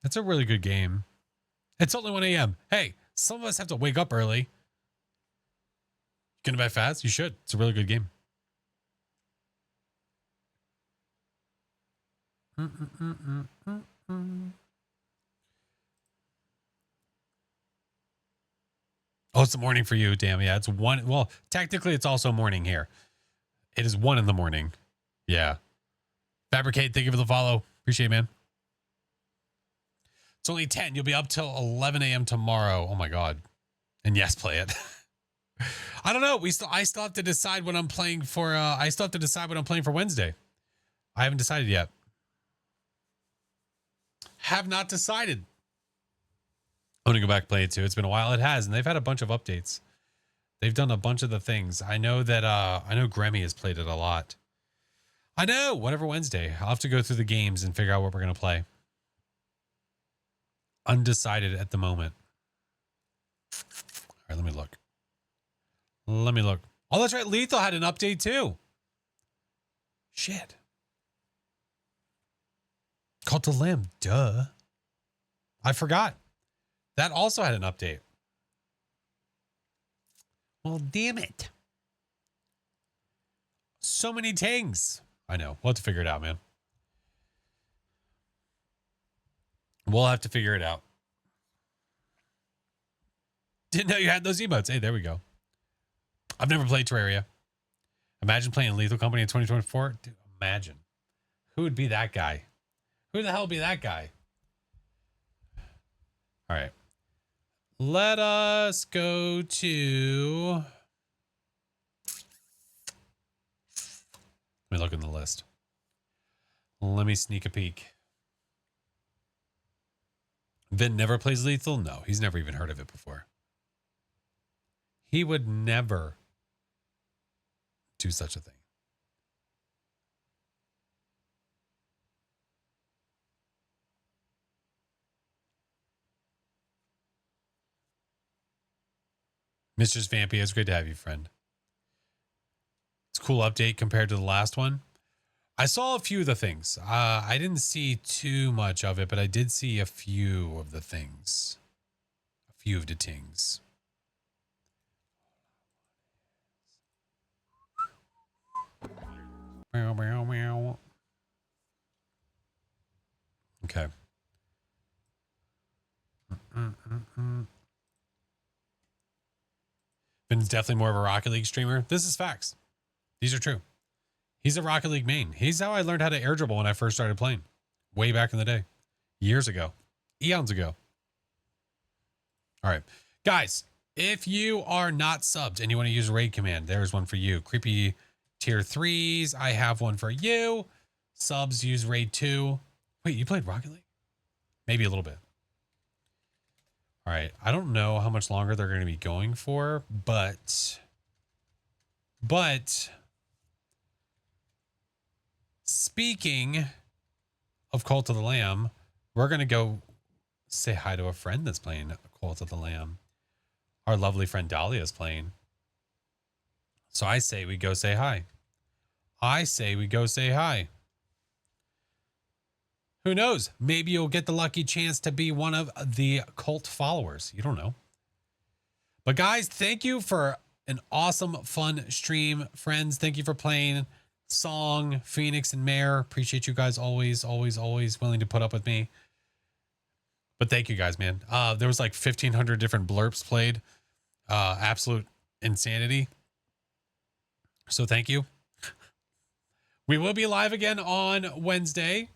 It's a really good game. It's only 1 a.m. Hey, some of us have to wake up early. You gonna bet fast? You should. It's a really good game. Oh, it's the morning for you. Damn, yeah. It's 1. Well, technically, it's also morning here. It is 1 in the morning. Yeah. Fabricate, thank you for the follow. Appreciate it, man. It's only 10. You'll be up till 11 a.m. tomorrow. Oh, my God. And yes, play it. I don't know. I still have to decide what I'm playing for. I still have to decide what I'm playing for Wednesday. I haven't decided yet. Have not decided. I'm going to go back and play it too. It's been a while. It has. And they've had a bunch of updates. They've done a bunch of the things. I know that, I know Grammy has played it a lot. I know. Whatever Wednesday. I'll have to go through the games and figure out what we're going to play. Undecided at the moment. All right, let me look. Oh, that's right. Lethal had an update too. Shit. Cult of the Lamb. Duh. I forgot. That also had an update. Well, damn it. So many things. I know. We'll have to figure it out, man. We'll have to figure it out. Didn't know you had those emotes. Hey, there we go. I've never played Terraria. Imagine playing Lethal Company in 2024. Dude, imagine. Who would be that guy? Who the hell would be that guy? All right. Let us go to... Let me look in the list. Let me sneak a peek. Vin never plays Lethal? No, he's never even heard of it before. He would never do such a thing. Mr. Vampy, it's great to have you, friend. It's a cool update compared to the last one. I saw a few of the things. I didn't see too much of it, but I did see a few of the things. A few of the things. Meow, meow, meow. Okay. Vin's definitely more of a Rocket League streamer. This is facts. These are true. He's a Rocket League main. He's how I learned how to air dribble when I first started playing. Way back in the day. Years ago. Eons ago. All right. Guys, If you are not subbed and you want to use a raid command, there's one for you. Creepy tier 3s, I have one for you. Subs, use raid 2. Wait, you played Rocket League? Maybe a little bit. All right, I don't know how much longer they're going to be going for, but speaking of Cult of the Lamb, we're going to go say hi to a friend that's playing Cult of the Lamb. Our lovely friend Dahlia is playing. So I say we go say hi. I say we go say hi. Who knows? Maybe you'll get the lucky chance to be one of the cult followers. You don't know. But guys, thank you for an awesome, fun stream. Friends, thank you for playing. Song, Phoenix, and Mare. Appreciate you guys always willing to put up with me. But thank you guys, man. There was like 1,500 different blurps played. Absolute insanity. So thank you. We will be live again on Wednesday.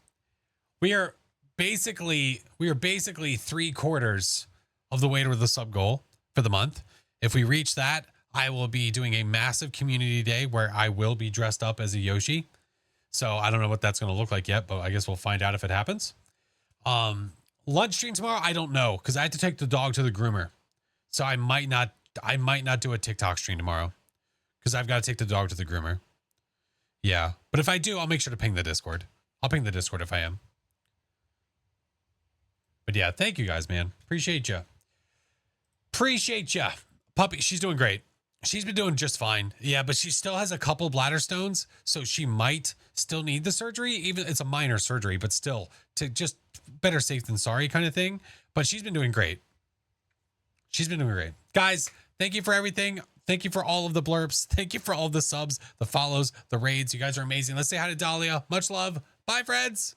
We are basically 3/4 of the way to the sub goal for the month. If we reach that, I will be doing a massive community day where I will be dressed up as a Yoshi. So I don't know what that's going to look like yet, but I guess we'll find out if it happens. Lunch stream tomorrow, I don't know, because I had to take the dog to the groomer. So I might not do a TikTok stream tomorrow because I've got to take the dog to the groomer. Yeah. But if I do, I'll make sure to ping the Discord. I'll ping the Discord if I am. But yeah, thank you guys, man. Appreciate you. Puppy, she's doing great. She's been doing just fine. Yeah, but she still has a couple bladder stones, so she might still need the surgery. Even it's a minor surgery, but still, to just better safe than sorry kind of thing. But she's been doing great. Guys, thank you for everything. Thank you for all of the blurps. Thank you for all the subs, the follows, the raids. You guys are amazing. Let's say hi to Dahlia. Much love. Bye, friends.